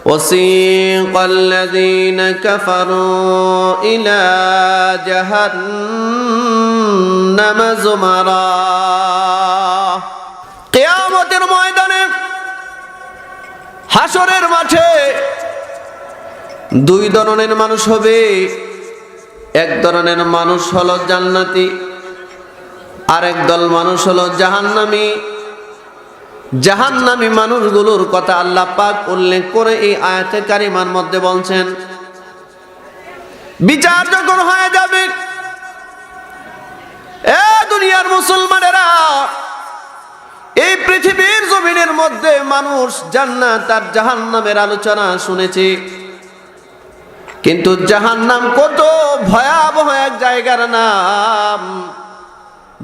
وسيق الذين كفروا إلى جهنم زمرا কিয়ামতের ময়দানে হাসরের মাঠে দুই ধরনের মানুষ হবে। এক ধরনের মানুষ হলো জান্নাতি, আরেক দল মানুষ হলো জাহান্নামী। জাহান্নামী মানুষগুলোর কথা আল্লাহ পাক উল্লেখ করে এই আয়াতে কারিমার মধ্যে বলছেন, বিচার যখন হয়ে যাবে, এ দুনিয়ার মুসলমানেরা, এই পৃথিবীর জমিনের মধ্যে মানুষ জান্নাত আর জাহান্নামের আলোচনা শুনেছে, কিন্তু জাহান্নাম কত ভয়াবহ এক জায়গার নাম,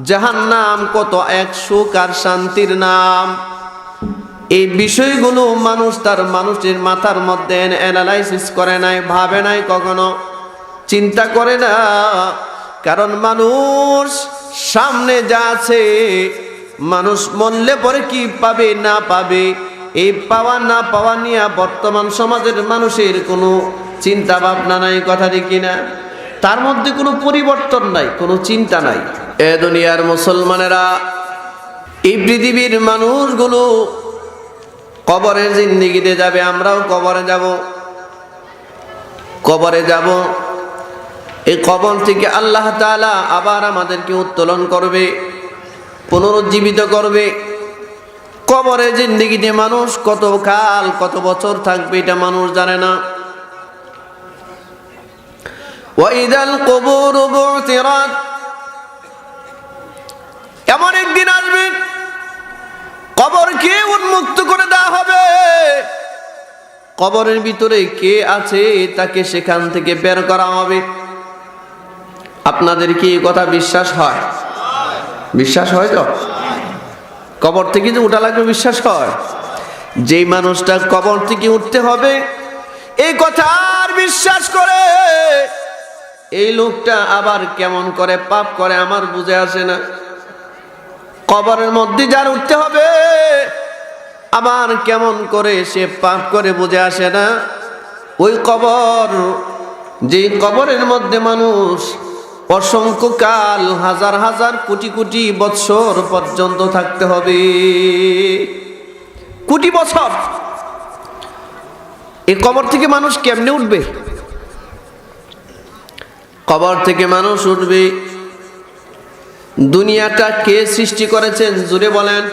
জাহান্নাম কত এক সুখ আর শান্তির নাম। এই বিষয়গুলো মানুষ তার মানুষের মাথার মধ্যে অ্যানালাইসিস করে নাই, ভাবে নাই, কখনো চিন্তা করে না। কারণ মানুষ সামনে যা আছে, মানুষ মরলে পরে কি পাবে না পাবে, এই পাওয়া না পাওয়া নিয়ে বর্তমান সমাজের মানুষের কোনো চিন্তা ভাবনা নাই, কথা ঠিক কিনা? তার মধ্যে কোনো পরিবর্তন নাই, কোনো চিন্তা নাই। এ দুনিয়ার মুসলমানেরা, এই পৃথিবীর মানুষগুলো কবরের জিন্দেগিতে যাবে, আমরাও কবরে যাব। কবরে যাব, এই কবর থেকে আল্লাহ তাআলা আবার আমাদেরকে উত্তোলন করবে, পুনরুজ্জীবিত করবে। কবরের জিন্দেগিতে মানুষ কত কাল, কত বছর থাকবে এটা মানুষ জানে না। ওয়াইদাল কুবুর বু'থিরাত, এমন একদিন আসবে কবরকে উন্মুক্ত করে দেওয়া হবে। কবরের ভিতরে কে আছে তাকে সেখান থেকে বের করা হবে। আপনাদের কি এই কথা বিশ্বাস হয়? বিশ্বাস হয় তো? কবর থেকে যে উঠা লাগবে বিশ্বাস হয়? যেই মানুষটা কবর থেকে উঠতে হবে এই কথা আর বিশ্বাস করে, এই লোকটা আবার কেমন করে পাপ করে আমার বুঝে আসে না। কবরের মধ্যে যার উঠতে হবে আবার কেমন করে সে পাপ করে বুঝে আসে না। ওই কবর, যে কবরের মধ্যে মানুষ অসংখ্য কাল, হাজার হাজার কোটি কোটি বছর পর্যন্ত থাকতে হবে, কোটি বছর। এই কবর থেকে মানুষ কেমনে উঠবে? কবর থেকে মানুষ উঠবে। দুনিয়াটা কে সৃষ্টি করেছেন জোরে বলেন?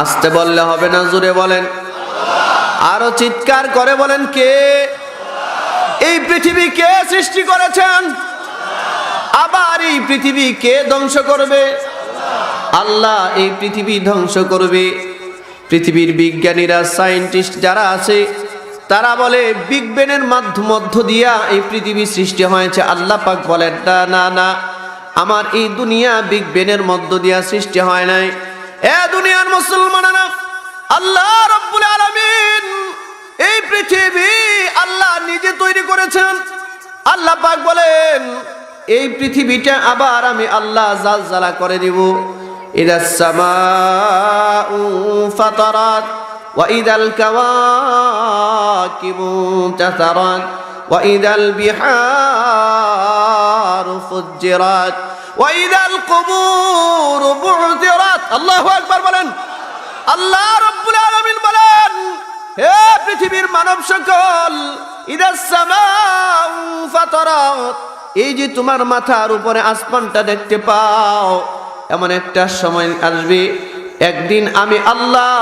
আস্তে বললে হবে না, জোরে বলেন, আরো চিৎকার করে বলেন কে? এই পৃথিবী কে সৃষ্টি করেছেন? আবার এই পৃথিবী কে ধ্বংস করবে? আল্লাহ এই পৃথিবী ধ্বংস করবে। পৃথিবীর বিজ্ঞানীরা, সায়েন্টিস্ট যারা আছে, তারা বলে বিগ ব্যাংয়ের মধ্য দিয়া এই পৃথিবী সৃষ্টি হয়েছে। আল্লাহ পাক বলেন না না, আমার এই দুনিয়া বিগ ব্যাংয়ের মধ্য দিয়া সৃষ্টি হয় নাই। এ দুনিয়ার মুসলমানেরা, আল্লাহ রাব্বুল আলামিন এই পৃথিবী আল্লাহ নিজে তৈরি করেছেন। আল্লাহ পাক বলেন এই পৃথিবীটা আবার আমি আল্লাহ জালজালা করে দিব। ইদাস সামাউ ফাতারাত ওয়া ইদাল কাওয়াকিবু তাসারাত ওয়া ইদাল বিহারু ফুজ্জিরাত ওয়া ইদাল কুবুর বু'থিরাত। আল্লাহু আকবার বলেন। আল্লাহ রাব্বুল আলামিন বলেন, হে পৃথিবীর মানব সকল, ইদাস সামাউ ফাতারাত, এই যে তোমার মাথার উপরে আসমানটা দেখতে পাও, এমন একটা সময় আসবে, একদিন আমি আল্লাহ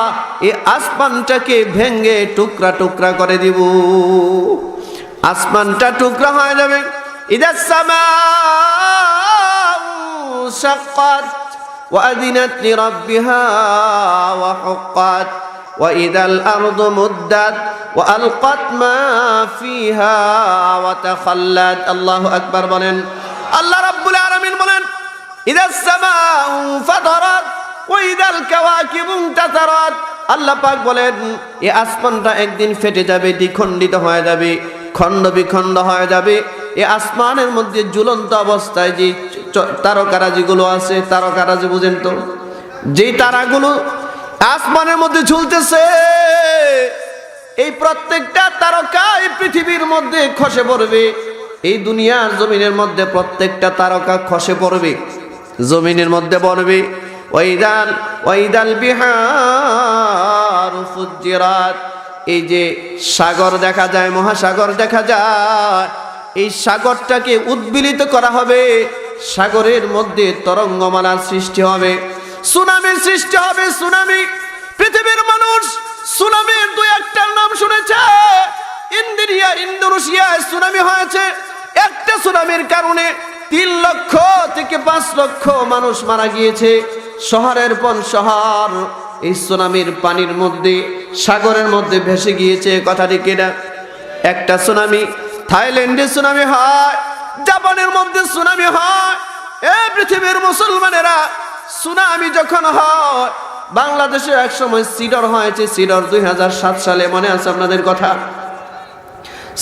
এই আসমানটাকে ভেঙে টুকরা টুকরা করে দিব। আসমানটা টুকরা হয়ে যাবে। ইদাস সামাউ শাক্কাত ওয়া আযিনাত লিরাব্বিহা ওয়া হুক্কাত ওয়া ইদাল আরদু মুদ্দাত ওয়া আলকাত মা ফিহা ওয়া তাখাল্লাত। আল্লাহু আকবার বলেন। আল্লাহ রাব্বুল আলামিন বলেন, ইদাস সামাউ ফাতারাত ওয়া ইদাল কাওয়াকিবু ইনতাসারাত। আল্লাহ পাক বলেন এই আসমানটা একদিন ফেটে যাবে, দ্বিখণ্ডিত হয়ে যাবে, খণ্ড বিখণ্ড হয়ে যাবে। এই আসমানের মধ্যে ঝুলন্ত অবস্থায় যে তারকারাজিগুলো আছে, তারকারাজি বুঝেন তো, যেই তারাগুলো আসমানের মধ্যে ঝুলতেছে, এই প্রত্যেকটা তারকা এই পৃথিবীর মধ্যে খসে পড়বে। এই দুনিয়ার জমিনের মধ্যে প্রত্যেকটা তারকা খসে পড়বে, জমিনের মধ্যে পড়বে। ওয়াইদাল বিহারু ফুজ্জিরাত, এই যে সাগর দেখা যায়, মহাসাগর দেখা যায়, এই সাগরটাকে উদ্বেলিত করা হবে। সাগরের মধ্যে তরঙ্গমালার সৃষ্টি হবে, সুনামির সৃষ্টি হবে। সুনামি, পৃথিবীর মানুষ সুনামির দুই একটার নাম শুনেছে। ইন্দোনেশিয়ায় সুনামি হয়েছে। একটা সুনামির কারণে 3 লক্ষ থেকে 5 লক্ষ মানুষ মারা গিয়েছে। শহরের পর শহর এই সুনামির পানির মধ্যে, সাগরের মধ্যে ভেসে গিয়েছে। কথাটি কিনা? একটা সুনামি। থাইল্যান্ডে সুনামি হয়, জাপানের মধ্যে সুনামি হয়। পৃথিবীর মুসলমানেরা, সুনামি যখন হয়, বাংলাদেশে একসময় সিডর হয়েছে। সিডর 2007 সালে, মনে আছে আপনাদের কথা?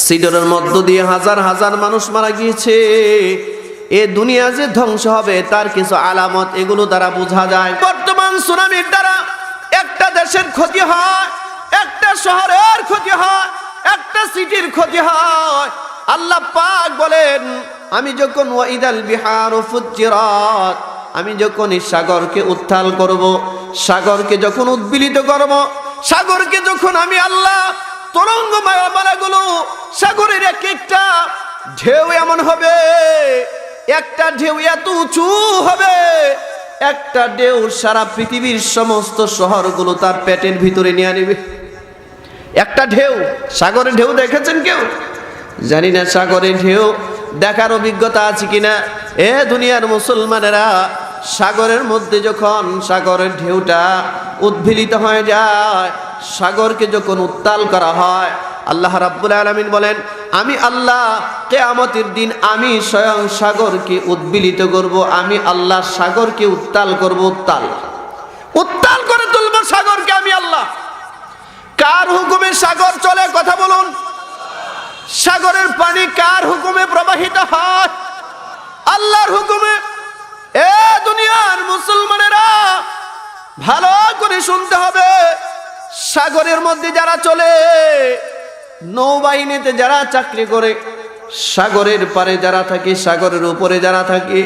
সিডরের মধ্য দিয়ে হাজার হাজার মানুষ মারা গিয়েছে। এ দুনিয়া যে ধ্বংস হবে তার কিছু আলামত এগুলো দ্বারা বোঝা যায়। বর্তমান সুনামির দ্বারা একটা দেশের ক্ষতি হয়, একটা শহরের ক্ষতি হয়, একটা সিটির ক্ষতি হয়। আল্লাহ পাক বলেন, আমি যখন ওয়াইদাল বিহারু ফুজ্জিরাত, আমি যখন এই সাগরকে উত্তাল করব, সাগরকে যখন উদ্বেলিত করব, সাগরকে যখন আমি আল্লাহ তরঙ্গমালাগুলো, সাগরের এক একটা ঢেউ এমন হবে, একটা ঢেউ এত উঁচু হবে, একটা ঢেউ সারা পৃথিবীর সমস্ত শহরগুলো তার পেটের ভিতরে নিয়ে নেবে। একটা ঢেউ, সাগরের ঢেউ দেখেছেন কেউ? জানি না সাগরের ঢেউ দেখার অভিজ্ঞতা আছে কিনা। দুনিয়ার মুসলমানেরা, সাগরের মধ্যে যখন সাগরের ঢেউটা উদ্বেলিত হয়ে যায়, সাগরকে যখন উত্তাল করা হয়, আল্লাহ রাব্বুল আলামিন বলেন, আমি আল্লাহ কিয়ামতের দিন আমি স্বয়ং সাগরকে উদ্বেলিত করব। আমি আল্লাহ সাগরকে উত্তাল করব, উত্তাল করে তুলব সাগরকে আমি আল্লাহ। কার হুকুমে সাগর চলে? কথা বলুন। সাগরের পানি কার হুকুমে প্রবাহিত হয়? আল্লাহর হুকুমে। দুনিয়ার মুসলমানেরা, ভালো করে শুনতে হবে। সাগরের মধ্যে যারা চলে, নৌবাহিনীতে যারা চাকরি করে, সাগরের পারে যারা থাকে, সাগরের উপরে যারা থাকে,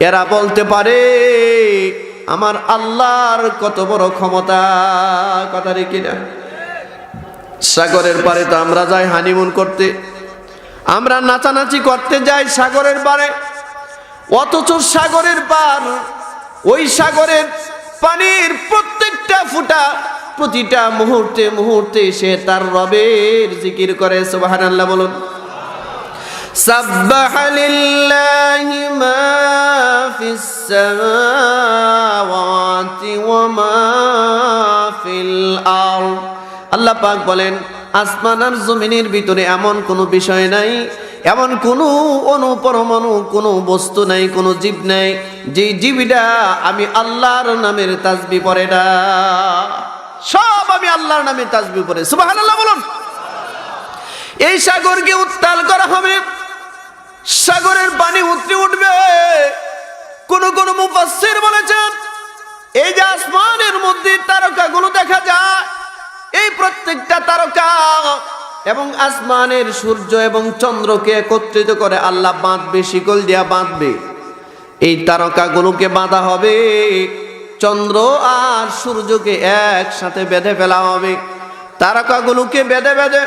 এরা বলতে পারে আমার আল্লাহর কত বড় ক্ষমতা। কথা রেখে না? সাগরের পারে তো আমরা যাই হানিমুন করতে, আমরা নাচানাচি করতে যাই সাগরের পারে, অথচ সাগরের পার, ওই সাগরের পানির প্রত্যেকটা ফুটা, প্রতিটা মুহূর্তে মুহূর্তে সে তার রবের জিকির করে। সুবহানাল্লাহ বলুন। সাব্বাহা লিল্লাহি মা ফিস সামাওয়াতি ওয়া মা ফিল আরদ। আল্লাহ পাক বলেন, আসমান আর জমিনের ভিতরে এমন কোনো বিষয় নাই, এমন কোনো অনুপরমাণু কোনো বস্তু নাই, কোনো জীব নাই যে জীবটা আমি আল্লাহর নামের তাসবিহ পড়ে না। সব আমি আল্লাহর নামে তাসবিহ পড়ে। সুবহানাল্লাহ বলুন। এই সাগরকে উত্তাল করা হবে, সাগরের পানি উতলে উঠবে। কোন কোন মুফাসসির বলেছেন, এই যে আসমানের মধ্যে তারকাগুলো দেখা যায়, এই প্রত্যেকটা তারকা এবং আসমানের সূর্য এবং চন্দ্রকে একত্রিত করে আল্লাহ বাঁধবে, শিকল দিয়া বাঁধবে। এই তারকাগুলোকে বাঁধা হবে, চন্দ্র আর সূর্যকে একসাথে বেঁধে ফেলা হবে। তারকাগুলোকে বেঁধে বেঁধে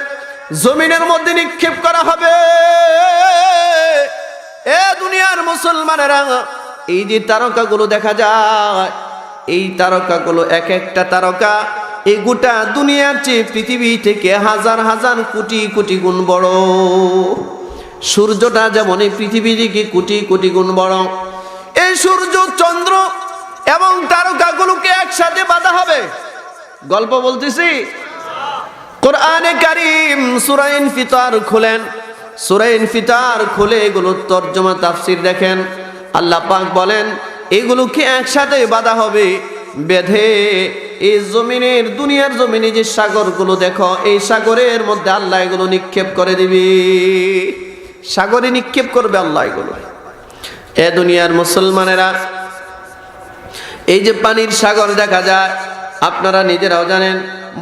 জমিনের মধ্যে নিক্ষেপ করা হবে। দুনিয়ার মুসলমানেরা, এই যে তারকাগুলো দেখা যায়, এই তারকাগুলো এক একটা তারকা এই গোটা দুনিয়ার চেয়ে পৃথিবী থেকে হাজার হাজার কোটি কোটি গুণ বড়। সূর্যটা যেমন এই পৃথিবী থেকে কোটি কোটি গুণ বড়। এই সূর্য, চন্দ্র এবং তারকাগুলোকে একসাথে বাঁধা হবে। গল্প বলতেছি। কোরআনে কারীম সূরা ইনফিতার খুলেন, সূরা ইনফিতার খুলে এগুলোর তরজমা তাফসীর দেখেন। আল্লাহ পাক বলেন, এগুলোকে একসাথে বাঁধা হবে, বেঁধে এই জমিনের, দুনিয়ার জমিনে যে সাগরগুলো দেখো, এই সাগরের মধ্যে আল্লাহ এগুলো নিক্ষেপ করে দিবে। সাগরে নিক্ষেপ করবে আল্লাহ এগুলো। দুনিয়ার মুসলমানেরা, এই যে পানির সাগর দেখা যায়, আপনারা নিজেরাও জানেন,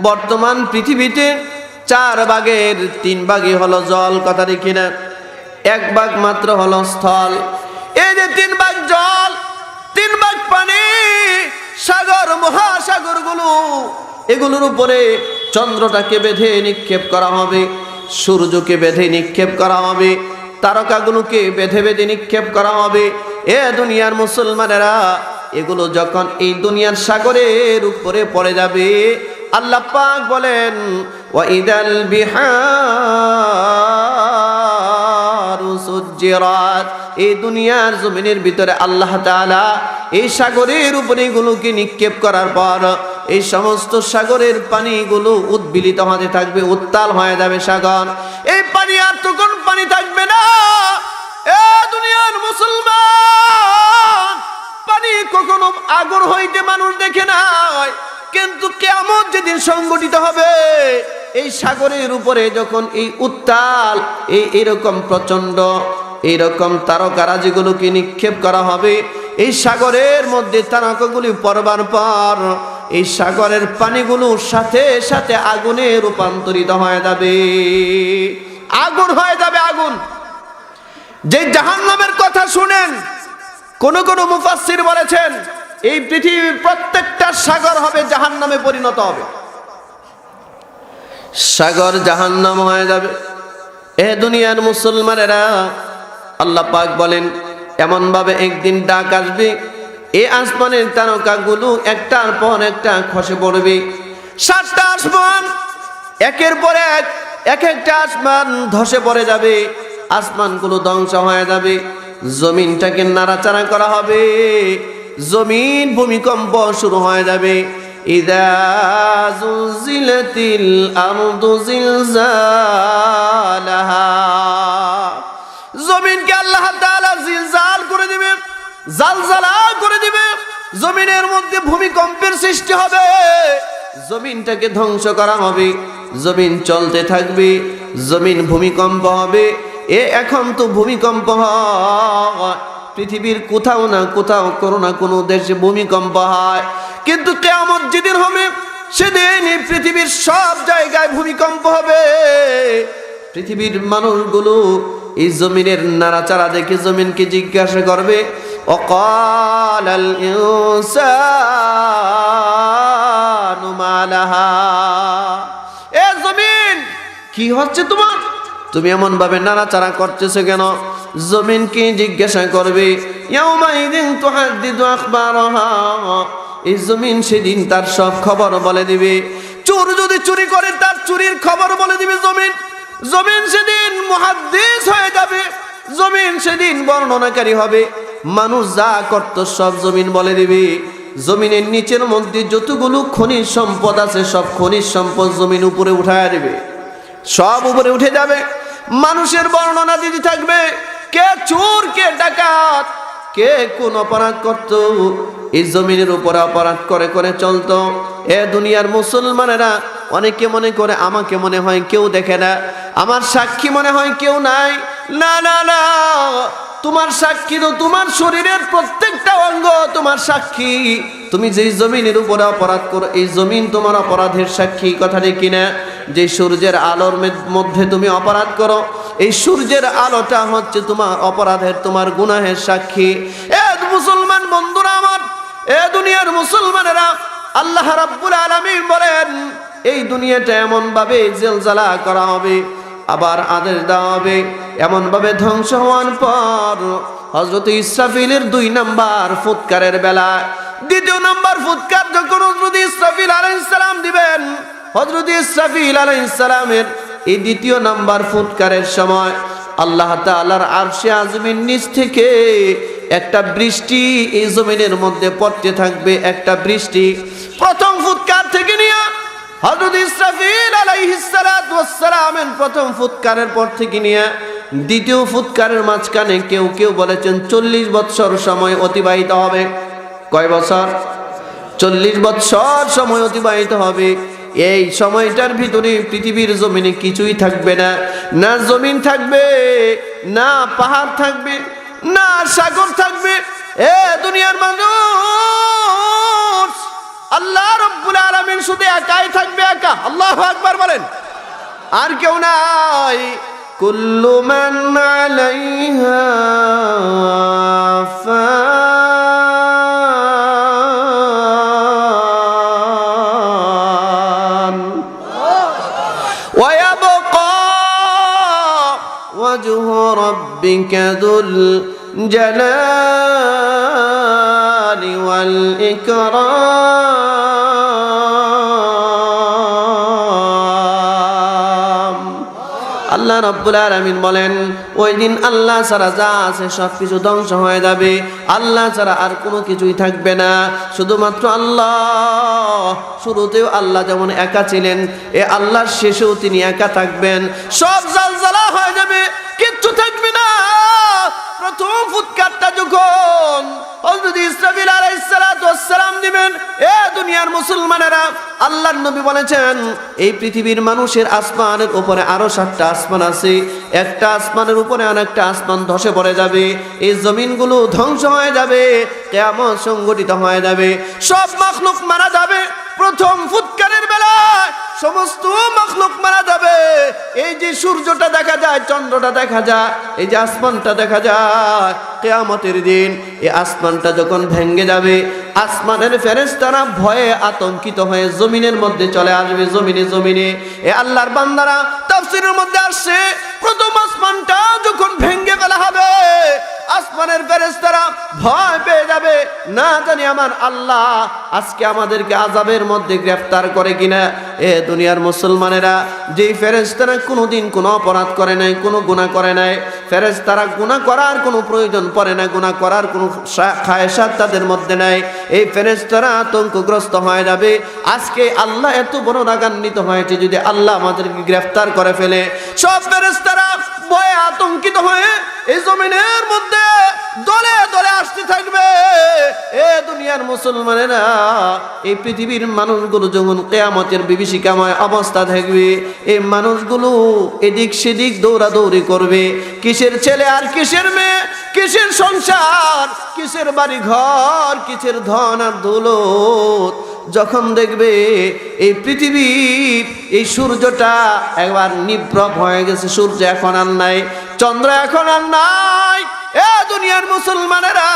বর্তমান পৃথিবীতে 4 ভাগের 3 ভাগই হলো জল, কথা দেখি না, 1 ভাগ মাত্র হলো স্থল। এই যে 3 ভাগ জল, 3 ভাগ পানি, সাগর মহাসাগর গুলো, এগুলোর উপরে চন্দ্রটাকে বেঁধে নিক্ষেপ করা হবে, সূর্যকে বেঁধে নিক্ষেপ করা হবে, তারকাগুলোকে বেঁধে বেঁধে নিক্ষেপ করা হবে। এ দুনিয়ার মুসলমানেরা, এগুলো যখন এই দুনিয়ার সাগরের উপরে পড়ে যাবে, আল্লাহ পাক বলেন ওয়াইদাল বিহারু সুজ্জিরাত, এই দুনিয়ার জমিনের ভিতরে আল্লাহ তাআলা এই সাগরের উপরে এগুলোকে নিক্ষেপ করার পর এই সমস্ত সাগরের পানিগুলো উদ্বেলিত হতে থাকবে, উত্তাল হয়ে যাবে সাগর। এই পানি আর তখন পানি থাকবে না। এ দুনিয়ার মুসলমান, পানি কখনো আগুন হইতে মানুষ দেখে নাই, কিন্তু কিয়ামত যেদিন সংগঠিত হবে, এই সাগরের উপরে যখন এই উত্তাল এইরকম প্রচন্ড এইরকম তারকারাজিগুলোকে নিক্ষেপ করা হবে, এই সাগরের মধ্যে তারকাগুলি পড়বার পর এই সাগরের পানিগুলো সাথে সাথে আগুনে রূপান্তরিত হয়ে যাবে, আগুন হয়ে যাবে আগুন। যে জাহান্নামের কথা শুনেন, কোন কোন মুফাসসির বলেছেন এই পৃথিবীর প্রত্যেকটা সাগর হবে জাহান্নামে পরিণত হবে, সাগর জাহান্নাম হয়ে যাবে। এ দুনিয়ার মুসলমানেরা, আল্লাহ পাক বলেন এমন ভাবে একদিন ডাক আসবে, এই আসমানের তারকাগুলো একটার পর একটা খসে পড়বে। 7টা আসমান একের পর এক একটা আসমান ধসে পড়ে যাবে, আসমানগুলো ধ্বংস হয়ে যাবে, জমিনটাকে নাড়াচাড়া করা হবে, জমিন ভূমিকম্প শুরু হয়ে যাবে। ইযা যুলজিলাতিল আরদু জিলজালাহা, জমিনকে আল্লাহ তাআলা জিলজাল করে দিবে, জালজালা করে দিবে, জমিনের মধ্যে ভূমিকম্পের সৃষ্টি হবে, জমিনটাকে ধ্বংস করা হবে, জমিন চলতে থাকবে, জমিন ভূমিকম্প হবে। এখন তো ভূমিকম্প হয় পৃথিবীর কোথাও না কোথাও, কোনো না কোনো দেশে ভূমিকম্প হয়, কিন্তু কিয়ামত যেদিন হবে সেদিন এই পৃথিবীর সব জায়গায় ভূমিকম্প হবে। পৃথিবীর মানুষগুলো এই জমিনের নাড়াচাড়া দেখে জমিনকে জিজ্ঞাসা করবে, ওয়াকালাল ইনসানু মা লাহা, এ জমিন কি হচ্ছে তোমার, তুমি এমন ভাবে নাড়াচাড়া করতেছো কেন? জমিনকে জিজ্ঞাসা করবে, ইয়াউমাইদিন তুহাদ্দিদু আখবারাহা, এই জমিন সেদিন তার সব খবর বলে দিবে। চোর যদি চুরি করে তার চুরির খবর বলে দিবে জমিন, জমিন সেদিন মুহাদ্দিস হয়ে যাবে, জমিন সেদিন বর্ণনাকারী হবে, মানুষ যা করত সব জমিন বলে দিবে। জমিনের নিচের মধ্যে যতগুলো খনিজ সম্পদ আছে সব খনিজ সম্পদ জমিন উপরে উঠায় দেবে, সব উপরে উঠে যাবে, মানুষের বর্ণনা দিতে থাকবে, কে চোর কে ডাকাত, কে কোন অপরাধ করত, এই জমিনের উপরে অপরাধ করে করে চলতো। এ দুনিয়ার মুসলমানেরা, অনেকে মনে করে আমাকে মনে হয় কেউ দেখে না, আমার সাক্ষী মনে হয় কেউ নাই। না না না, তোমার সাক্ষী তো তোমার শরীরের প্রত্যেকটা অঙ্গ তোমার সাক্ষী। তুমি যেই জমিনের উপরে অপরাধ করো, এই জমিন তোমার অপরাধের সাক্ষী, কথা দেখি না? যে সূর্যের আলোর মধ্যে তুমি অপরাধ করো, এই সূর্যের আলোটা হচ্ছে তোমার অপরাধের, তোমার গুনাহের সাক্ষী। এ মুসলমান বন্ধুরা আমার, এ দুনিয়ার মুসলমানেরা, আল্লাহ রাব্বুল আলামিন বলেন এই দুনিয়াটা এমন ভাবে জেলজালা করা হবে, আবার আদেশ দেওয়া হবে, এমন ভাবে ধ্বংস হওয়ার পর হযরত ইসরাফিলের 2 নাম্বার ফুৎকারের বেলা, 2য় নাম্বার ফুৎকার যখন হযরত ইসরাফিল আলাইহিস সালাম দিবেন, হযরত ইসরাফিল আলাইহিস সালামের এই 2য় নাম্বার ফুৎকারের সময় আল্লাহ তাআলার আরশে আযমের নিচ থেকে একটা বৃষ্টি এই জমিনের মধ্যে পড়তে থাকবে, একটা বৃষ্টি। প্রথম ফুৎকার থেকে নিয়ে হযরত ইসরাফিল আলাইহিস সালাতু ওয়াস সালামের প্রথম ফুৎকারের পর থেকে নিয়ে 2য় ফুৎকারের মাঝখানে কেউ কেউ বলেছেন 40 বছর সময় অতিবাহিত হবে। কয় বছর? 40 বছর সময় অতিবাহিত হবে। এই সময়টার ভিতরে পৃথিবীর জমিনে কিছুই থাকবে না, না জমিন থাকবে, না পাহাড় থাকবে, না সাগর থাকবে। এ দুনিয়ার মানুষ, আল্লাহ রাব্বুল আলামিন শুধু একাই থাকবে, একা। আল্লাহু আকবার বলেন। আর কেউ নাই। কুল্লু মান আলাইহা ফান ওয়া ইয়াবকা ওয়াজহু রাব্বিকা যুল জালালি ওয়াল ইকরাম। আল্লাহ রাব্বুল আলামিন বলেন ওই দিন আল্লাহ ছাড়া যা আছে সবকিছু ধ্বংস হয়ে যাবে, আল্লাহ ছাড়া আর কোনো কিছুই থাকবে না, শুধুমাত্র আল্লাহ। শুরুতেও আল্লাহ যেমন একা ছিলেন, এ আল্লাহর শেষেও তিনি একা থাকবেন। সব জালজালা হয়ে যাবে, কিচ্ছু থাকবে না। প্রথম ফুৎকারটা যখন হযরত ইসরাফিল আলাইহিস সালাতু ওয়াস সালাম দিবেন, এ দুনিয়ার মুসলমানেরা, আল্লাহর নবী বলেছেন এই পৃথিবীর মানুষের আসমানের উপরে আরো 7টা আসমান আছে, একটা আসমানের উপরে আরেকটা আসমান ধসে পড়ে যাবে, এই জমিনগুলো ধ্বংস হয়ে যাবে, কিয়ামত সংগঠিত হয়ে যাবে, সব মাখলুক মারা যাবে। প্রথম ফুৎকারের বেলায় সমস্ত মাখলুক মারা যাবে। এই যে সূর্যটা দেখা যায়, চন্দ্রটা দেখা যায়, এই যে আসমানটা দেখা যায়, কিয়ামতের দিন এই আসমানটা যখন ভেঙে যাবে, আসমানের ফেরেশতারা ভয়ে আতঙ্কিত হয়ে জমিনের মধ্যে চলে আসবে। জমিনে এ আল্লাহর বান্দারা, তাফসীরের মধ্যে আসছে প্রথম আসমানটা যখন ভেঙে ফেলা হবে, আসমানের ফেরেশতারা ভয় পেয়ে যাবে, না জানি আমার আল্লাহ আজকে আমাদেরকে আযাবের মধ্যে গ্রেফতার করে কিনা। এ দুনিয়ার মুসলমানেরা, যেই ফেরেশতারা কোনোদিন কোনো অপরাধ করে নাই, কোনো গুনাহ করে নাই, ফেরেশতারা গুনাহ করার কোনো প্রয়োজন পড়ে না, গুনাহ করার কোনো খায়েশাত তাদের মধ্যে নাই, এই ফেরেশতারা আতঙ্কগ্রস্ত হয়ে যাবে। আজকে আল্লাহ এত বড় রাগান্বিত হয়েছে, যদি আল্লাহ আমাদেরকে গ্রেফতার করে ফেলে, সব ফেরেশতারা ভয়ে আতঙ্কিত হয়ে এই জমিনের মধ্যে দলে দলে আসতে থাকবে। এ দুনিয়ার মুসলমানেরা, এই পৃথিবীর মানুষগুলো যখন কিয়ামতের বিভীষিকাময় অবস্থা থাকবে, এই মানুষগুলো এদিক সেদিক দৌড়াদৌড়ি করবে। কিসের ছেলে আর কিসের মেয়ে, কিসের সংসার, কিসের বাড়ি ঘর, কিসের ধন আর দৌলত। যখন দেখবে এই পৃথিবীর এই সূর্যটা একবার নিভ্রভ হয়ে গেছে, সূর্য এখন আর নাই, চন্দ্র এখন আর নাই, এ দুনিয়ার মুসলমানেরা,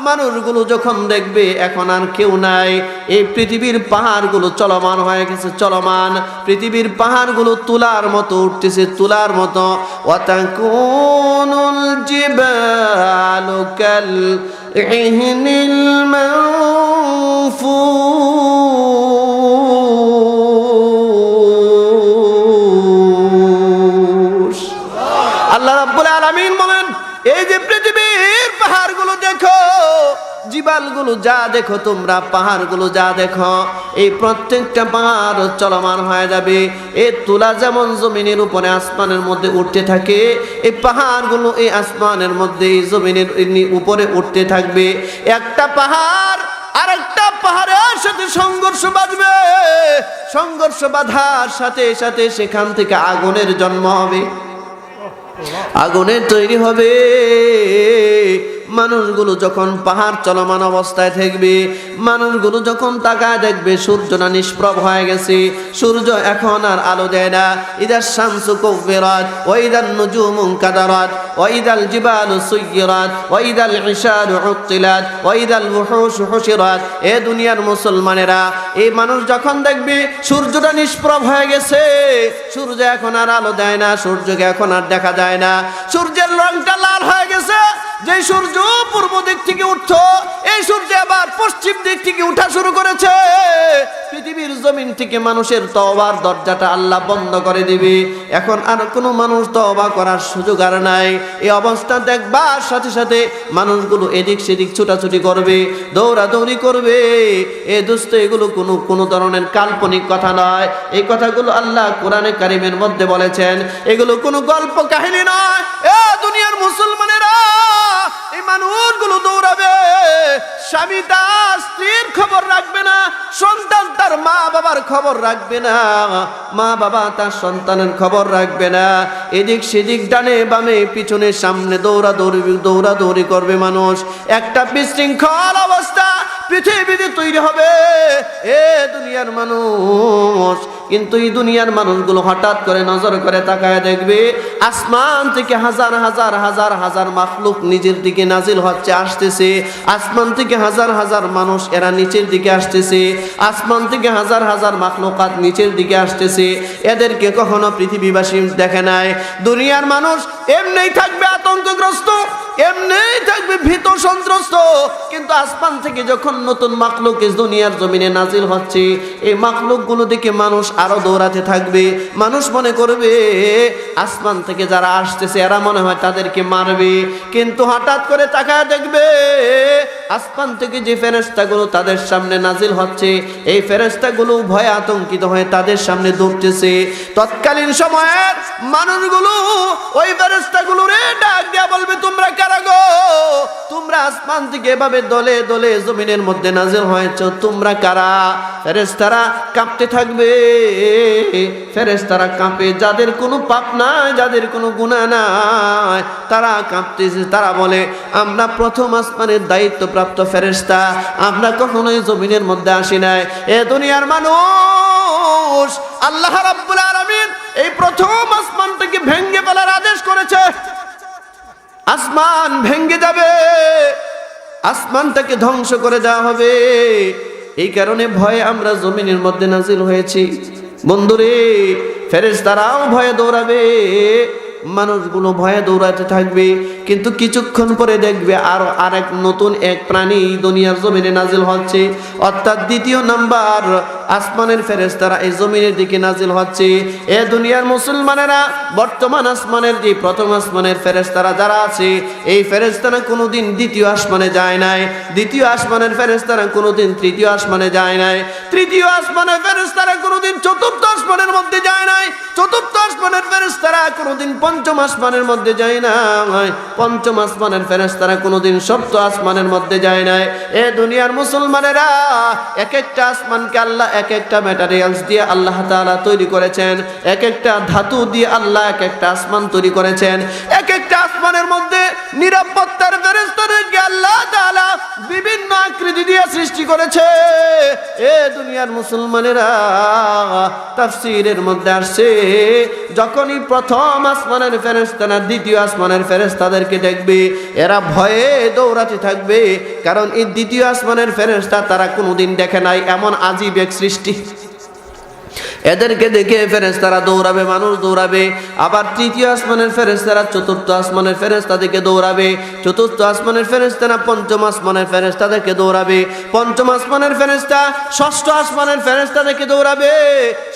মানুষগুলো যখন দেখবে এখন আর কেউ নাই, এই পৃথিবীর পাহাড়গুলো চলমান হয়ে গেছে, চলমান পৃথিবীর পাহাড়গুলো তুলার মতো উঠতেছে, তুলার মতো। ওয়াতাকুনুল জিবালু কাল ইহনিল মানফুস। আল্লাহ রাব্বুল আলামিন বলেন এই যে পৃথিবীর পাহাড়গুলো দেখো, জিবালগুলো যা দেখো তোমরা, পাহাড়গুলো যা দেখো, এই প্রত্যেকটা পাহাড় চলমান হয়ে যাবে। এই তুলা যেমন জমিনের উপরে আসমানের মধ্যে উঠতে থাকে, এই পাহাড়গুলো এই আসমানের মধ্যে এই জমিনের উপরে উঠতে থাকবে। একটা পাহাড় আরেকটা পাহাড়ের সাথে সংঘর্ষ বাঁধবে, সংঘর্ষ বাঁধার সাথে সাথে সেখান থেকে আগুনের জন্ম হবে, আগুনের তৈরি হবে। মানুষগুলো যখন পাহাড় চলমান অবস্থায় থাকবে, মানুষগুলো যখন তাকায় দেখবে সূর্যটা নিষ্প্রভ হয়ে গেছে, সূর্য এখন আর আলো দেয় না। ইদাশ শামসু কুবিরাত ওয়া ইদান নুজুমু কাদারাত ওয়া ইদাল জিবালু সুয়িরাত ওয়া ইদাল ইশারু উত্তিলাত ওয়া ইদাল ওহুশু হুশিরাত। এ দুনিয়ার মুসলমানেরা, এই মানুষ যখন দেখবে সূর্যটা নিষ্প্রভ হয়ে গেছে, সূর্য এখন আর আলো দেয় না, সূর্যকে এখন আর দেখা যায় না, সূর্যের রংটা লাল হয়ে গেছে। যে সূর্য পূর্ব দিক থেকে উঠতো, এই সূর্য আবার পশ্চিম দিক থেকে উঠা শুরু করেছে। পৃথিবীর জমিন থেকে মানুষের তওবার দরজাটা আল্লাহ বন্ধ করে দিবে। এখন আর কোনো মানুষ তওবা করার সুযোগ আর নাই। এই অবস্থা দেখবার সাথে সাথে মানুষগুলো এদিক সেদিক ছুটাছুটি করবে, দৌড়াদৌড়ি করবে। এ দোস্ত, এগুলো কোনো ধরনের কাল্পনিক কথা নয়, এই কথাগুলো আল্লাহ কোরআনে কারিমের মধ্যে বলেছেন। এগুলো কোনো গল্প কাহিনী নয়। এ দুনিয়ার মুসলমানেরা, এই মানুষগুলো দৌড়াবে। স্বামী তার স্ত্রীর খবর রাখবে না, সন্তান তার মা বাবার খবর রাখবে না, মা বাবা তার সন্তানের খবর রাখবে না। এদিক সেদিক, ডানে বামে, পিছনে সামনে দৌড়াদৌড়ি করবে মানুষ। একটা বিশৃঙ্খল অবস্থা পৃথিবীতে তৈরি হবে। এ দুনিয়ার মানুষ, কিন্তু এই দুনিয়ার মানুষগুলো হঠাৎ করে নজর করে তাকায় দেখবে আসমান থেকে হাজার হাজার হাজার হাজার মাখলুক নিজের দিকে নাজিল হচ্ছে, আসতেছে। আসমান থেকে হাজার হাজার মানুষ এরা নিচের দিকে আসতেছে, আসমান থেকে হাজার হাজার মাখলুকাত নিচের দিকে আসতেছে। এদেরকে কখনো পৃথিবীবাসী দেখে নাই। দুনিয়ার মানুষ এমনিই থাকবে আতঙ্কগ্রস্ত, এমনিই থাকবে ভীত সন্ত্রস্ত, কিন্তু আসমান থেকে যখন নতুন মাখলুক দুনিয়ার জমিনে নাজিল হচ্ছে, এই মাখলুকগুলো দেখে মানুষ আরো দৌড়াতে থাকবে। মানুষ মনে করবে আসমান থেকে যারা আসতেছে এরা মনে হয় তাদেরকে মারবে, কিন্তু হঠাৎ করে তাকায় দেখবে আসমান থেকে যে ফেরেশতাগুলো তাদের সামনে নাজিল হচ্ছে, এই ফেরেশতাগুলো ভয়ে আতঙ্কিত হয়ে তাদের সামনে দৌড়তেছে। তৎকালীন সময়ের মানুষগুলো ওই ফেরেশতাগুলোরে ডাক দিয়া বলবে, তোমরা কারা গো? তোমরা আসমান থেকে এভাবে দলে দলে জমিনের মধ্যে নাজিল হয়েছে, তোমরা কারা? ফেরেশতারা কাঁপতে থাকবে, ফেরেশতারা কাঁপে। যাদের কোনো পাপ নাই, যাদের কোনো গুনাহ নাই, তারা কাঁপতেছে। তারা বলে, আমরা প্রথম আসমানের দায়িত্বপ্রাপ্ত ফেরেশতা, আমরা কখনোই জমিনের মধ্যে আসি নাই। এ দুনিয়ার মানুষ, আল্লাহ রাব্বুল আলামিন এই প্রথম আসমানটাকে ভেঙে ফেলার আদেশ করেছে। আসমান ভেঙে যাবে, আসমানটাকে ধ্বংস করে দেওয়া হবে। এই কারণে ভয়ে আমরা জমিনের মধ্যে নাজিল হয়েছি। বন্ধুরে, ফেরেশতারাও ভয়ে দৌড়াবে, মানুষগুলো ভয়ে দৌড়াতে থাকবে, কিন্তু কিছুক্ষণ পরে দেখবে আরো আরেক নতুন এক প্রাণী দুনিয়ার জমিনে নাজিল হচ্ছে। অর্থাৎ দ্বিতীয় নাম্বার আসমানের ফেরেশতারা এই জমিনের দিকে নাজিল হচ্ছে। এ দুনিয়ার মুসলমানেরা, বর্তমান আসমানের যে প্রথম আসমানের ফেরেশতারা যারা আছে, এই ফেরেশতারা কোনোদিন দ্বিতীয় আসমানে যায় নাই। দ্বিতীয় আসমানের ফেরেশতারা কোনোদিন তৃতীয় আসমানে যায় নাই। তৃতীয় আসমানের ফেরেশতারা কোনোদিন চতুর্থ আসমানের মধ্যে যায় নাই। চতুর্থ আসমানের ফেরেশতারা কোনোদিন পঞ্চম আসমানের মধ্যে যায় নাই। পঞ্চম আসমানের ফেরেশতারা কোনোদিন সপ্ত আসমানের মধ্যে যায় নাই। এ দুনিয়ার মুসলমানেরা, এক একটা আসমানকে আল্লাহ এক একটা ম্যাটেরিয়ালস দিয়ে আল্লাহ তাআলা তৈরি করেছেন, এক একটা ধাতু দিয়ে আল্লাহ এক একটা আসমান তৈরি করেছেন। এক একটা আসমানের মধ্যে নিরাপত্তার ফেরেশতাদেরকে আল্লাহ তাআলা বিভিন্ন আকৃতি দিয়ে সৃষ্টি করেছে। এ দুনিয়ার মুসলমানেরা, তাফসীরের মধ্যে আসছে, যখনই প্রথম আসমানের ফেরেশতারা দ্বিতীয় আসমানের ফেরেশতাদেরকে দেখবে, এরা ভয়ে দৌড়াতে থাকবে। কারণ এই দ্বিতীয় আসমানের ফেরেশতা তারা কোনোদিন দেখে নাই এমন আজীব এক সৃষ্টি। এদেরকে দেখে ফেরেশতারা দৌড়াবে, মানুষ দৌড়াবে। আবার তৃতীয় আসমানের ফেরেশতারা চতুর্থ আসমানের ফেরেশতাদেরকে দৌড়াবে। চতুর্থ আসমানের ফেরেশতারা পঞ্চম আসমানের ফেরেশতাদেরকে দৌড়াবে। পঞ্চম আসমানের ফেরেশতা ষষ্ঠ আসমানের ফেরেশতাদেরকে দৌড়াবে।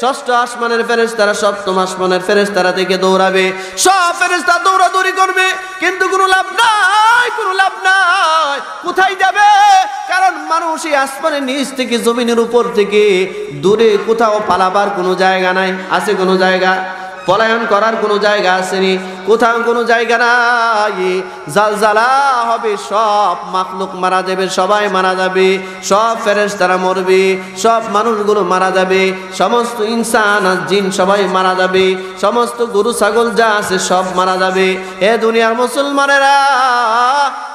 ষষ্ঠ আসমানের ফেরেশতারা সপ্তম আসমানের ফেরেশতারা থেকে দৌড়াবে। সব ফেরেশতা দৌড়াদৌড়ি করবে, কিন্তু কোনো লাভ নাই, কোনো লাভ নাই। কোথায় যাবে? কারণ মানুষ এই আসমানের নিচ থেকে জমিনের উপর থেকে দূরে কোথাও পালাবার কোনো জায়গা নাই। আছে কোনো জায়গা? পলায়ন করার কোনো জায়গা আসেনি, কোথাও কোনো জায়গা নাই। জালজালা হবে, সব মাখলুক মারা যাবে, সবাই মারা যাবে, সব ফেরেশতারা মরবে, সব মানুষগুলো মারা যাবে, সমস্ত ইনসান আর জিন সবাই মারা যাবে, সমস্ত গরু ছাগল যা আছে সব মারা যাবে। এ দুনিয়ার মুসলমানেরা,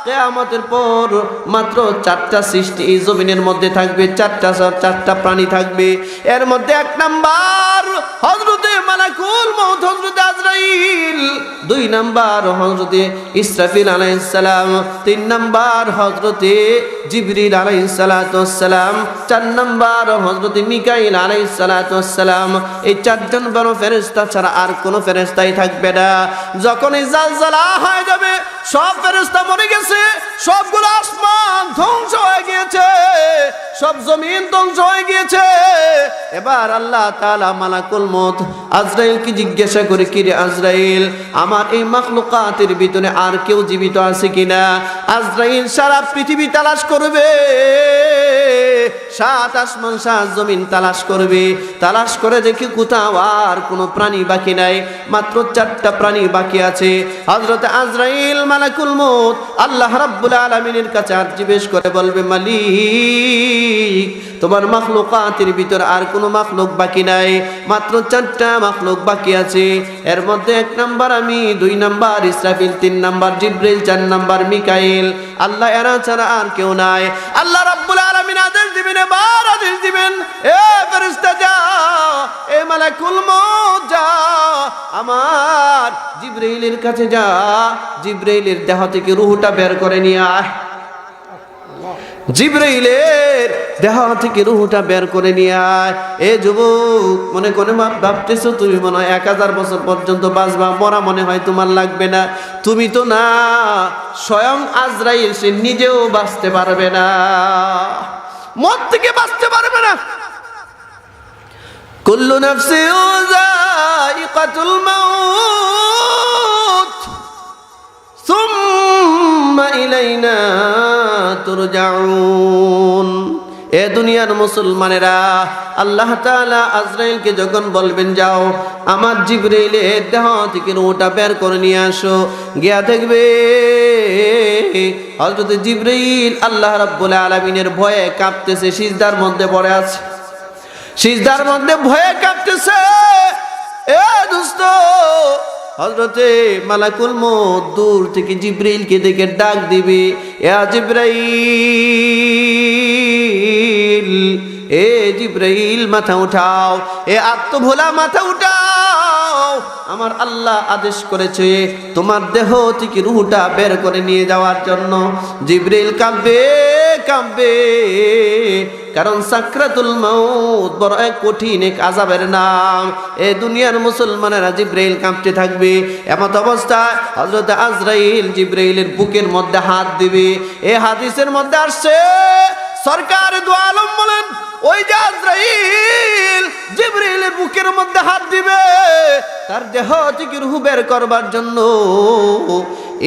কিয়ামতের পর মাত্র চারটা সৃষ্টি এই জমিনের মধ্যে থাকবে, চারটা প্রাণী থাকবে। এর মধ্যে এক নাম্বার হযরতে মালাকুল মউত, হযরতে আজরাইল। দুই নাম্বার হযরতে ইসরাফিল আলাইহিস সালাম। তিন নাম্বার হযরতে জিবরিল আলাইহিস সালাতু ওয়াস সালাম। চার নাম্বার হযরতে মিকাইল আলাইহিস সালাতু ওয়াস সালাম। এই চারজন বড় ফেরেশতা ছাড়া আর কোনো ফেরেশতাই থাকবে না। যখন এই জালজালা হয়ে যাবে, সব ফেরেশতা মরে গেছে, সবগুলো আসমান ধ্বংস হয়ে গিয়েছে, সব জমিন ধ্বংস হয়ে গিয়েছে। এবার আল্লাহ তাআলা মালাকুল মউত আজরাইলকে জিজ্ঞাসা করে, কি রে আজরাইল, আমার এই মাখলুকাতের ভিতরে আর কেউ জীবিত আছে কিনা? আজরাইল সারা পৃথিবী তালাশ করবে, সাত আসমান সাত জমিন তালাশ করবে। তালাশ করে দেখি কোথাও আর কোনো প্রাণী বাকি নাই, মাত্র চারটা প্রাণী বাকি আছে। হযরত আজরাইল মালাকুল মউত আল্লাহ রাব্বুল আলামিনের কাছে জিজ্ঞেস করে বলবে, মালিক, তোমার মাখলুকাতের ভিতর আর কোনো মাখলুক বাকি নাই, মাত্র চারটা মাখলুক বাকি আছে। এর মধ্যে এক নাম্বার আমি, দুই নাম্বার ইসরাফিল, তিন নাম্বার জিবরিল, চার নাম্বার মিকাইল। আল্লাহ এরা ছাড়া আর কেউ নাই। আল্লাহ রাব্বুল আলামিন আদেশ দিবেন, এবার আদেশ দিবেন, এ ফেরেশতা যা, এ মালাকুল মউত যা, আমার জিবরাইলের কাছে যা, জিবরাইলের দেহ থেকে রূহটা বের করে নিয়ে আয়। জিবরাইলের দেহ থেকে রূহটা বের করে নিয়ে আয়। এ যুবক, মনে করে ভাবতেছো তুমি মনে হয় 1000 বছর পর্যন্ত বাঁচবা, মরা মনে হয় তোমার লাগবে না। তুমি তো না, স্বয়ং আজরাইল সে নিজেও বাঁচতে পারবে না, মত থেকে বাঁচতে পারবে না। কুল্লু নাফসিন যায়িকাতুল মাউত সুম্মা ইলাইনা তুরজাউন। এ দুনিয়ার মুসলমানেরা, আল্লাহ তাআলা আজরাইলকে যখন বলবেন যাও আমার জিবরাইলের দেহ থেকে রূহটা বের করে নিয়ে আসো, গিয়া দেখবে হযরত জিবরাইল আল্লাহ রাব্বুল আলামিনের ভয়ে কাঁপতেছে, সিজদার মধ্যে পড়ে আছে, সিজদার মধ্যে ভয়ে কাঁপতেছে। এ দোস্ত, হযরতে মালাকুল মউত দূর থেকে জিবরাইলকে দেখে ডাক দিবে, ইয়া জিবরাইল, এ জিবরাইল মাথা উঠাও, এ আত্মভোলা মাথা উঠাও, আমার আল্লাহ আদেশ করেছে তোমার দেহ থেকে রূহটা বের করে নিয়ে যাওয়ার জন্য। জিবরাইল কাঁপবে কাঁপবে, কারণ সাকরাতুল মাউত বড় এক কঠিন এক আযাবের নাম। এই দুনিয়ার মুসলমানেরা জিবরাইল কাঁপতে থাকবে, এমত অবস্থায় হযরত আজরাইল জিবরাইলের বুকের মধ্যে হাত দিবে। এই হাদিসের মধ্যে আসছে, সরকার দু আলম বলেন, ওই যে আজরাইল জিবরাইলের বুকের মধ্যে হাত দিবে, তার দেহ থেকে রূহ বের করবার জন্য,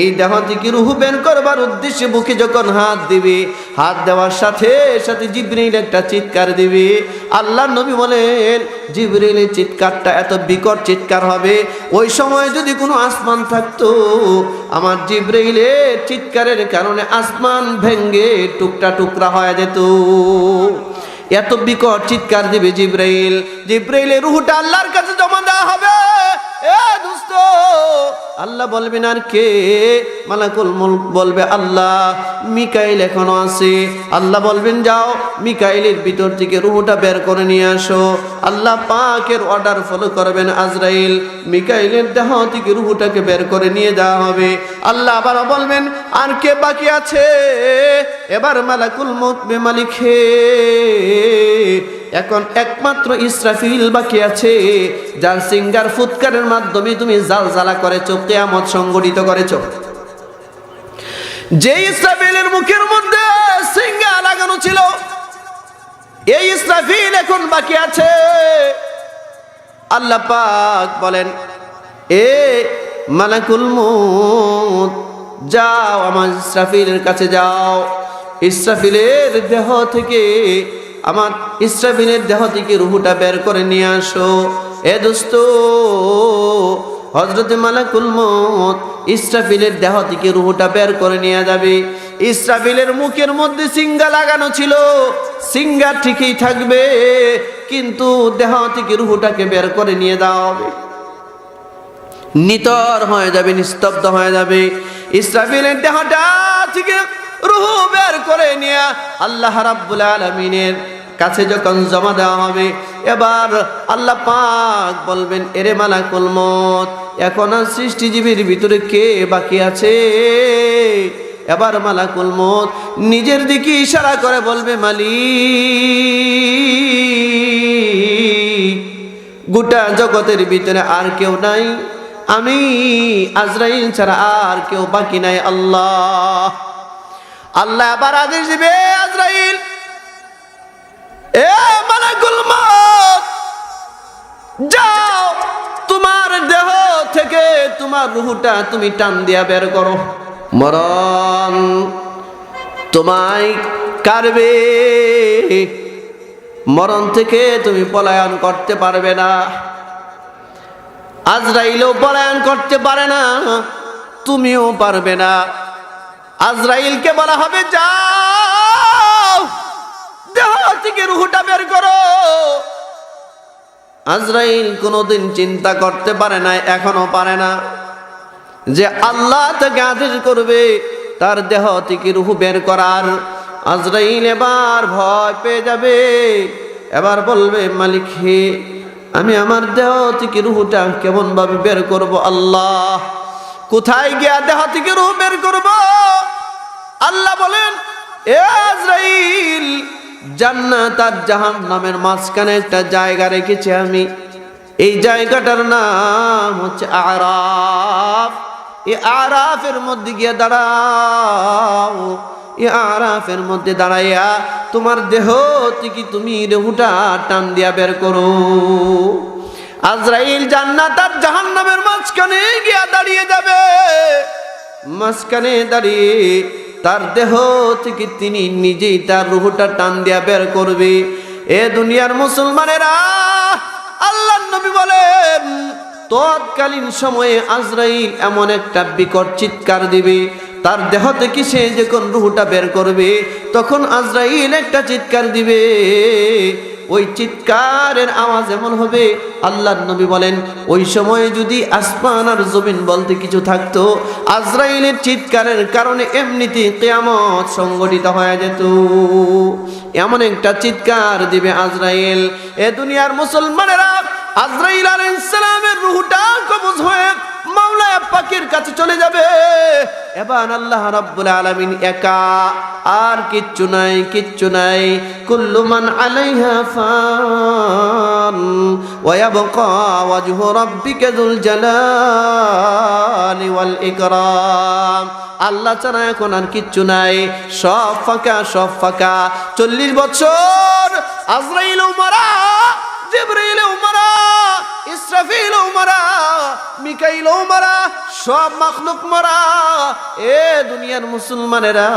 এই দেহ থেকে রূহ বের করবার উদ্দেশ্যে বুকে যখন হাত দিবে, হাত দেওয়ার সাথে সাথে জিবরাইল একটা চিৎকার দিবে। আল্লাহর নবী বলেন, জিবরাইলের চিৎকারটা এত বিকট চিৎকার হবে, ওই সময় যদি কোনো আসমান থাকতো, আমার জিবরাইলের চিৎকারের কারণে আসমান ভেঙ্গে টুকরা টুকরা হয়ে যেত। এত বিকট চিৎকার দিবে জিবরাইল। জিবরাইলের রূহটা আল্লাহর কাছে জমা দেওয়া হবে। এ দোস্ত, আল্লাহ বলবেন আর কে? মালাকুল মুলক বলবে আল্লাহ। মিকাইল এখনো আছে। আল্লাহ বলবেন যাও মিকাইলের ভিতর থেকে রূহটা বের করে নিয়ে আসো। আল্লাহ পাকের অর্ডার ফলো করবেন, আজরাইল মিকাইলের দেহ থেকে রূহটাকে বের করে নিয়ে যাওয়া হবে। আল্লাহ আবার বলবেন আর কে বাকি আছে? এবার মালাকুল মউত মালিক হে, এখন একমাত্র ইসরাফিল বাকি আছে, যার সিঙ্গার ফুৎকারের মাধ্যমে তুমি জালজালা করেছো, কিয়ামত সংগঠিত করেছো। যে ইসরাফিলের মুখের মধ্যে সিঙ্গা লাগানো ছিল, এই ইসরাফিল এখন বাকি আছে। আল্লাহ পাক বলেন, এ মালাকুল মউত যাও আমার ইসরাফিলের কাছে যাও, ইসরাফিলের দেহ থেকে, আমার ইসরাফিলের দেহ থেকে রূহটা বের করে নিয়ে আসো। এ দোস্ত, হযরত মালাকুল মউত ইসরাফিলের দেহ থেকে রূহটা বের করে নিয়ে যাবে। ইসরাফিলের মুখের মধ্যে সিঙ্গা লাগানো ছিল, সিঙ্গা ঠিকই থাকবে, কিন্তু দেহ থেকে রূহটাকে বের করে নিয়ে যাওয়া হবে। নিতর হয়ে যাবে, নিস্তব্ধ হয়ে যাবে। ইসরাফিলের দেহটা থেকে রূহ বের করে নিয়ে আল্লাহ রাব্বুল আলামিনের কাছে যখন জমা দেওয়া হবে, এবার আল্লাহ পাক বলবেন, এরে মালাকুল মউত, এখন আর সৃষ্টিজীবীর ভিতরে কে বাকি আছে? এবার মালাকুল মউত নিজের দিকে ইশারা করে বলবে, মালিক, গোটা জগতের ভিতরে আর কেউ নাই, আমি আজরাইল ছাড়া আর কেউ বাকি নাই। আল্লাহ আল্লাহ আবার আদেশ দিবে, আজরাইল, এ মালাকুল মউত যাও, তোমার দেহ থেকে তোমার রূহটা তুমি টান দিয়া বের করো। মরণ তোমায় কারবে, মরণ থেকে তুমি পলায়ন করতে পারবে না। আজরাইলও পলায়ন করতে পারে না, তুমিও পারবে না। আজরাইলকে বলা হবে, যাও দেহ থেকে রূহটা বের করো। আজরাইল কোনোদিন চিন্তা করতে পারে না, এখনো পারে না, যে আল্লাহ তাকে আদেশ করবে তার দেহ থেকে রূহ বের করার। আজরাইল এবার ভয় পেয়ে যাবে, এবার বলবে মালিক হে, আমি আমার দেহ থেকে রূহটা কেমন ভাবে বের করব আল্লাহ, কোথায় গিয়া দেহ থেকে রূহ বের করব? আল্লাহ বলেন, এ আজরাইল, জান্নাত আর জাহান্নামের মাঝখানে একটা জায়গা রেখেছি আমি, এই জায়গাটার নাম হচ্ছে আরাফ। এই আরাফের মধ্যে গিয়ে দাঁড়াও, এই আরাফের মধ্যে দাঁড়াইয়া তোমার দেহ থেকে তুমি রূহটা টান দিয়া বের করো। আজরাইল জান্নাত আর জাহান্নামের মাঝখানে গিয়া দাঁড়িয়ে যাবে, মাঝখানে দাঁড়িয়ে তার দেহ থেকে তিনি নিজেই তার রূহটা টান দিয়া বের করবে। এ দুনিয়ার মুসলমানেরা, আল্লাহর নবী বলেন, তৎকালীন সময়ে আজরাইল এমন একটা বিকট চিৎকার দিবে, তার দেহ থেকে সে যখন রূহটা বের করবে তখন আজরাইল একটা চিৎকার দিবে। ওই চিৎকারের আওয়াজ এমন হবে, আল্লাহর নবী বলেন, ওই সময়ে যদি আসমান আর জমিন বলতে কিছু থাকতো, আজরাইলের চিৎকারের কারণে এমনিতেই কিয়ামত সংগঠিত হয়ে যেত। এমন একটা চিৎকার দিবে আজরাইল। এ দুনিয়ার মুসলমানেরা, আজরাইল আলাইহিস সালামের রূহটা কবজ হয়ে মাওলা পাকের কাছে চলে যাবে। এবার আল্লাহ রাব্বুল আলামিন একা, আর কিচ্ছু নাই, কিচ্ছু নাই। কুল্লু মান আলাইহা ফান ওয়া ইয়াবকা ওয়াজহু রাব্বিকা যুল জালালি ওয়াল ইকরাম। আল্লাহ ছাড়া এখন আর কিচ্ছু নাই, সব ফাঁকা, সব ফাঁকা। 40 বছর আজরাইল মারা, জিবরাইল মারা, ইসরাফিল মারা, মিকাইল মারা, সব মাখলুক মারা। এ দুনিয়ার মুসলমানেরা,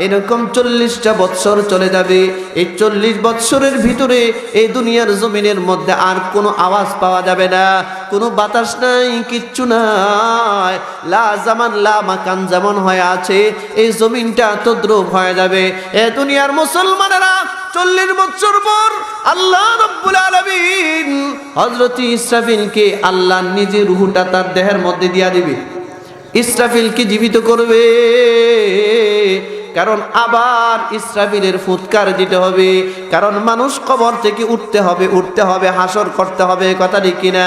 এরকম 40টা বছর চলে যাবে। এই 40 বছরের ভিতরে এই দুনিয়ার জমিনের মধ্যে আর কোনো আওয়াজ পাওয়া যাবে না, কোনো বাতাস নাই, কিচ্ছু নাই। লা জামান লা মাকান যেমন হয়ে আছে, এই জমিনটা তদ্রুপ হয়ে যাবে। এ দুনিয়ার মুসলমানেরা, 40 বছর পর আল্লাহ রাব্বুল আলামিন হযরত ইসরাফিলকে আল্লাহ নিজে রূহটা তার দেহের মধ্যে দিয়া দিবে। ইসরাফিলকে জীবিত করবে, কারণ আবার ইসরাফিলের ফুৎকার দিতে হবে, কারণ মানুষ কবর থেকে উঠতে হবে, উঠতে হবে, হাসর করতে হবে, কথা ঠিক কিনা,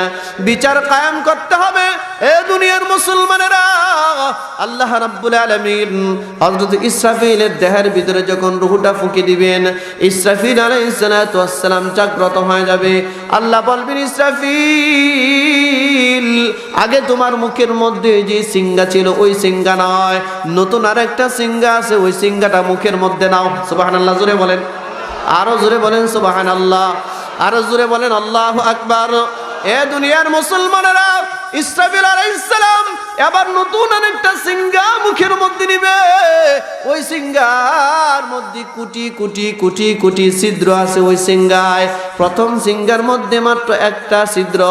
বিচার কায়েম করতে হবে। এ দুনিয়ার মুসলমানেরা, আল্লাহ রাব্বুল আলামিন হযরত ইসরাফিলের দেহের ভিতরে যখন রূহটা ফুঁকে দিবেন, ইসরাফিল আলাইহিস সালাতু ওয়াস সালাম জাগ্রত হয়ে যাবে। আল্লাহ বলবেন, ইসরাফিল, আগে তোমার মুখের মধ্যে যে সিংহা ছিল ওই সিংহা নয়, নতুন আরেকটা সিংহা আছে, ওই সিংহাটা মুখের মধ্যে নাও। সুবহানাল্লাহ, জোরে বলেন, আরো জোরে বলেন সুবহানাল্লাহ, আরো জোরে বলেন আল্লাহু আকবার। এ দুনিয়ার মুসলমানেরা, ইসরাফিল আলাইহিস সালাম এবার নতুন আরেকটা সিংহা মুখের মধ্যে নিবে। ওই সিংহার মধ্যে কোটি কোটি কোটি কোটি ছিদ্র আছে। ওই সিংহায় প্রথম সিংহার মধ্যে মাত্র একটা ছিদ্র,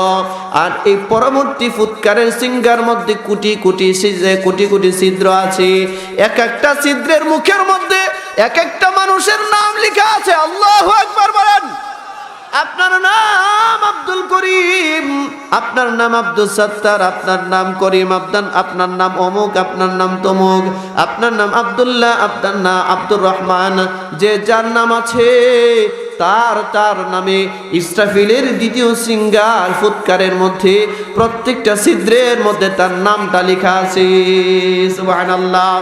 আর এই পরবর্তী ফুৎকারের সিংহার মধ্যে কোটি কোটি কোটি কোটি ছিদ্র আছে। এক একটা ছিদ্রের মুখের মধ্যে এক একটা মানুষের নাম লেখা আছে। আল্লাহু আকবার বলেন। আপনার নাম আব্দুল করিম, আপনার নাম আব্দুল সত্তার, আপনার নাম করিম, আপনার নাম অমুক, আপনার নাম তমুক, আপনার নাম আব্দুল্লাহ, আপনার নাম আব্দুর রহমান। যে যার নাম আছে তার নামে ইসরাফিলের দ্বিতীয় সিংহার ফুৎকারের মধ্যে প্রত্যেকটা ছিদ্রের মধ্যে তার নামটা লেখা আছে। সুবহানাল্লাহ।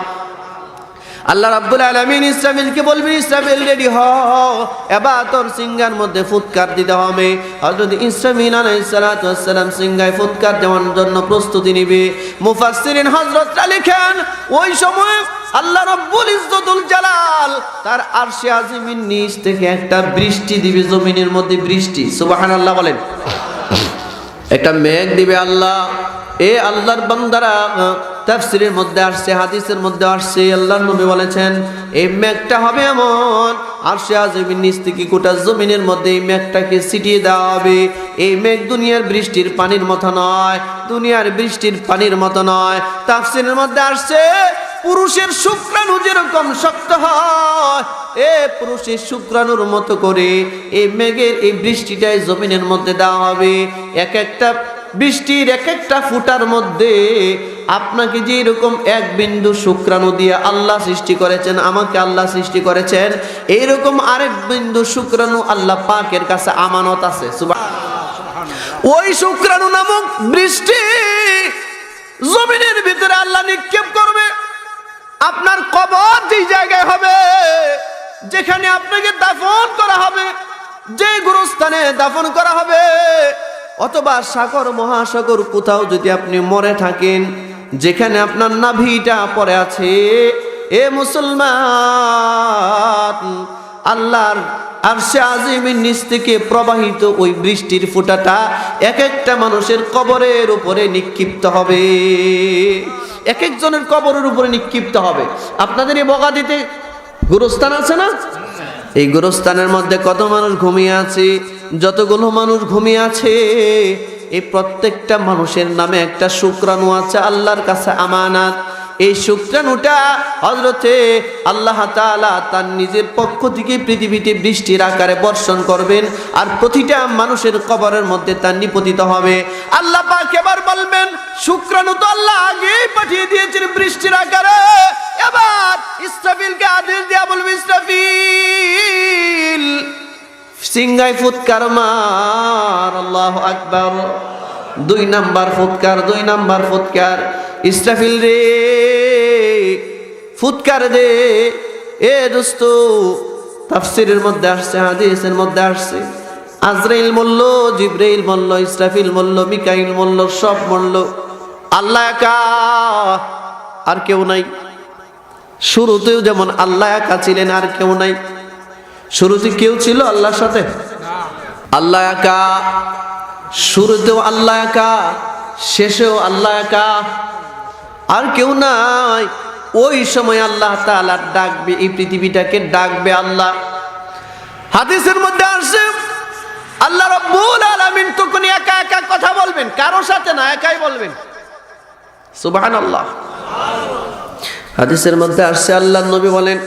আল্লাহ রাব্বুল আলামিন ইসরাফিলকে বলবে, ইসরাফিল রেডি হও, এবার তোর সিংহার মধ্যে ফুৎকার দিতে হবে। হযরত ইসরাফিল আলাইহিস সালাতু ওয়াস সালাম সিংহায় ফুৎকার দেওয়ার জন্য প্রস্তুতি নেবে। মুফাসসিরিন হযরতরা লিখেন, ওই সময় আল্লাহ রাব্বুল ইজ্জতুল জালাল তার আরশে আজিমের নিচ থেকে একটা বৃষ্টি দিবে, জমিনের মধ্যে বৃষ্টি। সুবহানাল্লাহ বলেন। একটা মেঘ দিবে আল্লাহ। এ আল্লাহর বান্দারা, তাফসীরের মধ্যে আসছে, হাদিসের মধ্যে আসছে, আল্লাহর নবী বলেছেন, এই মেঘটা হবে এমন, আরশে আজিমের নিচ থেকে গোটা জমিনের মধ্যে এই মেঘটাকে ছিটিয়ে দেওয়া হবে। এই মেঘ দুনিয়ার বৃষ্টির পানির মতো নয়, দুনিয়ার বৃষ্টির পানির মতো নয়। তাফসীরের মধ্যে আসছে, পুরুষের শুক্রাণু যেরকম শক্ত হয়, এ পুরুষের শুক্রাণুর মতো করে এই মেঘের এই বৃষ্টিটাই জমিনের মধ্যে দেওয়া হবে। এক একটা বৃষ্টির এক একটা ফুটার মধ্যে আপনাকে যে এরকম এক বিন্দু শুক্রাণু দিয়ে আল্লাহ সৃষ্টি করেছেন, আমাকে আল্লাহ সৃষ্টি করেছেন, এইরকম আরেক বিন্দু শুক্রাণু আল্লাহ পাকের কাছে আমানত আছে। ওই শুক্রাণু নামক বৃষ্টি জমিনের ভিতরে আল্লাহ নিক্ষেপ করবে। আপনার কবর যে জায়গায় হবে, যেখানে আপনাকে দাফন করা হবে, যে গুরুস্থানে দাফন করা হবে, অথবা সাগর মহাসাগর কোথাও যদি আপনি মরে থাকেন, যেখানে আপনার নাভিটা পড়ে আছে, এ মুসলমান, আল্লাহর আরশে আজিমের নিচ থেকে প্রবাহিত ওই বৃষ্টির ফোঁটাটা এক একটা মানুষের কবরের উপরে নিক্ষিপ্ত হবে, এক একজনের কবরের উপরে নিক্ষিপ্ত হবে। আপনাদের এই বগাদিতে গুরুস্থান আছে না? এই গুরুস্থানের মধ্যে কত মানুষ ঘুমিয়ে আছে? যতগুলো মানুষ ঘুমিয়ে আছে, এই প্রত্যেকটা মানুষের নামে একটা শুক্রাণু আছে আল্লাহর কাছে আমানত। এই শুক্রাণুটা হযরতে আল্লাহ তাআলা তার নিজের পক্ষ থেকে পৃথিবীতে বৃষ্টির আকারে বর্ষণ করবেন, আর প্রতিটা মানুষের কবরের মধ্যে তা নিপতিত হবে। আল্লাহ পাক এবার বলবেন, শুক্রাণু তো আল্লাহ আগেই পাঠিয়ে দিয়েছেন বৃষ্টির আকারে, এবার ইসরাফিলকে আদেশ দেয়া বলবে, ইসরাফিল সিংহায় ফুৎকার মার। আল্লাহু আকবার। 2 নাম্বার ফুৎকার, 2 নাম্বার ফুৎকার। ইসরাফিল রে ফুৎকার দে। এ দোস্ত, তাফসীরের মধ্যে আসছে, হাদিসের মধ্যে আসছে, আজরাইল মরল, জিবরাইল মরল, ইসরাফিল মরল, মিকাইল মরল, সব মরল। আল্লাহ একা, আর কেউ নাই। শুরুতেও যেমন আল্লাহ একা ছিলেন, আর কেউ নাই। শুরুতে কেউ ছিল আল্লাহর সাথে? আল্লাহ একা। শুরুতেও আল্লাহ একা, শেষেও আল্লাহ একা, আর কেউ নাই। ওই সময় আল্লাহ তাআলা ডাকবে, এই পৃথিবীটাকে ডাকবে আল্লাহ। হাদিসের মধ্যে আসছে, আল্লাহ রাব্বুল আলামিন তখন একা একা কথা বলবেন, কারো সাথে না, একাই বলবেন। সুবহানাল্লাহ। হাদিসের মধ্যে আসছে, আল্লাহর নবী বলেন,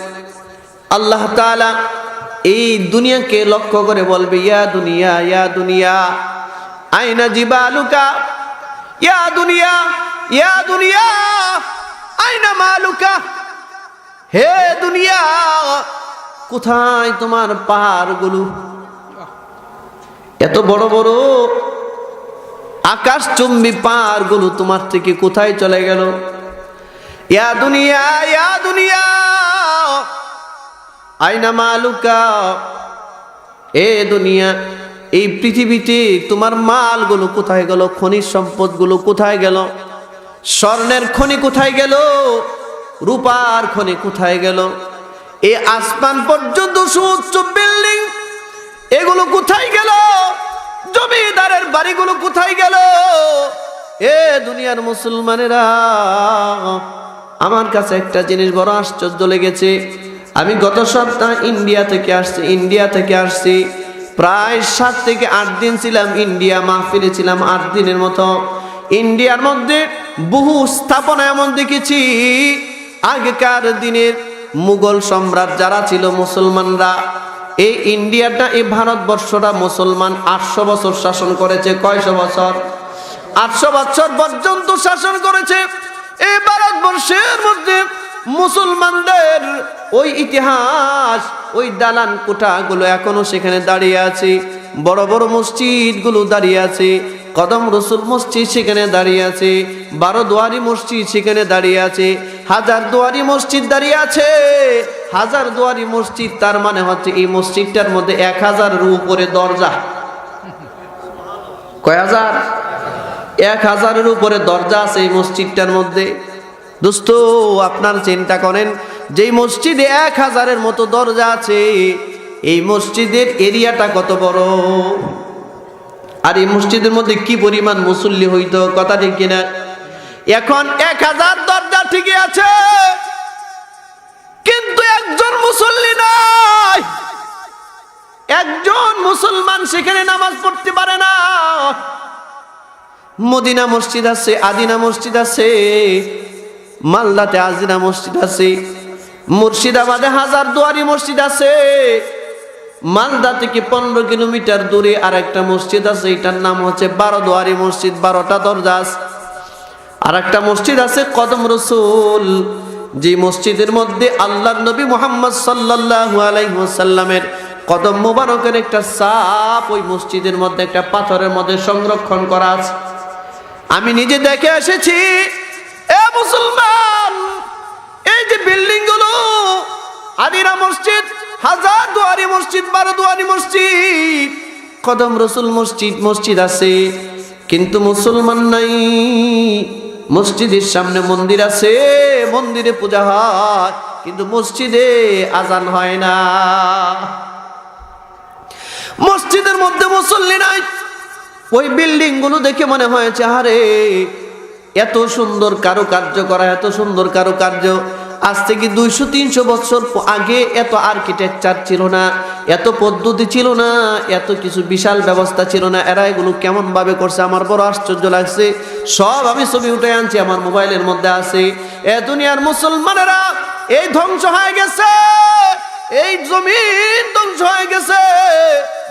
আল্লাহ তাআলা এই দুনিয়াকে লক্ষ্য করে বলবে, ইয়া দুনিয়া, ইয়া দুনিয়া আইনা জিবালুকা, ইয়া দুনিয়া, ইয়া দুনিয়া আইনা মালুকা। হে দুনিয়া, কোথায় তোমার পাহাড়গুলো? এত বড় বড় আকাশচুম্বী পাহাড়গুলো তোমার থেকে কোথায় চলে গেল? ইয়া দুনিয়া, ইয়া দুনিয়া আইনা মালুকা। এ দুনিয়া, এই পৃথিবীতে তোমার মালগুলো কোথায় গেল? খনিজ সম্পদগুলো কোথায় গেল? স্বর্ণের খনি কোথায় গেল? রূপার খনি কোথায় গেল? এই আসমান পর্যন্ত সুউচ্চ বিল্ডিং, এগুলো কোথায় গেল? জমিদারের বাড়িগুলো কোথায় গেল? এ দুনিয়ার মুসলমানেরা, আমার কাছে একটা জিনিস বড় আশ্চর্য লেগেছে। আমি গত সপ্তাহ ইন্ডিয়া থেকে আসছি। প্রায় 7 থেকে 8 দিন ছিলাম ইন্ডিয়া, মাহফিলে ছিলাম 8 দিনের মতো। ইন্ডিয়ার মধ্যে বহু স্থাপনা এমন দেখেছি, আগেকার দিনের মুঘল সম্রাট যারা ছিল, মুসলমানরা, এই ইন্ডিয়াটা, এই ভারতবর্ষটা মুসলমান 800 বছর শাসন করেছে। কয়শো বছর? 800 বছর পর্যন্ত শাসন করেছে। এই ভারতবর্ষের মধ্যে মুসলমানদের ওই ইতিহাস, ওই দালান কোঠাগুলো এখনো সেখানে দাঁড়িয়ে আছে। বড় বড় মসজিদগুলো দাঁড়িয়ে আছে। কদম রসুল মসজিদ সেখানে দাঁড়িয়ে আছে। 12 দুয়ারি মসজিদ সেখানে দাঁড়িয়ে আছে। 1000 দুয়ারি মসজিদ দাঁড়িয়ে আছে। 1000 দুয়ারি মসজিদ, তার মানে হচ্ছে এই মসজিদটার মধ্যে 1000-এর উপরে দরজা। কয় হাজার? 1000-এর উপরে দরজা আছে এই মসজিদটার মধ্যে। দোস্ত, আপনার চিন্তা করেন, যেই মসজিদে 1000-এর মতো দরজা আছে, এই মসজিদের এরিয়াটা কত বড়, আর এই মসজিদের মধ্যে কি পরিমাণ মুসল্লি হইতো, কথা ঠিক কিনা? এখন 1000 দরজা ঠিকই আছে, কিন্তু একজন মুসল্লি নাই। একজন মুসলমান সেখানে নামাজ পড়তে পারে না। মদিনা মসজিদ আছে, আদিনা মসজিদ আছে, মালদাতে আজিনা মসজিদ আছে, মুর্শিদাবাদে 1000 দুয়ারি মসজিদ আছে, মালদা থেকে 15 কিলোমিটার দূরে আর একটা মসজিদ আছে, এটার নাম হচ্ছে 12 দুয়ারি মসজিদ, 12টা দরজা আছে। আর একটা মসজিদ আছে কদম রসুল, যে মসজিদের মধ্যে আল্লাহর নবী মুহাম্মদ সাল্লাল্লাহু আলাইহি ওয়াসাল্লামের কদম মোবারকের একটা ছাপ ওই মসজিদের মধ্যে একটা পাথরের মধ্যে সংরক্ষণ করা আছে। আমি নিজে দেখে এসেছি। এ মুসলমান, এই যে বিল্ডিং গুলো, আদিরা মসজিদ, হাজার দুয়ারি মসজিদ, 12 দুয়ারি মসজিদ, কদম রসুল মসজিদ আছে, কিন্তু মুসলমান নাই। মসজিদের সামনে মন্দির আছে, মন্দিরে পূজা হয়, কিন্তু মসজিদে আজান হয় না। মসজিদের মধ্যে মুসল্লি নাই। ওই বিল্ডিং গুলো দেখে মনে হয়েছে আরে এত সুন্দর কারুকার্য করা, এত সুন্দর কারুকার্য। আজ থেকে 200-300 বছর আগে এত আর্কিটেকচার ছিল না, এত পদ্ধতি ছিল না, এত কিছু বিশাল ব্যবস্থা ছিল না। এরা এগুলো কেমন ভাবে করছে, আমার বড় আশ্চর্য লাগছে। সব আমি ছবি উঠে আনছি, আমার মোবাইলের মধ্যে আছে। এ দুনিয়ার মুসলমানেরা এই ধ্বংস হয়ে গেছে, এই জমিন ধ্বংস হয়ে গেছে,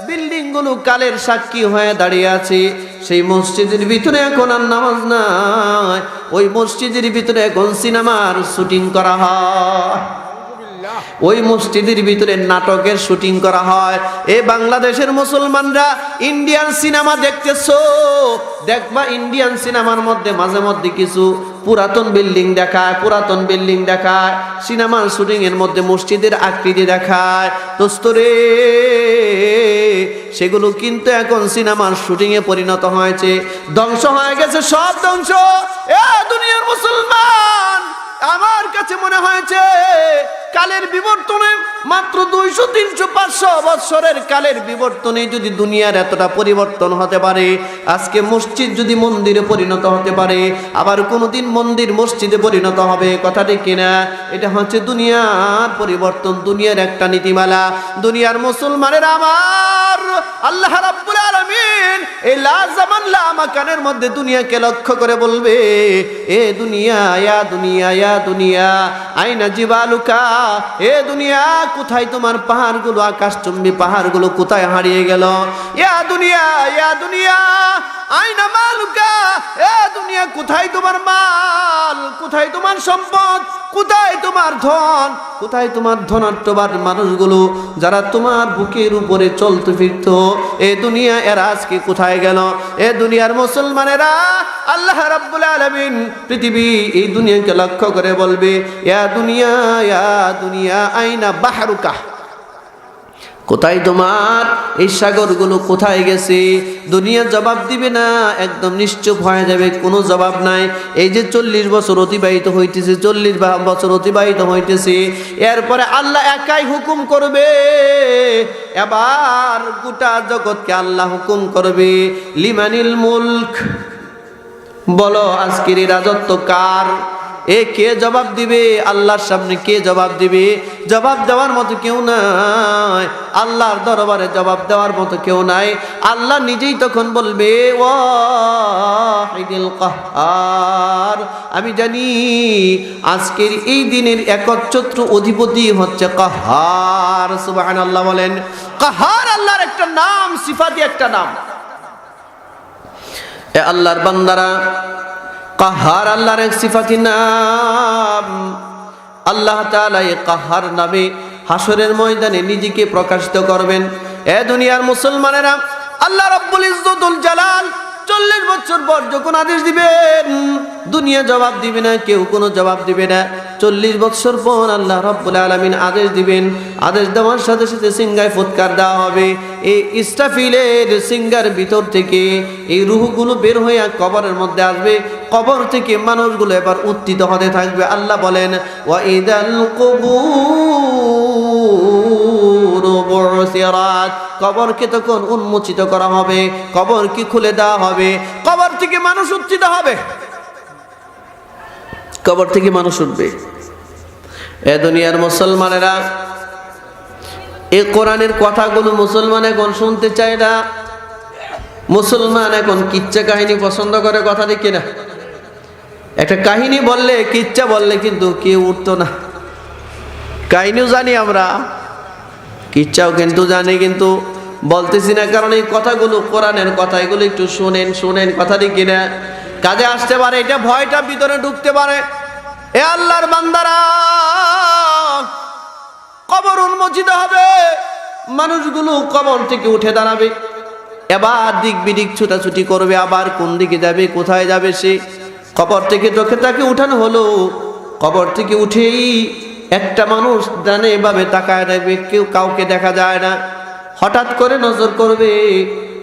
বিল্ডিং গুলো কালের সাক্ষী হয়ে দাঁড়িয়ে আছে। সেই মসজিদের ভিতরে এখন আর নামাজ নাই, ওই মসজিদের ভিতরে এখন সিনেমার শুটিং করা হয়, ওই মসজিদের ভিতরে নাটকের শুটিং করা হয়। এই বাংলাদেশের মুসলমানরা ইন্ডিয়ান সিনেমা দেখতেছো, দেখবা ইন্ডিয়ান সিনেমার মধ্যে মাঝে মধ্যে কিছু পুরাতন বিল্ডিং দেখায়, পুরাতন বিল্ডিং দেখায়, সিনেমার শুটিং এর মধ্যে মসজিদের আকৃতি দেখায়। দোস্তরে, সেগুলো কিন্তু এখন সিনেমার শুটিং এ পরিণত হয়েছে, ধ্বংস হয়ে গেছে, সব ধ্বংস। এ দুনিয়ার মুসলমান, আমার কাছে মনে হয়েছে কালের বিবর্তনে মাত্র 200-300-500 বছরের কালের বিবর্তনে যদি দুনিয়ার এতটা পরিবর্তন হতে পারে, আজকে মসজিদ যদি মন্দিরে পরিণত হতে পারে, আবার কোনোদিন মন্দির মসজিদে পরিণত হবে, কথাটি কিনা? এটা হচ্ছে দুনিয়ার পরিবর্তন, দুনিয়ার একটা নীতিমালা। দুনিয়ার মুসলমানের আমার আল্লাহ রাব্বুল আলামিন এই লা জামান লা মাকানের মধ্যে দুনিয়াকে লক্ষ্য করে বলবে, এ দুনিয়া, ইয়া দুনিয়া, ইয়া দুনিয়া আইনা জিবালুকা, এ দুনিয়া কোথায় তোমার পাহাড়গুলো, আকাশচুম্বী পাহাড়গুলো কোথায় হারিয়ে গেল? ইয়া দুনিয়া, ইয়া দুনিয়া আইনা মালুকা, এ দুনিয়া কোথায় তোমার মাল, কোথায় তোমার সম্পদ, কোথায় তোমার ধন, কোথায় তোমার ধনাঢ্যবান মানুষগুলো যারা তোমার বুকের উপরে চলতে ফিরতো? এ দুনিয়া এরা আজকে কোথায় গেল? এ দুনিয়ার মুসলমানেরা আল্লাহ রাব্বুল আলামিন পৃথিবী এই দুনিয়াকে লক্ষ্য করে বলবে, ইয়া দুনিয়া, ইয়া দুনিয়া আইনা বাহরুকা, কোথায় তোমার এই সাগরগুলো কোথায় গেছে? দুনিয়া জবাব দিবে না, একদম নিশ্চুপ হয়ে যাবে, কোনো জবাব নাই। এই যে 40 বছর অতিবাহিত হইতেছে, 40 বছর অতিবাহিত হইতেছে, এরপরে আল্লাহ একাই হুকুম করবে। এবার গোটা জগৎকে আল্লাহ হুকুম করবে, লিমানিল মুলক, বলো আজকের এই রাজত্ব কার? এ কে জবাব দিবে? আল্লাহর সামনে কে জবাব দিবে? জবাব দেওয়ার মতো কেউ নাই, আল্লাহর দরবারে জবাব দেওয়ার মতো কেউ নাই। আল্লাহ নিজেই তখন বলবে, ওয়াহিদুল কাহ্হার, আমি জানি আজকের এই দিনের একচ্ছত্র অধিপতি হচ্ছে কাহ্হার। সুবহানাল্লাহ বলেন। কাহ্হার আল্লাহর একটা নাম, সিফাতি একটা নাম। এ আল্লাহর বান্দারা, কাহ্হার আল্লাহর এক সিফাতি নাম। আল্লাহ তাআলা এই কাহ্হার নামে হাসরের ময়দানে নিজেকে প্রকাশিত করবেন। এ দুনিয়ার মুসলমানেরা, আল্লাহ রাব্বুল ইজ্জতুল জালাল 40 বছর পর যখন আদেশ দিবেন, দুনিয়া জবাব দিবে না, কেউ কোনো জবাব দিবে না। 40 বছর পর আল্লাহ রাব্বুল আলামিন আদেশ দিবেন। আদেশ দেওয়ার সাথে সাথে সিংহায় ফুৎকার দেওয়া হবে। এই ইসরাফিলের সিংহার ভিতর থেকে এই রূহগুলো বের হয়ে কবরের মধ্যে আসবে। কবর থেকে মানুষগুলো এবার উত্থিত হতে থাকবে। আল্লাহ বলেন, ওয়া ইদাল কুবুর বুসিরাত, কবরকে তখন উন্মোচিত করা হবে, কবরকে খুলে দেওয়া হবে, কবর থেকে মানুষ উত্থিত হবে, কবর থেকে মানুষ উঠবে। এ দুনিয়ার মুসলমানেরা, এই কোরআনের কথাগুলো মুসলমান এখন শুনতে চায় না। মুসলমান এখন কিচ্ছা কাহিনী পছন্দ করে, কথা দেখি না। একটা কাহিনী বললে, কিচ্ছা বললে কিন্তু কেউ উঠতো না। কাহিনীও জানি আমরা, কিচ্ছাও কিন্তু জানি, কিন্তু বলতেছি না, কারণ এই কথাগুলো কোরআনের কথা, এগুলো একটু শোনেন, কথা দেখি না। কাজে আসতে পারে, এটা ভয়টা ভিতরে ঢুকতে পারে। এ আল্লাহর বান্দারা, কবর উন্মোচিত হবে, মানুষগুলো কবর থেকে উঠে দাঁড়াবে, এবার দিক বিদিক ছুটাছুটি করবে, আবার কোন দিকে যাবে, কোথায় যাবে। সে কবর থেকে তাকে উঠানো হলো, কবর থেকে উঠেই একটা মানুষ ডানে এভাবে তাকায় দেখবে, কেউ কাউকে দেখা যায় না। হঠাৎ করে নজর করবে,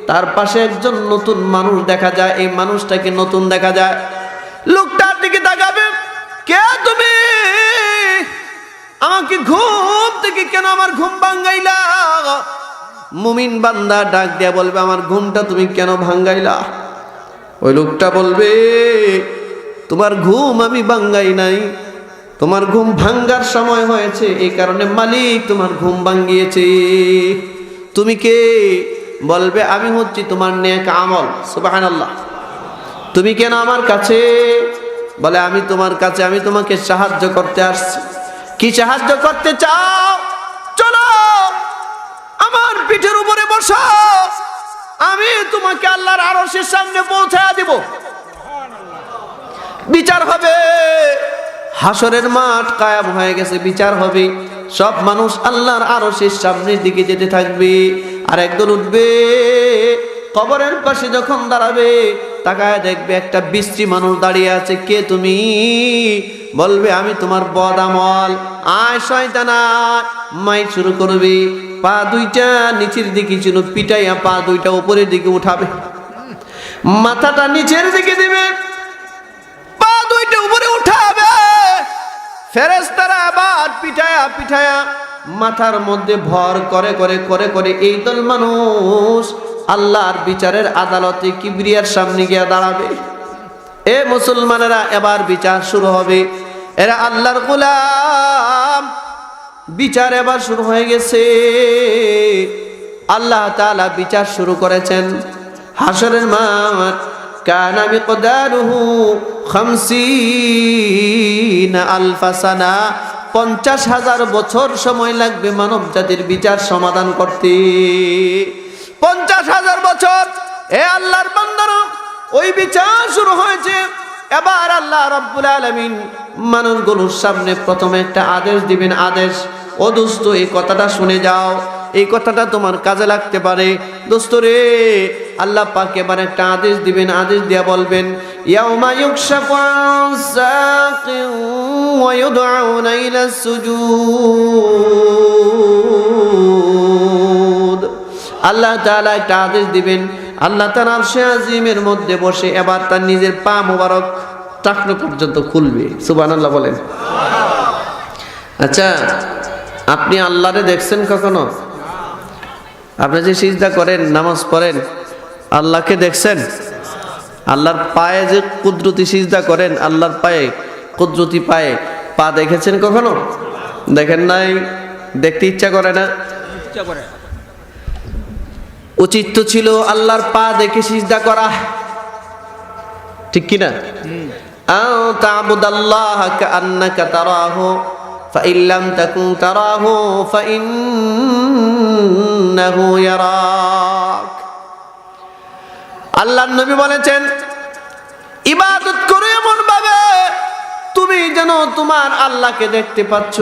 তার পাশে একজন নতুন মানুষ দেখা যায়। এই মানুষটাকে নতুন দেখা যায়, লোকটার দিকে তাকাবে, কে তুমি? আমাকে ঘুম থেকে কেন আমার ঘুম ভাঙ্গাইলা? মুমিন বান্দা ডাক দিয়া বলবে, আমার ঘুমটা তুমি কেন ভাঙ্গাইলা? ওই লোকটা বলবে, তোমার ঘুম আমি ভাঙ্গাই নাই, তোমার ঘুম ভাঙ্গার সময় হয়েছে, এই কারণে মালিক তোমার ঘুম ভাঙ্গিয়েছে। তুমি কে? বলবে, আমি হচ্ছি তোমার নেক আমল। সুবহানাল্লাহ। তুমি কেন আমার কাছে? বলে, আমি তোমার কাছে, আমি তোমাকে সাহায্য করতে আসছি। কি সাহায্য করতে চাও? চলো আমার পিঠের উপরে বসো, আমি তোমাকে আল্লাহর আরশের সামনে পৌঁছায়া দিব। বিচার হবে, হাসরের মাঠ কায়েম হয়ে গেছে, বিচার হবে। সব মানুষ আল্লাহর আরশের সামনের দিকে যেতে থাকবে, আর একদল উঠবে, কবরের পাশে যখন দাঁড়াবে, তাকায় দেখবে একটা বিশ্রী মানুষ দাঁড়িয়ে আছে। কে তুমি? বলবে, আমি তোমার বদ আমল। আয় শয়তানা, মাই শুরু করবে। পা দুইটা নিচের দিকে ছিল, পিটাইয়া পা দুইটা উপরের দিকে উঠাবে, মাথাটা নিচের দিকে দিবে, পা দুইটা উপরে উঠাবে। ফেরেশতারা আবার পিটায়া পিটায়া মাথার মধ্যে ভর করে করে করে করে এই দল মানুষ আল্লাহর বিচারের আদালতে কিবরিয়ার সামনে গিয়ে দাঁড়াবে। এ মুসলমানেরা, এবার বিচার শুরু হবে। এরা আল্লাহর গোলাম, বিচার এবার শুরু হয়ে গেছে। আল্লাহ তাআলা বিচার শুরু করেছেন। হাসরের মাঠ কানা মিকদারুহু 50 আলফা সানা, 50,000 বছর সময় লাগবে মানব জাতির বিচার সমাধান করতে। 50,000 বছর। এ আল্লাহর বান্দারা, ওই বিচার শুরু হয়েছে। এবার আল্লাহ রাব্বুল আলামিন মানুষগুলোর সামনে প্রথমে একটা আদেশ দিবেন। আদেশ, ও দোস্ত, এই কথাটা শুনে যাও, এই কথাটা তোমার কাজে লাগতে পারে। দোস্ত রে, আল্লাহ পাক এবার একটা আদেশ দিবেন। আদেশ দিয়া বলবেন, ইয়াউমা ইউকশাফু আন সাকিন ওয়া ইউদআউনা ইলা সুজুদ। আল্লাহ তাআলা একটা আদেশ দিবেন। আল্লাহ তাআলা আরশে আজিমের মধ্যে বসে এবার তার নিজের পা মোবারক টাকনো পর্যন্ত খুলবে। সুবহানাল্লাহ বলেন। আচ্ছা, আপনি আল্লাহরে দেখছেন কখনো? আপনি যে সিজদা করেন, নামাজ পড়েন, আল্লাহকে দেখছেন? আল্লাহর পায়ে যে কুদরতি সিজদা করেন, আল্লাহর পায়ে কুদরতি পায়ে পা দেখেছেন কখনো? দেখেন নাই? দেখতে ইচ্ছা করে না? উচিত তো ছিল আল্লাহর পা দেখে সিজদা করা, ঠিক কিনা? আও তা'বুদাল্লাহ কাআন্নাকা তারাহু ফাইন লাম তাকুন তারাহু ফাইন্নাহু ইয়ারাক। আল্লাহর নবী বলেছেন, ইবাদত করো এমন ভাবে তুমি যেন তোমার আল্লাহকে দেখতে পাচ্ছ।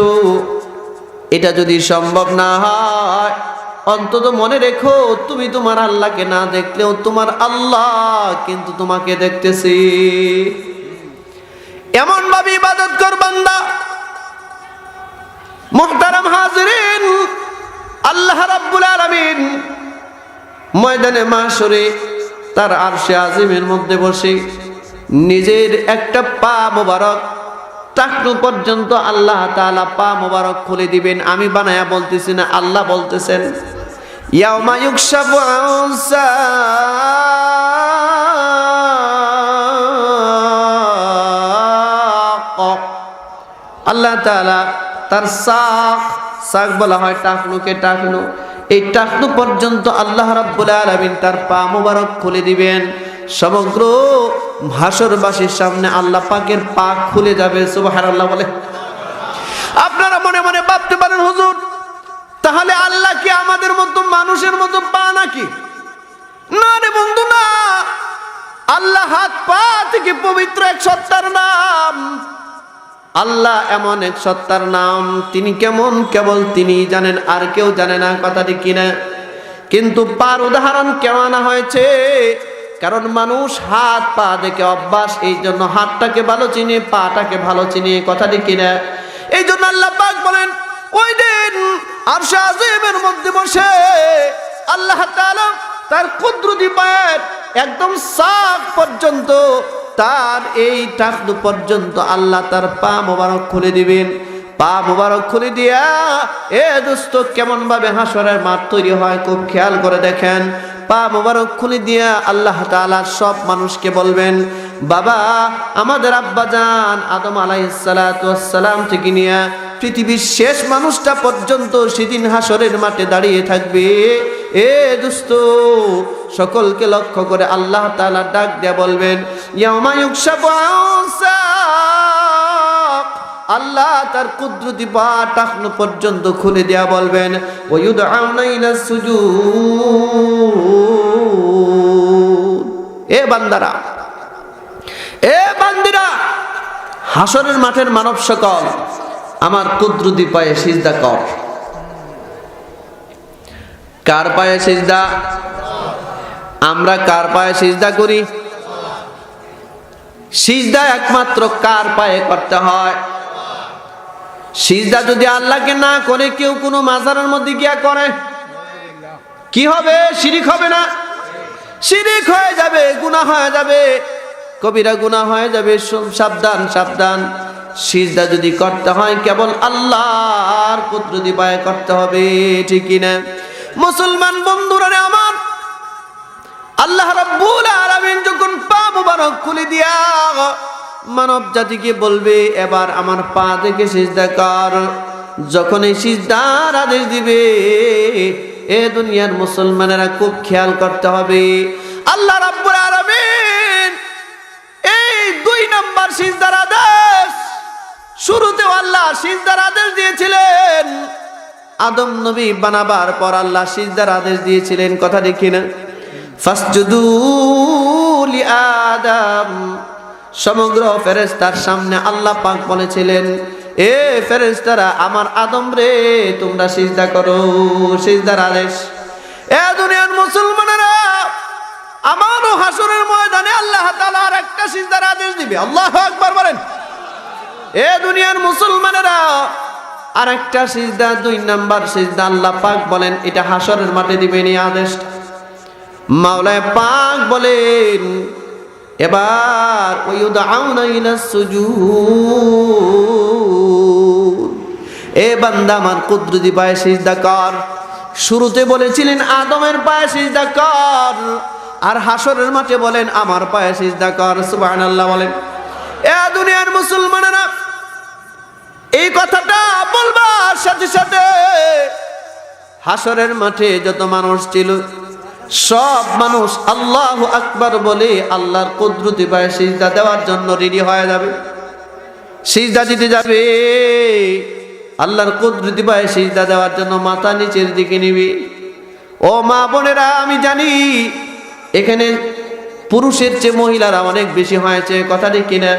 এটা যদি সম্ভব না হয়, অন্তত মনে রেখো, তুমি তোমার আল্লাহকে না দেখলেও তোমার আল্লাহ কিন্তু তোমাকে দেখতেছে। এমন ভাবে ইবাদত কর বান্দা। মুহতারাম হাজিরিন, আল্লাহ রাব্বুল আলামিন ময়দানে মাশরে তার আরশে আজিমের মধ্যে বসে নিজের একটা পা মোবারক টাকনু পর্যন্ত আল্লাহ তাআলা পা মোবারক খুলে দিবেন। আমি বানায়া বলতেছি না, আল্লাহ বলতেছেন। ইয়াউমা ইউকশাফু আন সাক, আল্লাহ তাআলা তার সাক বলা হয় টাকনুকে, টাকনু, এই টাকনু পর্যন্ত আল্লাহ রাব্বুল আলামিন তার পা মোবারক খুলে দিবেন। সমগ্র হাসরবাসীর সামনে আল্লাহ পাকের পা খুলে যাবে। সুবহানাল্লাহ বলে। আপনারা মনে মনে ভাবতে পারেন, হুজুর, তাহলে আল্লাহ কি আমাদের মতো মানুষের মতো পা নাকি? না রে বন্ধু, না। আল্লাহ হাত পা থেকে পবিত্র এক সত্তার নাম। আল্লাহ এমন এক সত্তার নাম, তিনি কেমন কেবল তিনি জানেন, আর কেউ জানে না, কথাটি কিনা। কিন্তু পার উদাহরণ কেন আনা হয়েছে? কারণ মানুষ হাত পা দেখে অভ্যাস, এই জন্য হাতটাকে ভালো চিনে, পাটাকে ভালো চিনে, কথাটি কিনা। এই জন্য আল্লাহ পাক বলেন, ওই দিন আরশে আজিমের মধ্যে বসে আল্লাহ তাআলা তার কুদরতি পায়ের একদম সাক পর্যন্ত, তার এই টাকনু পর্যন্ত আল্লাহ তার পা মোবারক খুলে দিবেন। পা মোবারক খুলে দিয়া এ দোস্ত কেমন ভাবে হাসরের মাঠ তৈরি হয় খুব খেয়াল করে দেখেন। পা মোবারক খুলে দিয়া আল্লাহ তাআলা সব মানুষকে বলবেন, বাবা আমাদের আব্বাজান আদম আলাইহিস সালাতু ওয়াস সালাম থেকে নিয়া পৃথিবীর শেষ মানুষটা পর্যন্ত সেদিন হাসরের মাঠে দাঁড়িয়ে থাকবে। এ দোস্ত সকলকে লক্ষ্য করে আল্লাহ তাআলা ডাক দিয়ে বলবেন, ইয়াউমা ইউকশাফু আন সাক। আল্লাহ তার কুদরতি পা টাকনু পর্যন্ত খুলে দেয়া বলবেন, ওয়ায়ুদআউনা ইলাস সুজুদ। এ বান্দারা, এ বান্দিরা, হাসরের মাঠের মানব সকল আমার কুদরতি পায়ে সিজদা কর। কার পায়ে সিজদা? আমরা কার পায়ে সিজদা করি? সিজদা একমাত্র কার পায়ে করতে হয়? সিজদা যদি আল্লাহকে না করে কেউ কোনো মাজারের মধ্যে গিয়া করে, কি হবে? শিরিক হবে না? শিরিক হয়ে যাবে, গুনাহ হয়ে যাবে, কবিরা গুনাহ হয়ে যাবে। সাবধান সাবধান। সিজদা যদি করতে হয় কেবল আল্লাহর কুদরতি পায়ে করতে হবে, ঠিক না? মুসলমান বন্ধুরা আমার, আল্লাহ রাব্বুল আলামিন যখন পা মুবারক খুলে দিয়া মানব জাতিকে বলবে, এবার আমার পা দেখে সিজদা কর, যখন এই সিজদার আদেশ দিবে, এ দুনিয়ার মুসলমানেরা খুব খেয়াল করতে হবে। আল্লাহ রাব্বুল আলামিন এই 2 নাম্বার সিজদার আদেশ, শুরুতে আল্লাহ সিজদার আদেশ দিয়েছিলেন আদম নবী বানাবার পর, আল্লাহ সিজদার আদেশ দিয়েছিলেন, কথা দেখি না? ফাসজুদু লি আদম। সমগ্র ফেরেশতার সামনে আল্লাহ পাক বলেছিলেন, এ ফেরেশতারা আমার আদম রে তোমরা সিজদা করো। সিজদার আদেশ। এ দুনিয়ার মুসলমানেরা, আমারও হাসরের ময়দানে আল্লাহ তাআলা আর একটা সিজদার আদেশ দিবে। আল্লাহু আকবার বলেন। এ দুনিয়ার মুসলমানেরা, আর একটা সিজদা, 2 নাম্বার সিজদা আল্লাহ পাক বলেন এটা হাসরের মাঠে দিবেন এই আদেশ। মাওলানা পাক বলেন, এবার ওয়ায়ুদআউনা ইলাস সুজুদ। এ বান্দা আমার কুদরতি পায়ে সিজদা কর। শুরুতে বলেছিলেন আদমের পায়ে সিজদা কর, আর হাসরের মাঠে বলেন আমার পায়ে সিজদা কর। সুবহানাল্লাহ বলেন। এ দুনিয়ার মুসলমানেরা, এই কথাটা বলবার সাথে সাথে হাসরের মাঠে যত মানুষ ছিল সব মানুষ আল্লাহু আকবার বলে আল্লাহর কুদরতি পায়ে সিজদা দেওয়ার জন্য রেডি হয়ে যাবে, সিজদা দিতে যাবে। আল্লাহর কুদরতি পায়ে সিজদা দেওয়ার জন্য মাথা নিচের দিকে নিবি। ও মা বোনেরা, আমি জানি এখানে পুরুষের চেয়ে মহিলারা অনেক বেশি হয়েছে, কথা ঠিক কিনা?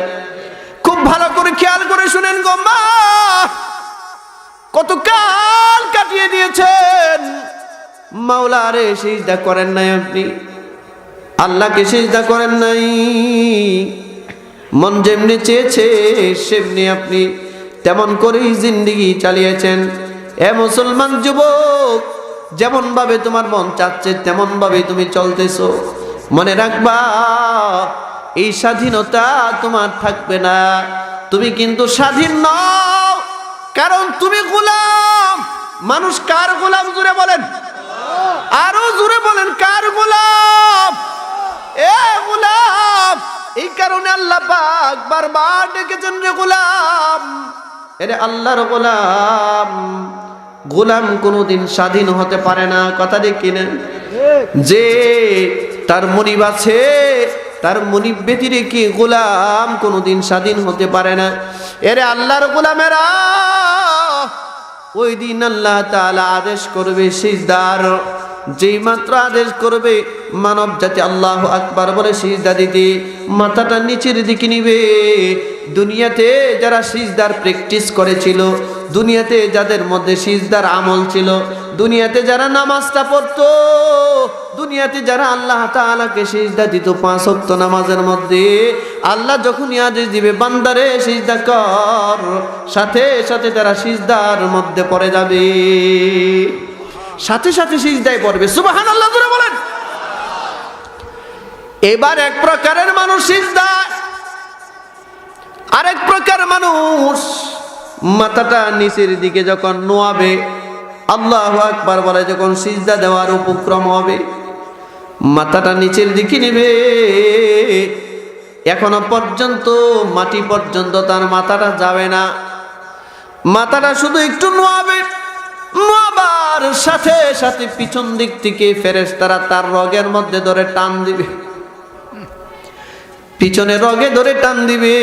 খুব ভালো করে খেয়াল করে শুনেন গো মা, কত কাল কাটিয়ে দিয়েছেন, মাওলারে সিজদা করেন নাই, আপনি আল্লাহকে সিজদা করেন নাই। মন যেমনি চেয়েছে সেমনি আপনি তেমন করেই জিন্দেগি চালিয়েছেন। এ মুসলমান যুবক, যেমন ভাবে তোমার মন চাচ্ছে তেমন ভাবে তুমি চলতেছো। মনে রাখবা, এই স্বাধীনতা তোমার থাকবে না। তুমি কিন্তু স্বাধীন নও, কারণ তুমি গোলাম। মানুষ কার গোলাম? জোরে বলেন, আরো জোরে বলেন, কার গোলাম? এ গোলাম। এই কারণে আল্লাহ পাক বারবার ডেকেছেন রে গোলাম, এরে আল্লাহর গোলাম। গোলাম কোনোদিন স্বাধীন হতে পারে না, কথা ঠিক কিনা? যে তার মনিব আছে, তার মনিব ব্যতি রেখে গোলাম কোনোদিন স্বাধীন হতে পারে না। এরে আল্লাহর গোলামেরা, ওই দিন আল্লাহ তাআলা আদেশ করবে সিজদার। যেই মাত্র আদেশ করবে মানব জাতি আল্লাহু আকবার বলে সিজদা দিতে, মাথাটা নিচের দিকে নিবে। দুনিয়াতে যারা সিজদার প্র্যাকটিস করেছিল, দুনিয়াতে যাদের মধ্যে সিজদার আমল ছিল, দুনিয়াতে যারা নামাজটা পড়তো, দুনিয়াতে যারা আল্লাহ তাআলাকে সিজদা দিত 5 ওয়াক্ত নামাজের মধ্যে, আল্লাহ যখনই আদেশ দিবে বান্দারে সিজদা কর, সাথে সাথে তারা সিজদার মধ্যে পড়ে যাবে, সাথে সাথে সিজদায় পড়বে। সুবহানাল্লাহ জোরে বলেন। এবার এক প্রকারের মানুষ সিজদা, আরেক প্রকার মানুষ মাথাটা নিচের দিকে যখন নোয়াবে, আল্লাহু আকবার বলে যখন সিজদা দেওয়ার উপক্রম হবে, মাথাটা নিচের দিকে নেবে। এখনো পর্যন্ত মাটি পর্যন্ত তার মাথাটা যাবে না, মাথাটা শুধু একটু নোয়াবে। নোয়াবার সাথে সাথে পিছন দিক থেকে ফেরেশতারা তার রগের মধ্যে ধরে টান দিবে, পিছনে রগে ধরে টান দিবে,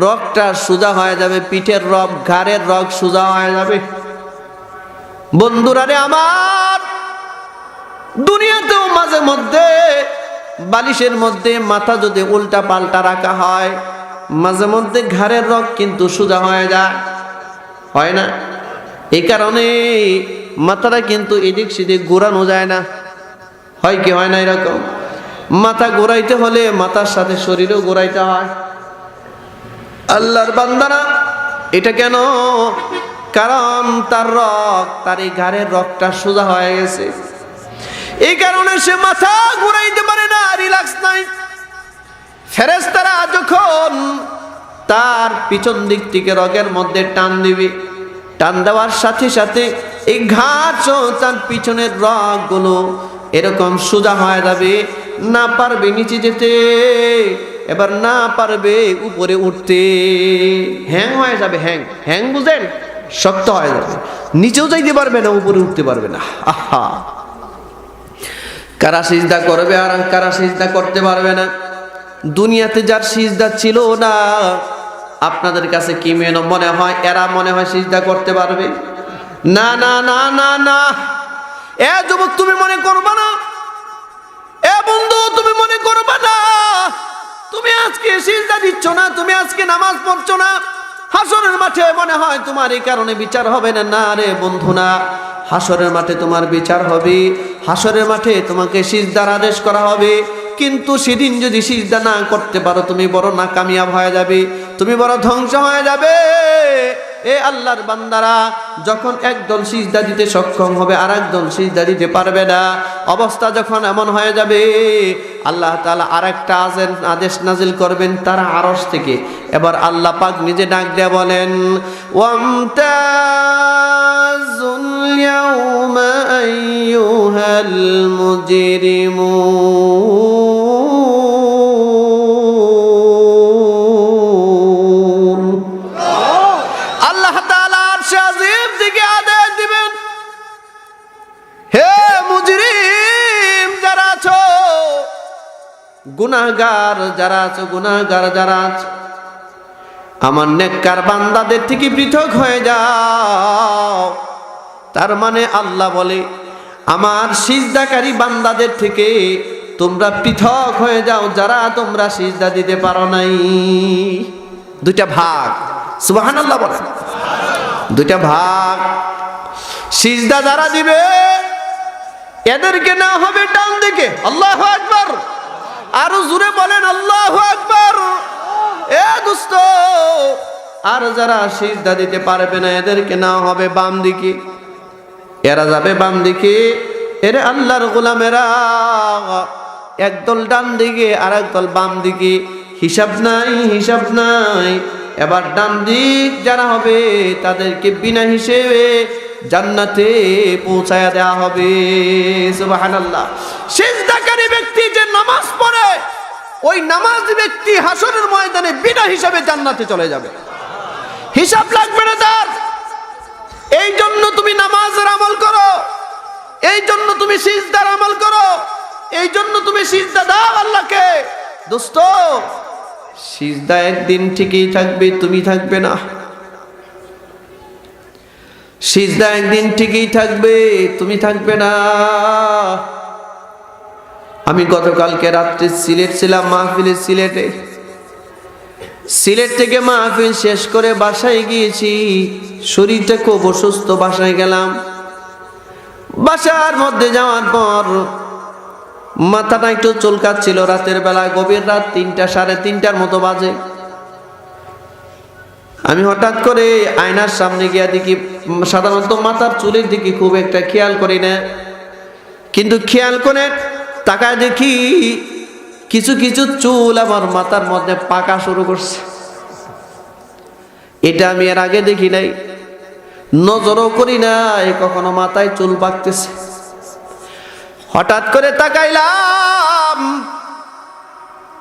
রগটা সোজা হয়ে যাবে, পিঠের রগ, ঘাড়ের রগ সোজা হয়ে যাবে। বন্ধুরা রে আমার, দুনিয়াতেও মাঝে মধ্যে বালিশের মধ্যে মাথা যদি উল্টা পাল্টা রাখা হয়, মাঝে মধ্যে ঘাড়ের রগ কিন্তু সোজা হয়ে যায়, হয় না? এই কারণে মাথাটা কিন্তু এদিক সেদিক ঘোরানো যায় না, হয় কি হয় না? এরকম মাথা ঘোরাইতে হলে মাথার সাথে শরীরও ঘোরাইতে হয়। আল্লাহর বান্দারা এটা কেন? কারণ তার রগ, তার এই ঘাড়ের রগটা সোজা হয়ে গেছে, এই কারণে সে মাথা ঘুরাইতে পারে না, রিল্যাক্স নাই। ফেরেশতারা যখন তার পিছন দিক থেকে রগের মধ্যে টান দিবে, টান দেওয়ার সাথে সাথে এই ঘাড় তার পিছনের রগগুলো এরকম সোজা হয়ে যাবে, না পারবে নিচে যেতে, এবার না পারবে উপরে উঠতে, হ্যাং হয়ে যাবে। হ্যাং, হ্যাং বুঝেন? শক্ত হয়ে যাবে, নিচেও যাইতে পারবে না, উপরে উঠতে পারবে না। আহা, কারা সিজদা করবে আর কারা সিজদা করতে পারবে না? দুনিয়াতে যার সিজদা ছিল না, আপনাদের কাছে কি মনে হয় এরা মনে হয় সিজদা করতে পারবে? না না না না না। এ যুবক তুমি মনে করবা না, এ বন্ধু তুমি মনে করবা না, তুমি আজকে সিজদা দিচ্ছ না, তুমি আজকে নামাজ পড়ছো না, হাসরের মাঠে মনে হয় তোমার এই কারণে বিচার হবে না। না রে বন্ধু না, হাসরের মাঠে তোমার বিচার হবে, হাসরের মাঠে তোমাকে সিজদার আদেশ করা হবে। কিন্তু সেদিন যদি সিজদা না করতে পারো, তুমি বড় নাকামিয়াব হয়ে যাবে, তুমি বড় ধ্বংস হয়ে যাবে। এ আল্লাহর বান্দারা, যখন একদল সিজদা দিতে সক্ষম হবে আর একদল সিজদা দিতে পারবে না, অবস্থা যখন এমন হয়ে যাবে, আল্লাহ তাআলা আরেকটা আদেশ নাজিল করবেন তারা আরশ থেকে। এবার আল্লাহ পাক নিজে ডাক দিয়ে বলেন, ওয়ামতাজুল ইয়াউমা আইয়ুহাল মুজরিমুন। আল্লাহ তাআলা আরশে আজিম থেকে আদেশ দিবেন, হে মুজরিম যারা আছো, গুনাহগার যারা আছো, গুনাহগার যারা আছো, আমার নেককার বান্দাদের থেকে পৃথক হয়ে যাও। তার মানে আল্লাহ বলে, আমার সিজদাকারী বান্দাদের থেকে তোমরা পৃথক হয়ে যাও, যারা তোমরা সিজদা দিতে পারো নাই। দুইটা ভাগ, সুবহানাল্লাহ বলেন, দুইটা ভাগ। সিজদা যারা দিবে এদেরকে না হবে ডান দিকে। আল্লাহু আকবার, আরো জোরে বলেন আল্লাহু আকবার। এ দোস্ত, আর যারা সিজদা দিতে পারবে না এদেরকে না হবে বাম দিকে, এরা যাবে বাম দিকে। এরে আল্লাহর গোলামেরা, একদল ডান দিকে আর একদল বাম দিকে, হিসাব নাই, হিসাব নাই। এবার ডান দিক যারা হবে তাদেরকে বিনা হিসেবে জান্নাতে পৌঁছায়া দেওয়া হবে। সুবহানাল্লাহ। সিজদাকারী ব্যক্তি যে নামাজ পড়ে, ওই নামাজি ব্যক্তি হাসরের ময়দানে বিনা হিসাবে জান্নাতে চলে যাবে, হিসাব লাগবে না তার। এই জন্য তুমি নামাজের আমল করো, এই জন্য তুমি সিজদার আমল করো, এই জন্য তুমি সিজদা দাও আল্লাহকে। দোস্ত, সিজদা একদিন ঠিকই থাকবে, তুমি থাকবে না। সিজদা একদিন ঠিকই থাকবে, তুমি থাকবে না। আমি গতকালকে রাত্রে সিলেট ছিলাম, মাহফিলে সিলেটে। সিলেট থেকে মাহফিল শেষ করে বাসায় গিয়েছি, শরীরটা খুব অসুস্থ। বাসায় গেলাম, বাসার মধ্যে যাওয়ার পর মাথাটা একটু চুলকাচ্ছিল। রাতের বেলা, গভীর রাত 3টা সাড়ে 3টার মতো বাজে। আমি হঠাৎ করে আয়নার সামনে গিয়া দেখি, সাধারণত মাথার চুলের দিকে খুব একটা খেয়াল করি না, কিন্তু খেয়াল করে তাকায় দেখি কিছু কিছু চুল আমার মাথার মধ্যে পাকা শুরু করছে। এটা আমি এর আগে দেখি নাই, নজরও করি নাই কখনো মাথায় চুল পাকতেছে। হঠাৎ করে তাকাইলাম,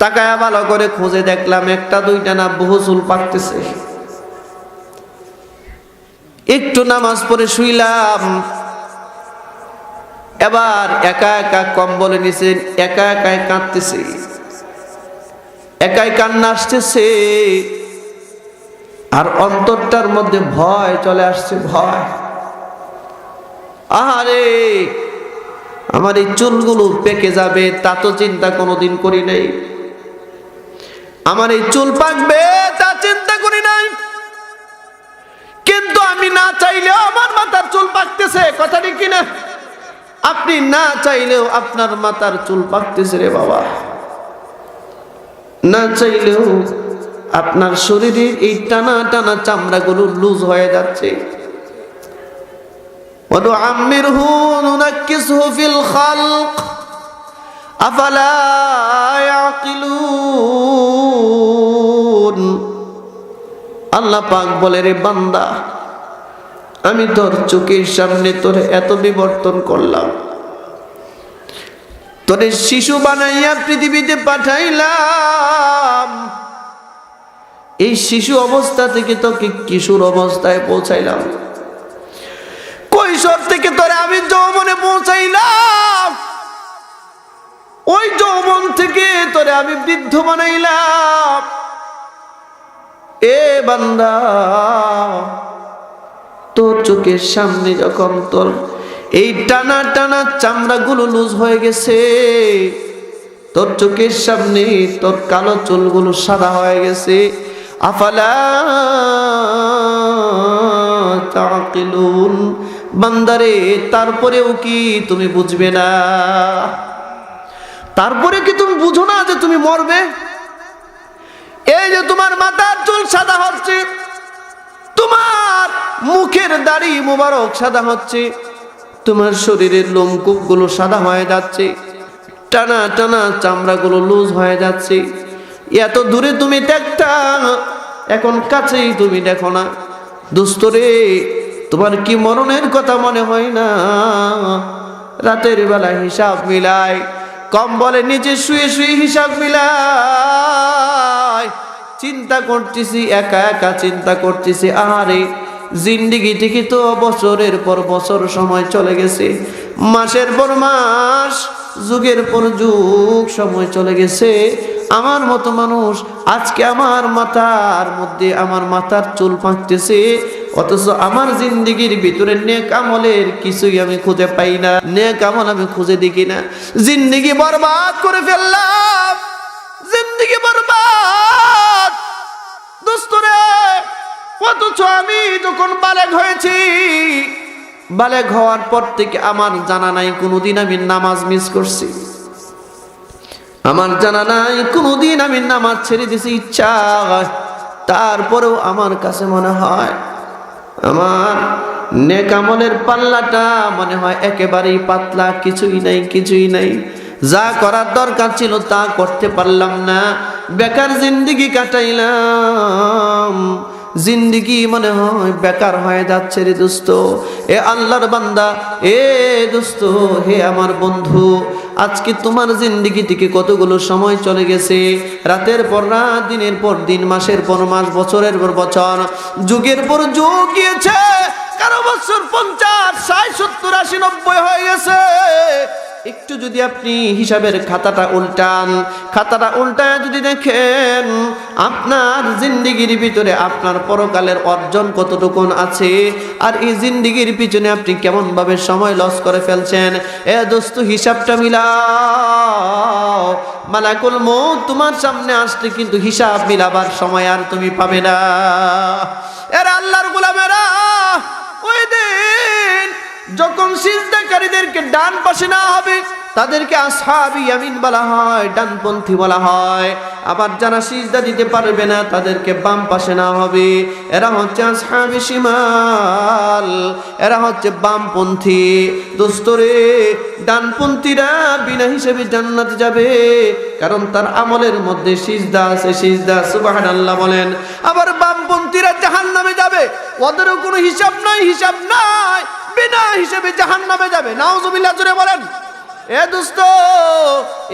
তাকায়া ভালো করে খুঁজে দেখলাম একটা দুইটা না, বহু চুল পাকতেছে। একটু নামাজ পড়ে শুইলাম, এবার একা একা কম্বলে নিচে একা একাই কাঁদতেছে, একাই কান্না আসতেছে, আর অন্তরটার মধ্যে ভয় চলে আসছে। ভয়, আহারে আমার এই চুলগুলো পেকে যাবে তা তো চিন্তা কোনোদিন করি নাই, আমার এই চুল পাকবে তা চিন্তা করি নাই, কিন্তু আমি না চাইলেও আমার মাথার চুল পাকতেছে। কথাটি কিনা? আপনি না চাইলেও আপনার মাথার চুল পাকতেছে রে বাবা। না চাইলেও আপনার শরীরের এই টানা টানা চামড়াগুলো লুজ হয়ে যাচ্ছে। ওয়ানুআম্মিরহু নুনাক্কিসহু ফিল খালক আফালা ইয়াকিলুন। আল্লাহ পাক বলে, রে বান্দা, আমি তোর চোখের সামনে তোরে এত বিবর্তন করলাম, তোরে শিশু বানাইয়া পৃথিবীতে পাঠাইলাম, এই শিশু অবস্থা থেকে তোকে কিশোর অবস্থায় পৌঁছাইলাম, কৈশোর থেকে তোরে আমি যৌবনে পৌঁছাইলাম, ওই যৌবন থেকে তোরে আমি বৃদ্ধ বানাইলাম। এ বান্দা, তোর চোখের সামনে যখন তোর এই টানা টানা চামড়াগুলো লুজ হয়ে গেছে, তোর চোখের সামনে তোর কালো চুলগুলো সাদা হয়ে গেছে, আফালা তাকিলুন, বান্দারে তারপরেও কি তুমি বুঝবে না? তারপরে কি তুমি বুঝো না যে তুমি মরবে? এই যে তোমার মাথার চুল সাদা হচ্ছে, তোমার মুখের দাড়ি মুবারক সাদা হচ্ছে, তোমার শরীরের লোমকূপ গুলো সাদা হয়ে যাচ্ছে, টানা টানা চামড়াগুলো লুজ হয়ে যাচ্ছে, এত দূরে তুমি দেখতা, এখন কাছেই তুমি দেখো না। দোস্ত রে, তোমার কি মরণের কথা মনে হয় না? রাতের বেলা হিসাব মিলায়, কম্বলে নিচে শুয়ে শুয়ে হিসাব মিলায়, চিন্তা করতেছি, একা একা চিন্তা করতেছি, আরে জিন্দিগি থেকে তো বছরের পর বছর সময় চলে গেছে, মাসের পর মাস, যুগের পর যুগ সময় চলে গেছে। আমার মতো মানুষ আজকে আমার মাথার মধ্যে আমার মাথার চুল পাকতেছে, অথচ আমার জিন্দিগির ভিতরে নেক আমলের কিছুই আমি খুঁজে পাই না, নেক আমল আমি খুঁজে দেখি না। জিন্দিগি বরবাদ করে ফেললাম, জিন্দিগি বরবাদ দোস্তরে। অথচ আমি যখন বালেগ হয়েছি, বালেগ হওয়ার পর থেকে আমার জানা নাই কোনোদিন আমি নামাজ মিস করছি, আমার জানা নাই কোনোদিন আমি নামাজ ছেড়ে দিছি ইচ্ছা। তারপরেও আমার কাছে মনে হয় আমার নেক আমলের পাল্লাটা মনে হয় একেবারেই পাতলা, কিছুই নাই, কিছুই নাই। যা করার দরকার ছিল তা করতে পারলাম না, বেকার জিন্দিগি কাটাইলাম, জিন্দিগি মনে হয় বেকার হয়ে যাচ্ছে রে দোস্ত। এ আল্লাহর বান্দা, এ দোস্ত, হে আমার বন্ধু, আজকে তোমার জিন্দিগি থেকে কতগুলো সময় চলে গেছে, রাতের পর রাত, দিনের পর দিন, মাসের পর মাস, বছরের পর বছর, যুগের পর যুগ গিয়েছে। কারো বছর 50, 60, 70, 80, 90 হয়ে গেছে। একটু যদি আপনি হিসাবের খাতাটা উল্টায় যদি দেখেন আপনার জিন্দেগির ভিতরে আপনার পরকালের অর্জন কতটুকু আছে, আর এই জিন্দেগির পিছনে আপনি কেমন ভাবে সময় লস করে ফেলছেন, দোস্ত হিসাবটা মিলাও। মালাকুল মউত তোমার সামনে আসলে কিন্তু হিসাব মিলাবার সময় আর তুমি পাবে না। এরা আল্লাহর গোলামেরা, ওই দিন যখন সিজদাকারীদেরকে ডান পাশে না হবে তাদেরকে আসহাবি ইয়ামিন বলা হয়, ডানপন্থী বলা হয়। আবার যারা সিজদা দিতে পারবে না তাদেরকে বাম পাশে না হবে, এরা হচ্ছে আসহাবি শিমাল, এরা হচ্ছে বামপন্থী। দোস্তরে, ডানপন্থীরা বিনা হিসেবে জান্নাতে যাবে, কারণ তার আমলের মধ্যে সিজদা আছে, সিজদা, সুবহানাল্লাহ বলেন। আবার বামপন্থীরা জাহান্নামে যাবে, ওদেরও কোনো হিসাব নাই, বিনা হিসেবে জাহান্নামে যাবে। নাউজুবিল্লাহ, জোরে বলেন। দোস্ত,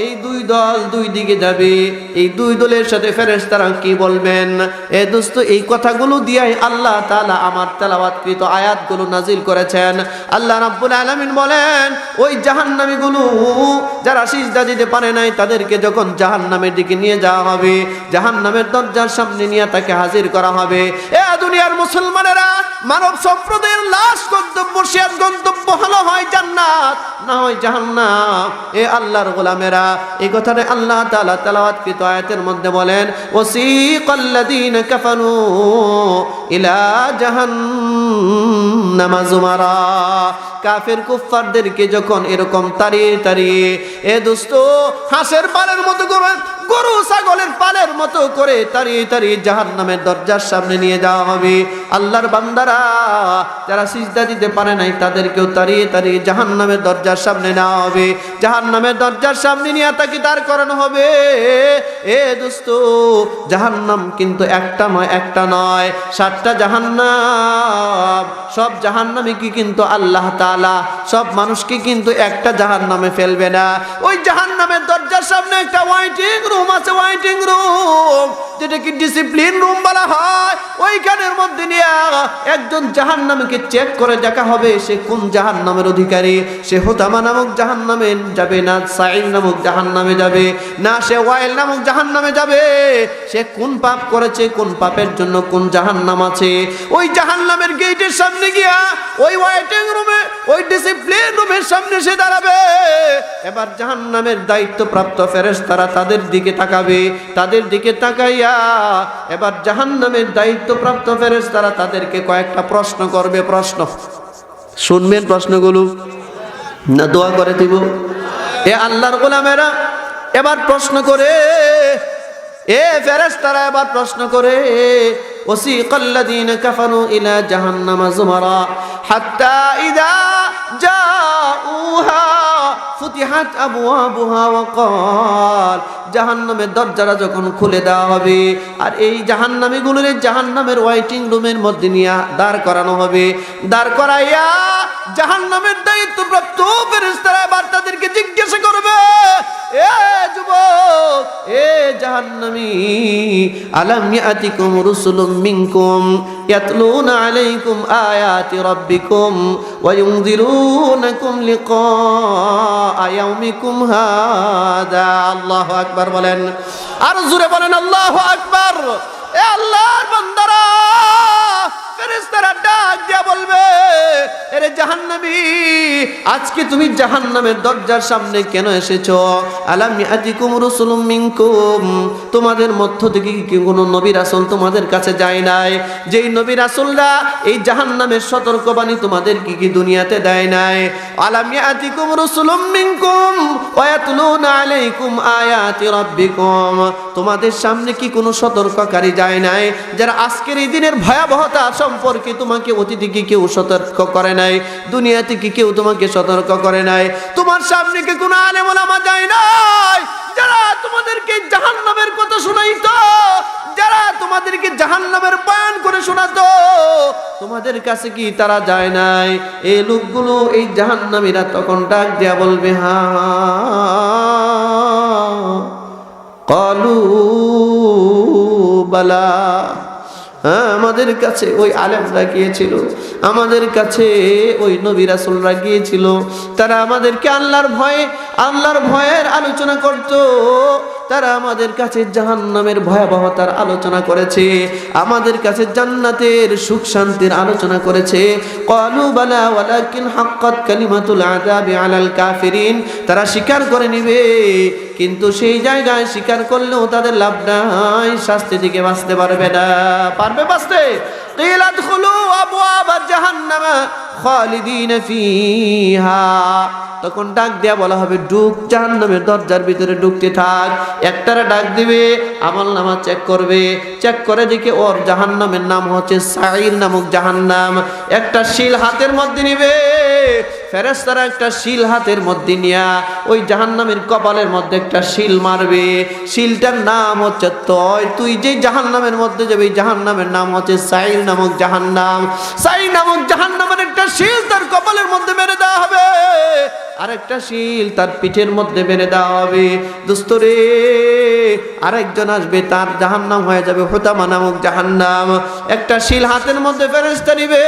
এই দুই দল দুই দিকে যাবে, এই দুই দলের সাথে ফেরেশতারা কি বলবেন? দোস্ত, এই কথাগুলো দিয়েই আল্লাহ তাআলা আমার তেলাওয়াতকৃত আয়াতগুলো নাজিল করেছেন। আল্লাহ রাব্বুল আলামিন বলেন, ওই জাহান্নামীগুলো যারা সিজদা দিতে পারে নাই তাদেরকে যখন জাহান্নামের দিকে নিয়ে যাওয়া হবে, জাহান্নামের দরজার সামনে নিয়ে তাকে হাজির করা হবে। দুনিয়ার মুসলমানেরা, মানব সম্প্রদায়ের লাশ গন্তব্য, শেষ গন্তব্য হলো হয় জান্নাত না হয় জাহান্নাম। আল্লাহর গোলামেরা, এই কথাটা আল্লাহ তাআলা তেলাওয়াতকৃত আয়াতের মধ্যে বলেন, ওয়াসিকাল্লাযীনা কাফারু ইলা জাহান্নামা যুমারা। কাফের কুফফারদেরকে যখন এরকম তাড়িয়ে দোস্ত হাঁসের পালের মতো করে, গরু ছাগলের পালের মতো করে তাড়িয়ে জাহান্নামের দরজার সামনে নিয়ে যাওয়া হবে। আল্লাহর বান্দারা যারা সিজদা দিতে পারে নাই তাদেরকেও তাড়িয়ে জাহান্নামের দরজার সামনে নেওয়া হবে, জাহান্নামের দরজার সামনে নিয়ে তাকে দাঁড় করানো হবে। দোস্ত, জাহান্নাম কিন্তু একটা নয় 7টা জাহান্নাম। সব জাহান্নামে কি কিন্তু আল্লাহ তাআলা সব মানুষকে কিন্তু একটা জাহান্নামে ফেলবে না। ওই জাহান্নামের দরজার সামনে একটা ওয়াইটিং রুম আছে, ওয়াইটিং রুম, যেটাকে ডিসিপ্লিন রুম বলা হয়। ওইখানের মধ্যে নিয়ে একজন জাহান্নামীকে চেক করে দেখা হবে সে কোন জাহান্নামের অধিকারী। সে হোতামা নামক জাহান্নামে যাবে না, সাইল নামক জাহান্নামে যাবে না, সে ওয়াইল নামক জাহান্নামে যাবে। সে কোন পাপ করেছে, কোন পাপের জন্য কোন জাহান্নাম আছে। ওই জাহান্নামের গেটের সামনে গিয়া ওই ওয়াইটিং রুমে, ওই ডিসিপ্লিন রুমের সামনে সে দাঁড়াবে। এবার জাহান্নামের দায়িত্বপ্রাপ্ত ফেরেশতারা তাদের দিকে তাকাবে, তাদের দিকে তাকাইয়া এবার জাহান্নামের দায়িত্বপ্রাপ্ত ফেরেশতারা তাদেরকে কয়েকটা প্রশ্ন করবে। প্রশ্ন শুনবেন, প্রশ্নগুলো না দোয়া করে দিব? আল্লাহর গোলামেরা এবার প্রশ্ন করে, ফেরেশতারা এবার প্রশ্ন করে, ওয়াসিকাল্লাযীনা কাফারু ইলা জাহান্নামা যুমারা হাত্তা ইযা জাউহা ফুতিহাত আবওয়াবুহা ওয়া ক্বাল। জাহান্নামের দরজাটা যখন খুলে দেওয়া হবে আর এই জাহান্নামীগুলোর জাহান্নামের ওয়াইটিং রুমের মধ্যে নিয়ে দাঁড় করানো হবে, দাঁড় করাইয়া জাহান্নামের দায়িত্বপ্রাপ্ত ফেরেশতারা এবার তাদেরকে জিজ্ঞাসা করবে, যুবক, জাহান্নামী, আলাম ইয়াতিকুম রুসুলুম মিনকুম ইয়াতলুনা আলাইকুম আয়াতি রাব্বিকুম ওয়া ইউনযিরুনাকুম লিকা ইয়াউমিকুম হাদা। আল্লাহু আকবার বলেন, আর জোরে বলেন আল্লাহু আকবার। আল্লাহর বান্দারা, ফেরেশতারা ডাক দিয়া বলবে, এরে জাহান্নামী, আজকে তুমি জাহান্নামের দরজার সামনে কেন এসেছো? আলাম ইয়াতিকুম রুসুলুম মিনকুম, তোমাদের মধ্য থেকে কি কোনো নবী রাসূল তোমাদের কাছে যায় নাই? যেই নবী রাসূলরা এই জাহান্নামের সতর্কবাণী তোমাদের কি দুনিয়াতে দেয় নাই? আলাম ইয়াতিকুম রুসুলুম মিনকুম ওয়া ইয়াতলুনা আলাইকুম আয়াতি রাব্বিকুম, তোমাদের সামনে কি কোনো সতর্ককারী যায় নাই যারা আজকের এই দিনের ভয়াবহতা সম্পর্কে তোমাকে অতীতে কেউ সতর্ক করে নাই, দুনিয়াতে কি কেউ তোমাকে সতর্ক করে নাই? তোমার সামনে কি কোনো আলেম ওলামা যায় নাই যারা তোমাদেরকে জাহান্নামের কথা শোনাইতো, যারা তোমাদেরকে জাহান্নামের বয়ান করে শোনাতো? তোমাদের কাছে কি তারা যায় নাই? এই লোকগুলো, এই জাহান্নামীরা তখন ডাক দেয়া বলবে, ক্বালু বালা, হ্যাঁ, আমাদের কাছে ওই আলেমরা গিয়েছিল, আমাদের কাছে ওই নবী রাসূলরা গিয়েছিল, তারা আমাদেরকে আল্লাহর ভয়ের আলোচনা করত, তারা আমাদের কাছে জাহান্নামের ভয়াবহতার আলোচনা করেছে, আমাদের কাছে জান্নাতের সুখ শান্তির আলোচনা করেছে। ক্বালু বালা ওয়ালাকিন হাক্কাত কালিমাতুল আযাবি আলাল কাফিরিন, তারা স্বীকার করে নিবে, কিন্তু সেই জায়গায় স্বীকার করলেও তাদের লাভ নাই, শাস্তি থেকে বাঁচতে পারবে না। পারবে বাঁচতে? কিলা আদখুলু আবওয়াবা জাহান্নামা খালিদিনা ফিহা, তখন ডাক দেয়া বলা হবে, ঢুক, জাহান্নামের দরজার ভিতরে ঢুকতে থাক। একটারা ডাক দিবে, আমলনামা চেক করবে, চেক করে দেখে ওর জাহান্নামের নাম হচ্ছে সাঈর নামক জাহান্নাম। একটা শিল হাতের মধ্যে নিবে, ফেরেশতারা একটা শিল হাতের মধ্যে নিয়া ওই জাহান্নামের কপালের মধ্যে একটা শিল মারবে, শিলটার নাম হচ্ছে তুই যে জাহান্নামের মধ্যে যাবে, এই জাহান্নামের নাম হচ্ছে সাঈর নামক জাহান্নাম। সাঈর নামক জাহান্নামের একটা শিল তার কপালের মধ্যে মেরে দেওয়া হবে, আরেকটা শিল তার পিঠের মধ্যে মেরে দেওয়া হবে। দোস্তরে, আরেকজন আসবে, তার জাহান্নাম হয়ে যাবে হুতামা নামক জাহান্নাম। একটা শিল হাতের মধ্যে ফেরেশতা নিবে,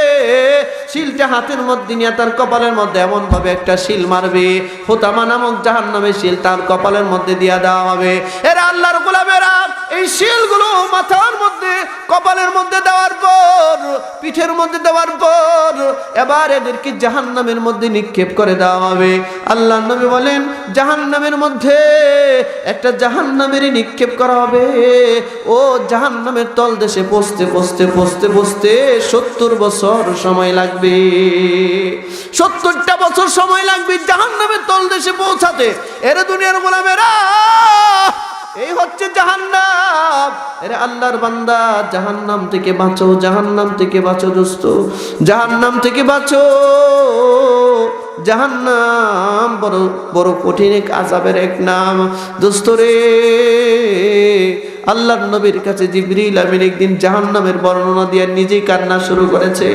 শিলটা হাতের মধ্যে নিয়ে তার কপালের মধ্যে এমন ভাবে একটা শিল মারবে, হুতামা নামক জাহান্নামের শিল তার কপালের মধ্যে দিয়ে দেওয়া হবে। এরা আল্লাহর গোলামেরা, এই শিলগুলো মাথার মধ্যে, কপালের মধ্যে দেওয়ার পর, পিঠের মধ্যে দেওয়ার পর এবার এদেরকে জাহান্নামের মধ্যে নিক্ষেপ করে দেওয়া হবে। আল্লাহর নবী বলেন, জাহান্নামের মধ্যে একটা জাহান্নামেরই নিক্ষেপ করা হবে, ও জাহান্নামের তলদেশে পৌঁছতে 70 বছর সময় লাগবে। 70টা বছর সময় লাগবে জাহান্নামের তলদেশে পৌঁছাতে। এরা দুনিয়ার গোলামেরা, এই হচ্ছে জাহান্নাম। এরে আল্লাহর বান্দা, জাহান্নাম থেকে বাঁচো, জাহান্নাম থেকে বাঁচো দোস্ত, জাহান্নাম থেকে বাঁচো। জাহান্নাম বড় বড় কঠিন এক আযাবের এক নাম দোস্ত রে। আল্লাহর নবীর কাছে জিবরিল আমিন একদিন জাহান্নামের বর্ণনা দিয়ে নিজেই কান্না শুরু করেছে।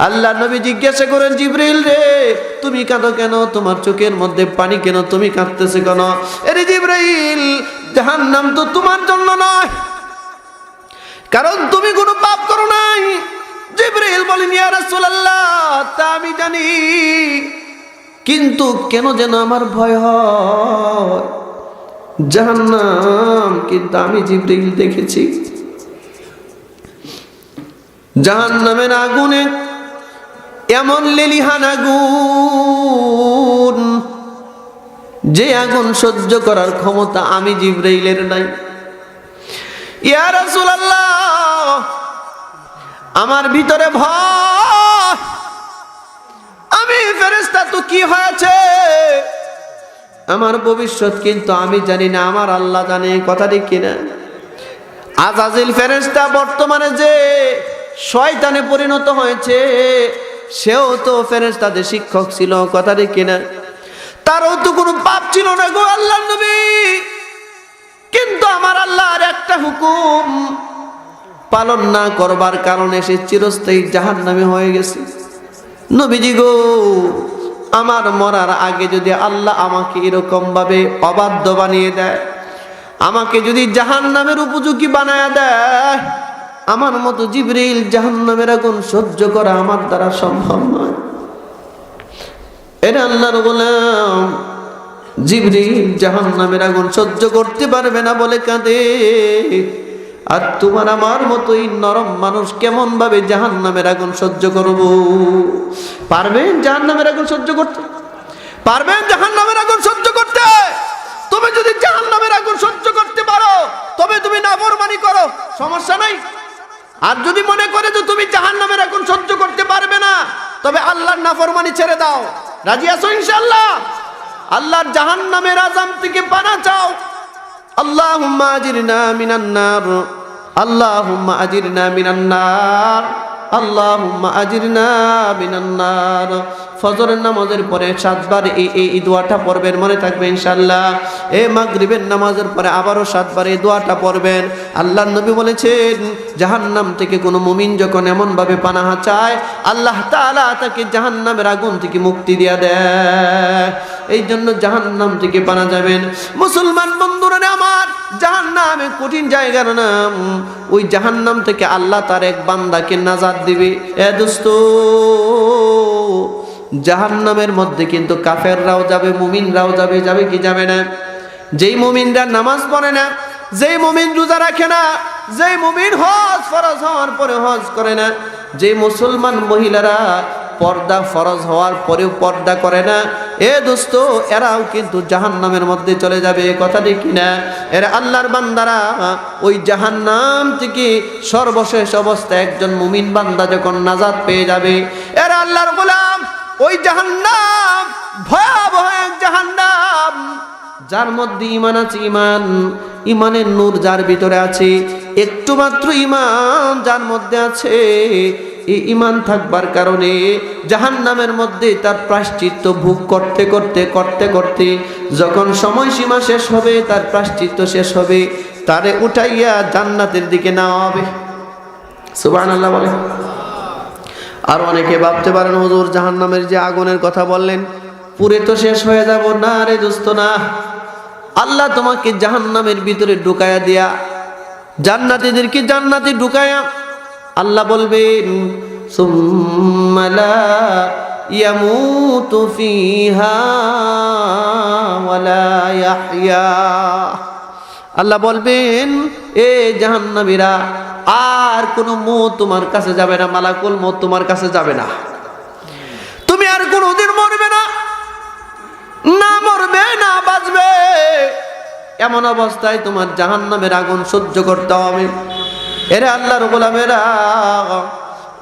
আল্লাহর নবী জিজ্ঞাসা করেন, জিবরিল রে, তুমি কাঁদো কেন? তোমার চোখের মধ্যে পানি কেন? তুমি কাঁদতেছো কেন? আরে জিবরাইল, জাহান্নাম তো তোমার জন্য নয়, কারণ তুমি কোনো পাপ করো নাই। জিবরাইল বলেন, ইয়া রাসূলুল্লাহ, তা আমি জানি, কিন্তু কেন যেন আমার ভয় হয়। জাহান্নাম কিন্তু আমি জিবরাইল দেখেছি, জাহান্নামের আগুনে এমন লেলিহান আগুন, যে আগুন সহ্য করার ক্ষমতা আমি জিবরাইলের নাই। ইয়া রাসূলুল্লাহ, আমার ভিতরে ভয়, আমি ফেরেশতা তো কি হয়েছে, আমার ভবিষ্যৎ কিন্তু আমি জানি না, আমার আল্লাহ জানে। কথা ঠিক কিনা? আযাজিল ফেরেশতা বর্তমানে যে শয়তানে পরিণত হয়েছে, সেও তো ফেরেশতাদের শিক্ষক ছিল। কথা ঠিক কিনা? তারও তো কোনো পাপ ছিল না গো আল্লাহর নবী, কিন্তু আমার আল্লাহর একটা হুকুম পালন না করবার কারণে সে চিরস্থায়ী জাহান্নামে হয়ে গেছে। নবীজি গো, আমার মরার আগে যদি আল্লাহ আমাকে এরকম ভাবে অবাধ্য বানিয়ে দেয়, আমাকে যদি জাহান্নামের উপযোগী বানায় দেয়, আমার মতো জিবরিল জাহান্নামের আগুন সহ্য করা আমার দ্বারা সম্ভব নয়। এরা আল্লাহর গোলাম, জিবরিল জাহান্নামের আগুন সহ্য করতে পারবে না বলে কাঁদে। আর তোমার আমার মতোই নরম মানুষ কেমন ভাবে জাহান্নামের আগুন সহ্য করব? পারবেন জাহান্নামের আগুন সহ্য করতে? পারবেন জাহান্নামের আগুন সহ্য করতে? তুমি যদি জাহান্নামের আগুন সহ্য করতে পারো, তবে তুমি নাফরমানি করো, সমস্যা নাই। আর যদি মনে করে যে তুমি জাহান্নামের আগুন সহ্য করতে পারবে না, তবে আল্লাহর নাফরমানি ছেড়ে দাও। রাজি আছো ইনশাআল্লাহ? আল্লাহর জাহান্নামের আযাব থেকে পানা চাও। আল্লাহুম্মা আজিরনা মিনান নার, আল্লাহুম্মা আজিরনা মিনান নার, আল্লাহুম্মা আজিরনা মিনান নার। ফজরের নামাজের পরে 7 বার এই দোয়াটা পড়বেন, মনে থাকবে ইনশাআল্লাহ। মাগরিবের নামাজের পরে আবারও 7 বার এই দোয়াটা পড়বেন। আল্লাহর নবী বলেছেন, জাহান্নাম থেকে কোনো মুমিন যখন এমন ভাবে পানাহ চায়, আল্লাহ তাআলা তাকে জাহান্নামের আগুন থেকে মুক্তি দিয়া দেয়। এই জন্য জাহান্নাম থেকে পানা যাবেন। মুসলমান বন্ধুরা আমার, জাহান্নামে কঠিন জায়গার নাম। ওই জাহান্নাম থেকে আল্লাহ তার এক বান্দাকে নাজাত দিবে। দোস্ত, জাহান্নামের মধ্যে কিন্তু কাফেররাও যাবে, মুমিনরাও যাবে। যাবে কি যাবে না? যেই মুমিনরা নামাজ পড়ে না, যেই মুমিন রোজা রাখে না, যেই মুমিন হজ ফরজ হওয়ার পরে হজ করে না, যে মুসলমান মহিলারা পর্দা ফরজ হওয়ার পরেও পর্দা করে না, দোস্ত, এরাও কিন্তু জাহান্নামের মধ্যে চলে যাবে। কথা ঠিক কিনা? এরা আল্লাহর বান্দারা ওই জাহান্নাম থেকে সর্বশেষ অবস্থায় একজন মুমিন বান্দা যখন নাজাত পেয়ে যাবে, এরা আল্লাহর গোলাম। ওই জাহান্নাম ভয়াবহ এক জাহান্নাম, যার মধ্যে ঈমান আছে, ঈমানের নূর যার ভিতরে আছে, একটু মাত্র ঈমান যার মধ্যে আছে, এই ঈমান থাকবার কারণে জাহান্নামের মধ্যে তার প্রায়শ্চিত্ত ভোগ করতে করতে করতে করতে যখন সময়সীমা শেষ হবে, তার প্রায়শ্চিত্ত শেষ হবে, তারে উঠাইয়া জান্নাতের দিকে নেওয়া হবে। সুবহানাল্লাহ বলে। আর অনেকে ভাবতে পারেন, হুজুর জাহান্নামের যে আগুনের কথা বললেন, পুরে তো শেষ হয়ে যাব। না রে দোস্ত, না। আল্লাহ তোমাকে জাহান্নামের ভিতরে ঢুকায়া দিয়া জান্নাতীদেরকে জান্নাতে ঢুকায়া আল্লাহ বলবেন, সুম্মা লা ইয়ামুতু ফিহা ওয়ালা ইয়াহইয়া। আল্লাহ বলবেন, এ জাহান্নামীরা, আর কোনো মউত তোমার কাছে যাবে না, মালাকুল মউত তোমার কাছে যাবে না, তুমি আর কোনোদিন মরবে না, না মরবে না বাঁচবে। এমন অবস্থায় তোমার জাহান্নামের আগুন সহ্য করতে হবে। এরা আল্লাহর গোলামেরা,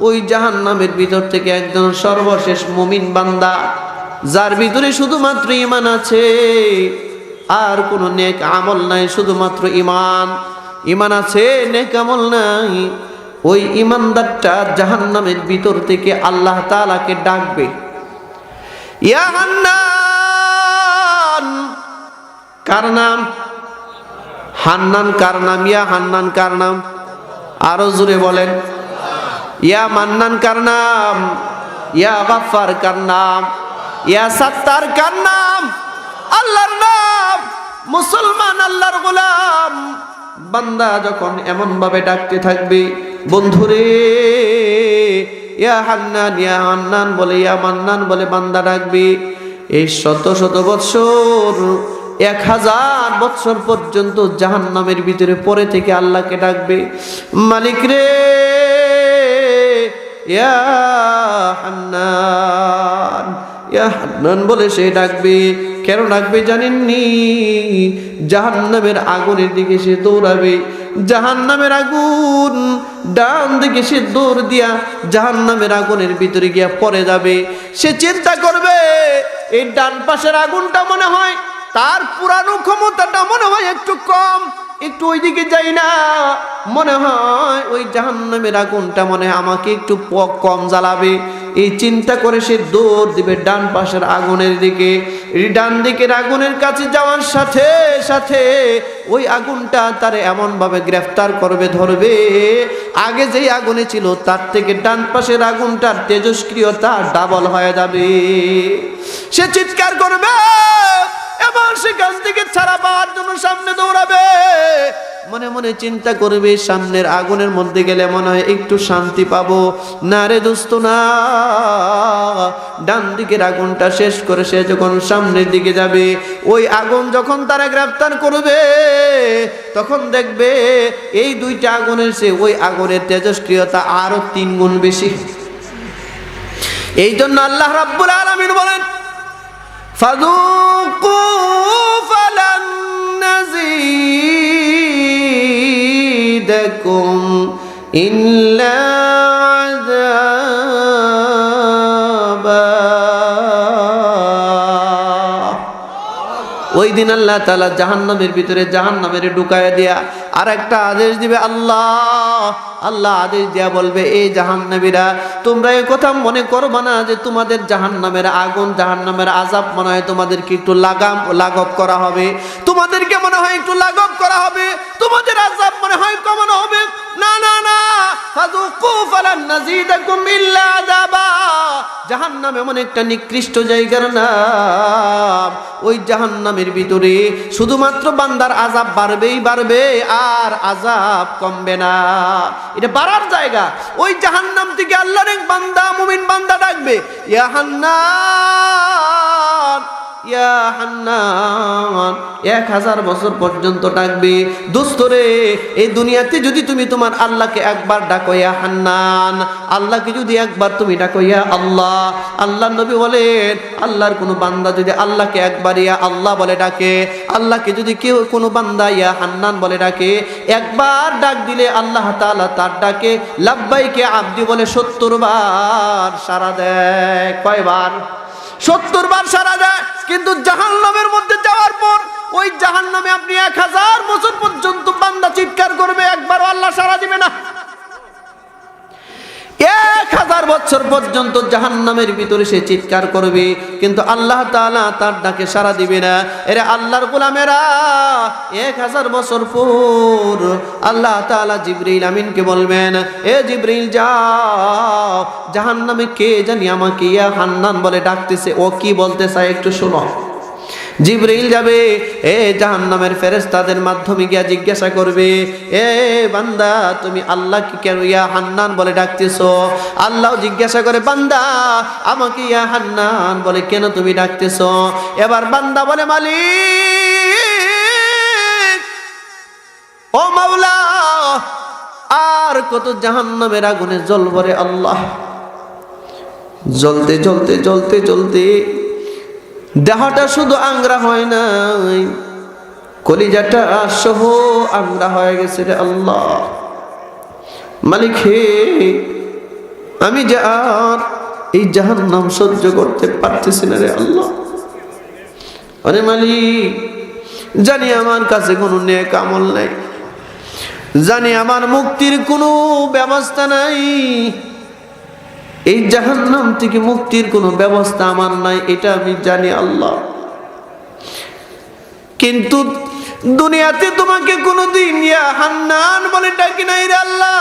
ওই জাহান্নামের ভিতর থেকে একজন সর্বশেষ মুমিন বান্দা, যার ভিতরে শুধুমাত্র ঈমান আছে, আর কোনো নেক আমল নাই, শুধুমাত্র ঈমান আছে, নেক আমল নাই, ওই ঈমানদারটা জাহান্নামের ভিতর থেকে আল্লাহ তাআলাকে ডাকবে, ইয়া হান্নান। কার নাম? হান্নান কার নাম? ইয়া হান্নান কার নাম? আরো জোরে বলেন। ইয়া মান্নান কার নাম? ইয়া গাফফার কার নাম? ইয়া সাত্তার কার নাম? আল্লাহর নাম। মুসলমান আল্লাহর গোলাম বান্দা যখন এমন ভাবে ডাকতে থাকবে, বন্ধুরে, ইয়া হান্নান, ইয়া হান্নান বলে, ইয়া মান্নান বলে বান্দা ডাকবে। এই শত শত বৎসর, 1000 বৎসর পর্যন্ত জাহান্নামের ভিতরে পড়ে থেকে আল্লাহকে ডাকবে, মালিক রে, ইয়া হান্নান, ইয়া হান্নান বলে সে ডাকবে। কেন ডাকবে জানেননি? জাহান্নামের আগুনের দিকে সে দৌড়াবে। জাহান্নামের আগুন, ডান দিকে সে দৌড় দিয়া জাহান্নামের আগুনের ভিতরে গিয়া পড়ে যাবে। সে চিন্তা করবে, এই ডান পাশের আগুনটা মনে হয়, তার পুরানো ক্ষমতাটা মনে হয় একটু কম, একটু ওইদিকে যাই না, মনে হয় ওই জাহান্নামের আগুনটা মনে হয় আমাকে একটু কম জ্বালাবে। এই চিন্তা করে সে দৌড় দিবে ডান পাশের আগুনের দিকে। ডান দিকের আগুনের কাছে যাওয়ার সাথে সাথে ওই আগুনটা তার এমন ভাবে গ্রেফতার করবে, ধরবে, আগে যেই আগুনে ছিল তার থেকে ডান পাশের আগুনটার তেজস্ক্রিয়তা ডাবল হয়ে যাবে। সে চিৎকার করবে এবং সেখান থেকে ছাড়া পাওয়ার জন্য সামনে দৌড়াবে। মনে মনে চিন্তা করবে, সামনের আগুনের মধ্যে গেলে মনে হয় একটু শান্তি পাবো। না রে দোস্ত, না। ডান দিকের আগুনটা শেষ করে সে যখন সামনের দিকে যাবে, ওই আগুন যখন তারা গ্রেফতার করবে, তখন দেখবে এই দুইটা আগুনের চেয়ে ওই আগুনের তেজস্ক্রিয়তা আরো 3 গুণ বেশি। এই জন্য আল্লাহ রাব্বুল আলামিন বলেন, ফাযুকু ফালান নাযীদাকুম ইল্লা আযাবা। ওই দিন আল্লাহ তাআলা জাহান্নামের ভিতরে জাহান্নামের ঢুকায় দিয়া আর একটা আদেশ দিবে আল্লাহ আদেশ দিয়া বলবে, এই জাহান্নামীরা, তোমরা এই কথা মনে করবা না যে তোমাদের জাহান্নামের আগুন, জাহান্নামের আযাব মনে হয় তোমাদেরকে একটু লাঘব করা হবে, তোমাদেরকে মনে হয় একটু লাঘব করা হবে, তোমাদের আযাব মনে হয় কমানো হবে। না না না, ফাযুকু ফালান নাযীদাকুম ইল্লা আযাবা। জাহান্নাম এমন একটা নিকৃষ্ট জায়গার নাম, ওই জাহান্নামের ভিতরে শুধুমাত্র বান্দার আযাব বাড়বেই বাড়বে, আর আযাব কমবে না। এটা বাড়ার জায়গা। ওই জাহান্নাম থেকে আল্লাহর এক বান্দা, মুমিন বান্দা ডাকবে, ইয়া হান্নান ইয়া হান্নান, 1000 বছর পর্যন্ত ডাকবে। দোস্তরে, এই দুনিয়াতে যদি তুমি তোমার আল্লাহকে একবার ডাকো ইয়া হান্নান, আল্লাহকে যদি একবার তুমি ডাকো ইয়া আল্লাহ, আল্লাহ নবী বলেন, আল্লাহর কোনো বান্দা যদি আল্লাহকে একবার ইয়া আল্লাহ বলে ডাকে, আল্লাহকে যদি কেউ কোনো বান্দা ইয়া হান্নান বলে ডাকে, একবার ডাক দিলে আল্লাহ তাআলা তার ডাকে লাব্বাইকে আব্দি বলে 70 বার সাড়া দেয়। কয়বার? 70 বার সাড়া দেয়। কিন্তু জাহান্নামের মধ্যে যাওয়ার পর ওই জাহান্নামে আপনি 1000 বছর পর্যন্ত বান্দা চিৎকার করবে, একবারও আল্লাহ সাড়া দিবে না। 1000 বছর পর্যন্ত জাহান্নামের ভিতরে সে চিৎকার করবে, কিন্তু আল্লাহ তাআলা তার ডাকে সাড়া দিবে না। এরে আল্লাহর গোলামেরা, 1000 বছর পর আল্লাহ তাআলা জিবরিল আমিনকে বলবেন, এ জিবরিল যাও, জাহান্নামে কে জানি আমাকে ইয়া হান্নান বলে ডাকতেছে, ও কি বলতে চায় একটু শোনো। জিবরিল যাবে, এ জাহান্নামের ফেরেশতাদের মাধ্যমে গিয়া জিজ্ঞাসা করবে, এ বান্দা, তুমি আল্লাহকে কেন ইয়া হান্নান বলে ডাকতেছো? আল্লাহ জিজ্ঞাসা করে, বান্দা, আমাকে ইয়া হান্নান বলে কেন তুমি ডাকতেছো? এবার বান্দা বলে, মালিক, ও মাওলা, আর কত জাহান্নামের আগুনে জ্বলব রে আল্লাহ। জ্বলতে জ্বলতে জ্বলতে জ্বলতে দেহটা শুধু আংরা হয় নাই, কলিজাটা সহ আংরা হয়ে গেছে রে আল্লাহ। মালিক হে, আমি যে আর এই জাহান্নাম সহ্য করতে পারতেছি না রে আল্লাহ। আরে মালিক, জানি আমার কাছে কোনো নেক আমল নাই, জানি আমার মুক্তির কোনো ব্যবস্থা নাই, এই জাহান্নাম থেকে মুক্তির কোনো ব্যবস্থা আমার নাই, এটা আমি জানি আল্লাহ। কিন্তু দুনিয়াতে তোমাকে কোনোদিন ইয়া হান্নান বলে ডাকি নাই রে আল্লাহ।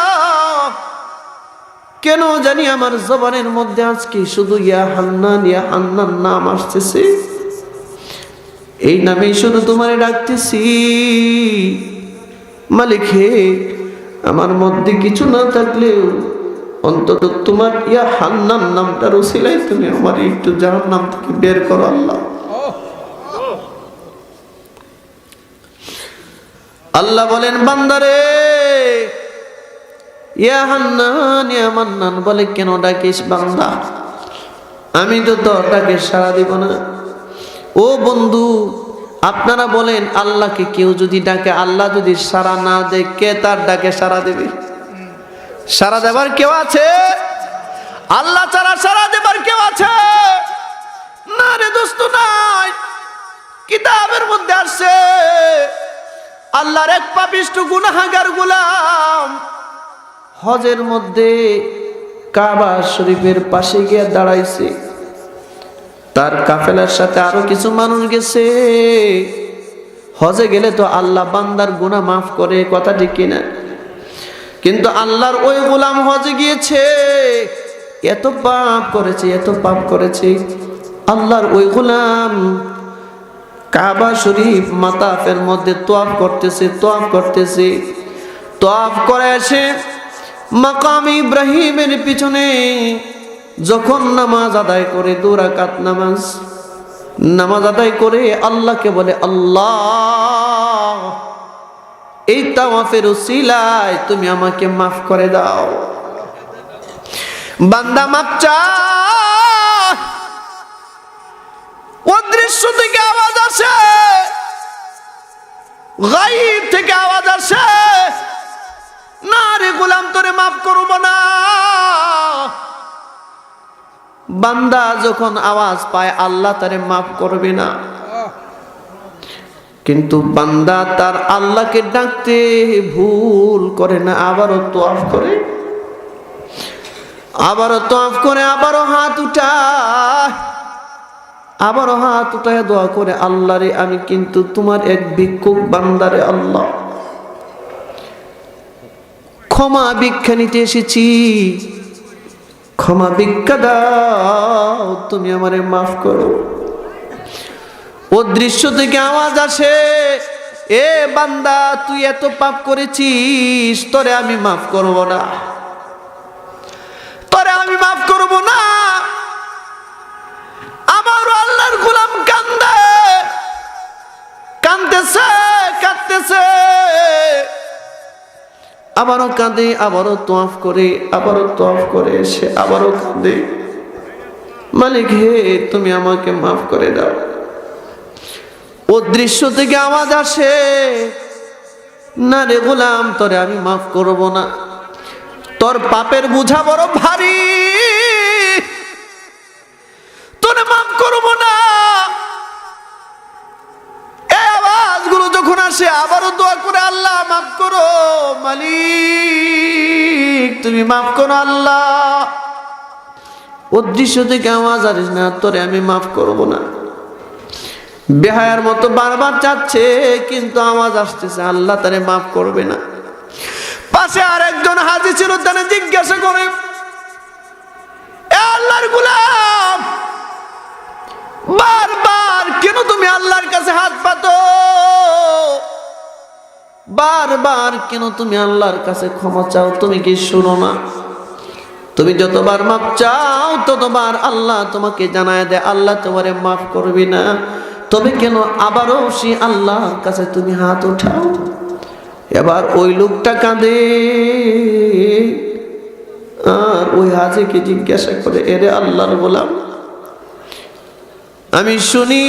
কেন জানি আমার জবানের মধ্যে আজকে শুধু ইয়া হান্নান নাম আসতেছে, এই নামেই শুধু তোমারে ডাকতেছি। মালিক হে, আমার মধ্যে কিছু না থাকলেও অন্তত তোমার ইয়া হান্নান নামটার উসিলায় তুমি আমার একটু জাহান্নাম থেকে বের করো আল্লাহ। আল্লাহ বলেন, বান্দারে, ইয়া হান্নান ইয়া মান্নান বলে কেন ডাকিস বান্দা? আমি তো তোর ডাকে সাড়া দিব না। ও বন্ধু, আপনারা বলেন, আল্লাহকে কেউ যদি ডাকে, আল্লাহ যদি সাড়া না দেয়, কে তার ডাকে সাড়া দেবে? সাড়া দেবার কেউ আছে? আল্লাহ ছাড়া সাড়া দেবার কেউ আছে? না রে দোস্ত, নাই। কিতাবের মধ্যে আসছে, আল্লাহর এক পাপিষ্ঠ গুনাহগার গোলাম হজের মধ্যে কাবা শরীফের পাশে গিয়ে দাঁড়াইছে। তার কাফেলার সাথে আরো কিছু মানুষ গেছে। হজে গেলে তো আল্লাহ বান্দার গুনাহ মাফ করে, কথা ঠিক কিনা? কিন্তু আল্লাহর ওই গোলাম হজে গিয়েছে, এত পাপ করেছে, এত পাপ করেছে। আল্লাহর ওই গোলাম কাবা শরীফ মাতাফের মধ্যে তোয়াফ করতেছে। তোয়াফ করে এসে মাকাম ইব্রাহিমের পিছনে যখন নামাজ আদায় করে, 2 রাকাত নামাজ আদায় করে আল্লাহকে বলে, আল্লাহ, এই তাওয়াফের উসিলায় তুমি আমাকে মাফ করে দাও। বান্দা মাপ চায়, অদৃশ্য থেকে আওয়াজ আসে, গায়ব থেকে আওয়াজ আসে, না রে গোলাম, তোরে মাফ করব না। বান্দা যখন আওয়াজ পায় আল্লাহ তারে মাফ করবে না, কিন্তু বান্দা তার আল্লাহকে ডাকতে ভুল করে না, আবারও তোয়াফ করে, আবারও তোয়াফ করে, আবারও হাত উঠায়, আবারও হাত উঠায় দোয়া করে, আল্লাহ রে আমি কিন্তু তোমার এক ভিক্ষুক বান্দারে, আল্লাহ ক্ষমা ভিক্ষা নিতে এসেছি, ক্ষমা ভিক্ষা দাও, তুমি আমারে মাফ করো। ও দৃশ্য থেকে আওয়াজ আসে, এ বান্দা তুই এত পাপ করেছিস, তোরে আমি মাফ করব না, তোরে আমি মাফ করব না। আমার আল্লাহর গোলাম কান্দে, কাঁদতেছে, কাঁদতেছে, আবারও কাঁদে, আবারও তোয়াফ করে, আবারও তোয়াফ করে, সে আবারও কাঁদে, মালিক হে তুমি আমাকে মাফ করে দাও। ও দৃশ্য থেকে আওয়াজ আসে, না রে গোলাম তোরে আমি মাফ করব না, তোর পাপের বোঝা বড় ভারী, তোরে মাফ করব না। এই আওয়াজগুলো যখন আসে আবারও দোয়া করে, আল্লাহ মাফ করো, মালিক তুমি মাফ করো আল্লাহ। ও দৃশ্য থেকে আওয়াজ আসে, না তোরে আমি মাফ করব না। বেহায়ার মতো বারবার চাচ্ছে, কিন্তু আওয়াজ আসতেছে আল্লাহ তারে মাফ করবে না। পাশে আর একজন হাজী ছিল, তারা জিজ্ঞাসা করে, এ আল্লাহর গোলাম বারবার কেন তুমি আল্লাহর কাছে হাত পাতো, বারবার কেন তুমি আল্লাহর কাছে ক্ষমা চাও, তুমি কি শুনো না? তুমি যতবার মাফ চাও ততবার আল্লাহ তোমাকে জানায় দেয় আল্লাহ তোমারে মাফ করবে না, তবে কেন আবারও সে আল্লাহর কাছে তুমি হাত উঠাও? এবার ওই লোকটা কাঁদে, আর ওই হাজীকে জিজ্ঞাসা করে, এরে আল্লাহর গোলাম আমি শুনি,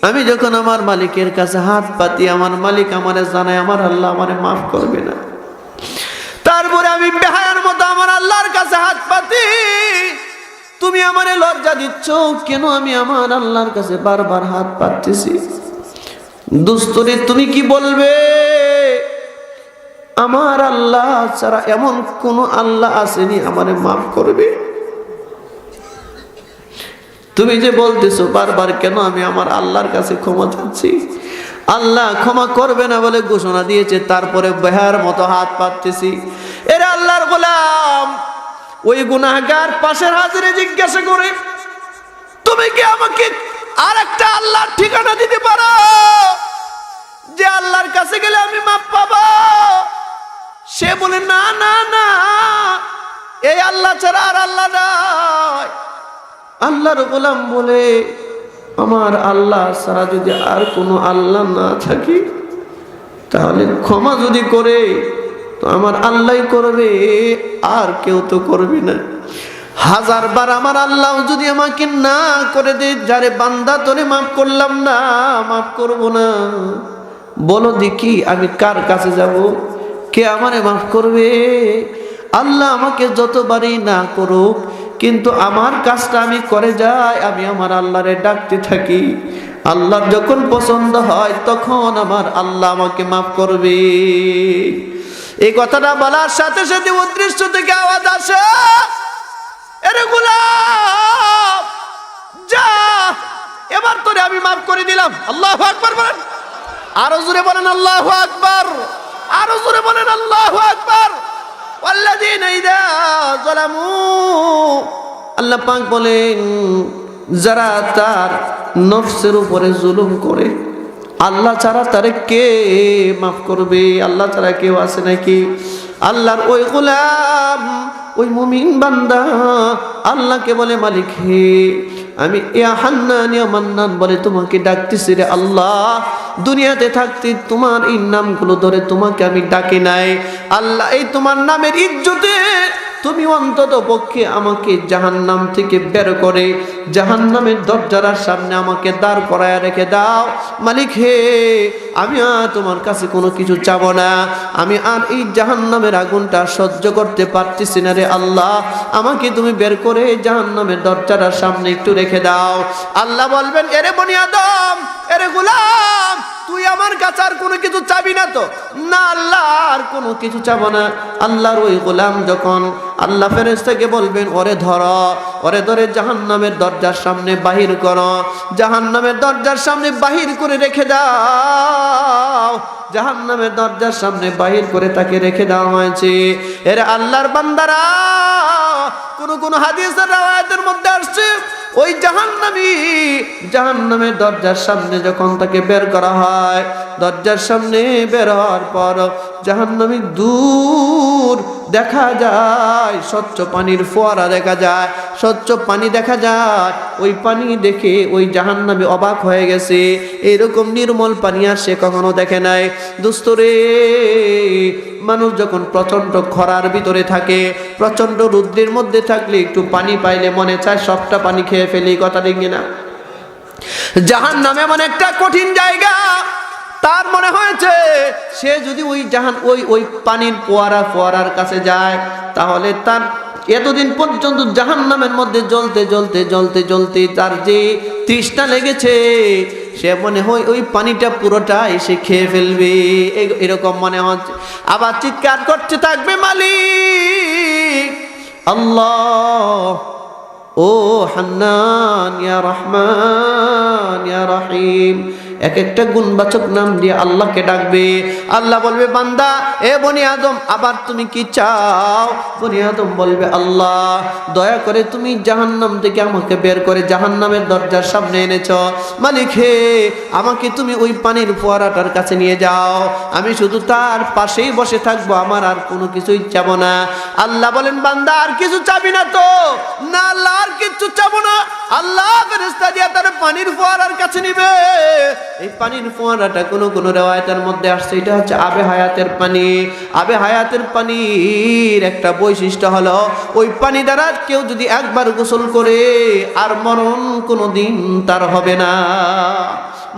আমি যখন আমার মালিকের কাছে হাত পাতি, আমার মালিক আমারে জানায় আমার আল্লাহ আমারে মাফ করবে না, তারপরে আমি বেহায়ার মতো আমার আল্লাহর কাছে হাত পাতি, তুমি আমারে লজ্জা দিচ্ছ কেন? আমি আমার আল্লাহর কাছে বারবার হাত পাততেছি। দুস্তরে তুমি কি বলবে? আমার আল্লাহ ছাড়া এমন কোন আল্লাহ আসেনি আমারে মাফ করবে? তুমি যে বলতেছো বারবার, কেন আমি আমার আল্লাহর কাছে ক্ষমা চাচ্ছি, আল্লাহ ক্ষমা করবে না বলে ঘোষণা দিয়েছে, তারপরে বেহায়ার মতো হাত পাততেছি। এর আল্লাহর গোলাম ওই গুনাহগার পাশের হাজিরে জিজ্ঞাসা করে, তুমি কি আমাকে আর একটা আল্লাহর ঠিকানা দিতে পারো যে আল্লাহর কাছে গেলে আমি মাফ পাবো? সে বলে, না না না, এই আল্লাহ ছাড়া আর আল্লাহ নাই। আল্লাহর গোলাম বলে, আমার আল্লাহ ছাড়া যদি আর কোনো আল্লাহ না থাকে, তাহলে ক্ষমা যদি করে তো আমার আল্লাহই করবে, আর কেউ তো করবে না। হাজারবার আমার আল্লাহ যদি আমাকে না করে দে, যারে বান্দা তোরে মাফ করলাম না, মাফ করব না, বলো দেখি আমি কার কাছে যাব, কে আমারে মাফ করবে? আল্লাহ আমাকে যতবারই না করুক, কিন্তু আমার কাজটা আমি করে যাই, আমি আমার আল্লাহরে ডাকতে থাকি, আল্লাহর যখন পছন্দ হয় তখন আমার আল্লাহ আমাকে মাফ করবে। এই কথাটা বলার সাথে সাথে উদ্দৃশ্য থেকে আওয়াজ আসে, এরে গোলাম যা, এবার তোরে আমি মাফ করে দিলাম। আল্লাহু আকবার বলেন, আরো জোরে বলেন আল্লাহু আকবার, আরো জোরে বলেন আল্লাহু আকবার। ওয়াল্লাযীনা ইযা যালামু, আল্লাহ পাক বলেন যারা তার নফসের উপরে জুলুম করে, আল্লাহ ছাড়া তারে কে মাফ করবে? আল্লাহ ছাড়া কেউ আছে নাকি? আল্লাহর ওই গোলাম, ওই মুমিন বান্দা আল্লাহকে বলে, মালিক হে আমি ইয়া হান্নান ইয়া মান্নান বলে তোমাকে ডাকতেছি রে আল্লাহ, দুনিয়াতে থাকতে তোমার এই নামগুলো ধরে তোমাকে আমি ডাকি নাই, আল্লাহ এই তোমার নামের ইজ্জতে তুমি অন্তত পক্ষে আমাকে জাহান্নাম থেকে বের করে জাহান্নামের দরজার সামনে আমাকে দাঁড় করায় রেখে দাও। মালিক হে, আমি আর তোমার কাছে কোনো কিছু চাবো না, আমি আর এই জাহান্নামের আগুনটা সহ্য করতে পারতেছি না রে আল্লাহ, আমাকে তুমি বের করে জাহান্নামের দরজার সামনে একটু রেখে দাও। আল্লাহ বলবেন, এরে বনি আদম, এরে গোলাম, তুই আমার কাছে আর কোনো কিছু চাবি না তো? না আল্লাহ, আর কোনো কিছু চাবো না। আল্লাহর ওই গোলাম যখন আল্লাহ ফেরেশতাকে বলবেন, ওরে ধরো, ওরে ধরে জাহান্নামের দরজার সামনে বাহির করো, জাহান্নামের দরজার সামনে বাহির করে রেখে দাও। জাহান্নামের দরজার সামনে বাহির করে তাকে রেখে দেওয়া হয়েছে। এর আল্লাহর বান্দারা, কোন হাদিসের রাওয়ায়াতের মধ্যে আসছে, ওই জাহান্নামের দরজার সামনে যখন তাকে বের করা হয়, দরজার সামনে বের হওয়ার পর জাহান্নামী দূর দেখা যায়, স্বচ্ছ পানির ফোয়ারা দেখা যায়, স্বচ্ছ পানি দেখা যায়। ওই পানি দেখে ওই জাহান্নামী অবাক হয়ে গেছে, এরকম নির্মল পানি আর সে কখনো দেখে নাই। দোস্তরে, মানুষ যখন প্রচন্ড খরার ভিতরে থাকে, প্রচন্ড রৌদ্রের মধ্যে থাকলে একটু পানি পাইলে মনে চায় সবটা পানি খেয়ে ফেলি, কথা ঠিক না? জাহান্নাম এমন একটা কঠিন জায়গা, তার মনে হয়েছে সে যদি ওই পানির ফোয়ারার কাছে যায়, তাহলে তার এতদিন পর্যন্ত জাহান্নামের মধ্যে জ্বলতে তার যে তৃষ্ণা লেগেছে, সে মনে হয় ওই পানিটা পুরোটা এসে খেয়ে ফেলবে, এরকম মনে হচ্ছে। আবার চিৎকার করতে থাকবে, মালিক আল্লাহ, ও হান্নান ইয়া রহমান ইয়া রহিম, এক একটা গুণবাচক নাম দিয়ে আল্লাহকে ডাকবে। আল্লাহ বলবে, বান্দা, এ বনি আদম, আবার তুমি কি চাও? বনি আদম বলবে, আল্লাহ দয়া করে তুমি জাহান্নাম থেকে আমাকে বের করে জাহান্নামের দরজার সামনে এনেছ, মালিক হে, আমাকে তুমি ওই পানির ফোয়ারাটার কাছে নিয়ে যাও, আমি শুধু তার পাশেই বসে থাকবো, আমার আর কোনো কিছুই চাবো না। আল্লাহ বলেন, বান্দা আর কিছু চাবি না তো? না আল্লাহ, আর কিছু চাবো না। আল্লাহ ফেরেশতা দিয়া তার পানির ফোয়ারার কাছে নিবে। এই পানির ফোয়ারাটা কোন রিওয়ায়াতের মধ্যে আসছে, এটা হচ্ছে আবে হায়াতের পানি। আবে হায়াতের পানির একটা বৈশিষ্ট্য হলো, ওই পানি দ্বারা কেউ যদি একবার গোসল করে আর মরণ কোনোদিন তার হবে না,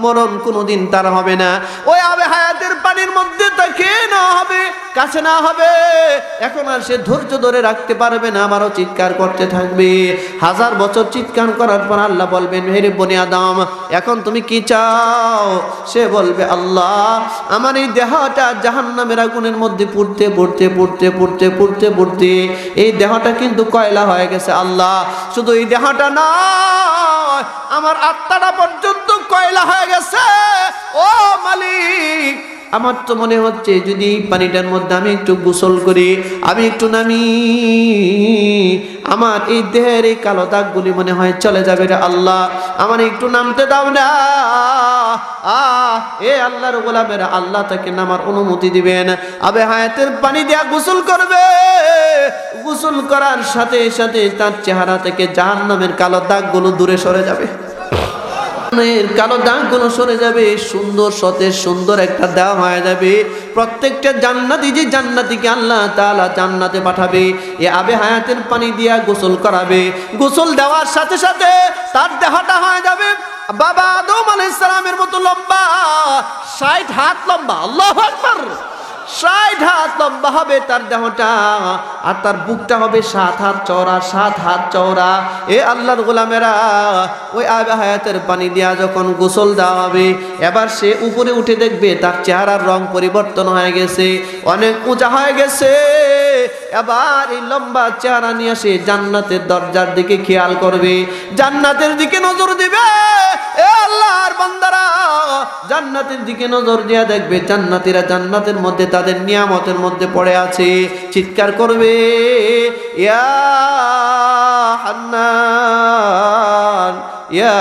মরণ কোনোদিন তার হবে না। ওই আবে হায়াতের পানির মধ্যে তাকে না হবে, কাছে না হবে, এখন আর সে ধৈর্য ধরে রাখতে পারবে না, আমারও চিৎকার করতে থাকবে। 1000 বছর চিৎকার করার পর আল্লাহ বলবেন, হে বনি আদম, এখন তুমি কি চাও? সে বলবে, আল্লাহ আমার এই দেহটা জাহান্নামের আগুনের মধ্যে পুড়তে এই দেহটা কিন্তু কয়লা হয়ে গেছে আল্লাহ। শুধু এই দেহটা নয়, আমার আত্মাটা পর্যন্ত কয়লা হয়ে গেছে। ও মালিক, আমার তো মনে হচ্ছে যদি এই পানিটার মধ্যে আমি একটু গোসল করি, আমি একটু নামি, আমার এই দেহের এই কালো দাগগুলি মনে হয় চলে যাবে রে আল্লাহ, আমার একটু নামতে দাও না। এ আল্লাহর গোলামেরা, আল্লাহ তাকে নামার অনুমতি দিবেন। আবে হায়াতের পানি দিয়া গোসল করবে, গোসল করার সাথে সাথে তার চেহারা থেকে জাহান্নামের কালো দাগগুলো দূরে সরে যাবে, কালো দাগগুলো সরে যাবে, সুন্দর সতেজ সুন্দর একটা দেহ হয়ে যাবে। প্রত্যেকটা জান্নাতীকে আল্লাহ তাআলা জান্নাতে পাঠাবে, এ আবে হায়াতের পানি দিয়া গোসল করাবে। গোসল দেওয়ার সাথে সাথে তার দেহটা হয়ে যাবে বাবা আদম আলাইহিস সালামের মতো লম্বা, 60 হাত লম্বা। আল্লাহু আকবার, 60 হাত লম্বা হবে তার দেহটা, আর তার বুকটা হবে 7 হাত চওড়া। এ আল্লাহর গোলামেরা, ওই আবে হায়াতের পানি দিয়া যখন গোসল দেওয়া হবে, এবার সে উপরে উঠে দেখবে তার চেহারার রং পরিবর্তন হয়ে গেছে, অনেক উঁচা হয়ে গেছে। এবার এই লম্বা চেহারা নিয়ে সে জান্নাতের দরজার দিকে খেয়াল করবে, জান্নাতের দিকে নজর দিবে। এ আল্লাহর বান্দারা, জান্নাতের দিকে নজর দিয়া দেখবে জান্নাতীরা জান্নাতের মধ্যে তাদের নিয়ামতের মধ্যে পড়ে আছে, চিৎকার করবে, ইয়া হান্নান ইয়া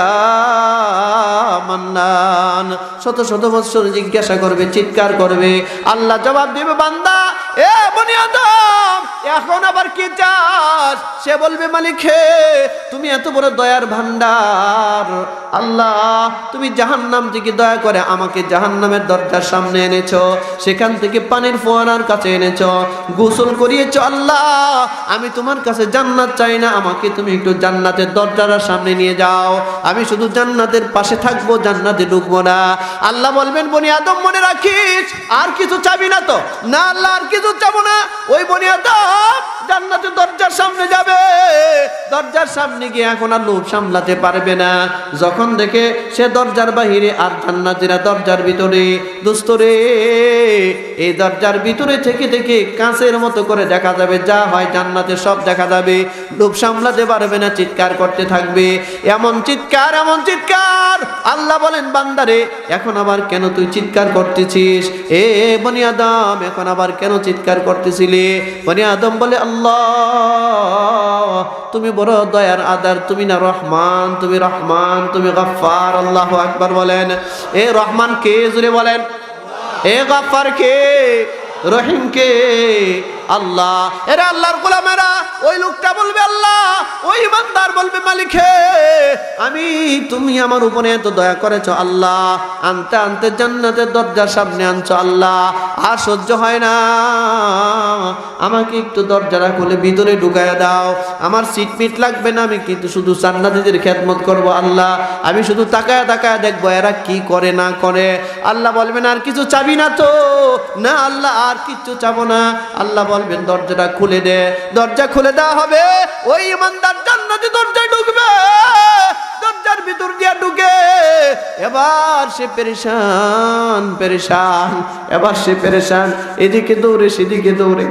মান্নান। শত বৎসর জিজ্ঞাসা করবে, চিৎকার করবে, আল্লাহ জবাব দেবে, বান্দা, এ বনি আদম, এ এখন আবার কি চাস? সে বলবে মালিক হে, তুমি এত বড় দয়ার ভান্ডার, আল্লাহ তুমি জাহান্নাম থেকে দয়া করে আমাকে জাহান্নামের দরজার সামনে এনেছো, সেখান থেকে পানির ফোয়ারার কাছে এনেছো, গোসল করিয়েছো। আল্লাহ আমি তোমার কাছে জান্নাত চাই না, আমাকে তুমি একটু জান্নাতের দরজার সামনে নিয়ে যাও, আমি শুধু জান্নাতের পাশে থাকবো, জান্নাতে ঢুকবো না। আল্লাহ বলবেন বনি আদম মনে রাখিস, আর কিছু চাবি না তো? না আল্লাহ আর কিছু চাবো না। ওই বনি আদম জান্নাতের দরজার সামনে যাবে, দরজার সামনে গিয়ে এখন আর লোভ সামলাতে পারবে না। যখন দেখে সে দরজার বাহিরে আর জান্নাতীরা দরজার ভিতরে, দোস্ত রে এই দরজার ভিতরে থেকে থেকে কাঁচের মতো করে দেখা যাবে, যা হয় জান্নাতে সব দেখা যাবে। লোভ সামলাতে পারবে না, চিৎকার করতে থাকবে, এমন চিৎকার এমন চিৎকার। আল্লাহ বলেন বান্দারে এখন আবার কেন তুই চিৎকার করতেছিস? এ বনি আদম এখন আবার কেন চিৎকার করতেছিলি? বনি আদম বলে আল্লাহ তুমি বড় দয়ার আদার, তুমি না রহমান, তুমি রহমান, তুমি গফফার। আল্লাহু আকবার বলেন। এ রহমান কে? জুড়ে বলেন। এ গফফার কে? রহিম কে? আল্লাহ। এরা আল্লাহর গোলামেরা। ওই লোকটা বলবে আল্লাহ, ওই ইমানদার বলবে মালিক হে, আমি তুমি আমার উপরে এত দয়া করেছো আল্লাহ, আনতে আনতে জান্নাতের দরজার সামনে আনছো আল্লাহ, আর সহ্য হয় না, আমাকে একটু দরজাটা খুলে ভিতরে ঢুকায়া দাও, আমার সিট মিট লাগবে না, আমি কিন্তু শুধু জান্নাতীদের খেদমত করব আল্লাহ, আমি শুধু তাকায়া তাকায়া দেখবো এরা কি করে না করে। আল্লাহ বলবেন আর কিছু চাবি না তো? না আল্লাহ আর কিচ্ছু চাবো না। আল্লাহ বলবেন দরজাটা খুলে দে। দরজা খুলে দেওয়া হবে, ওই ইমানদার জান্নাতে দরজায় ঢুকবে, দরজার ভিতর দিয়ে ঢুকে এবার সে পেরেশান পেরেশান, এবার সে পেরেশান, এদিকে দৌড়ে সেদিকে দৌড়ে।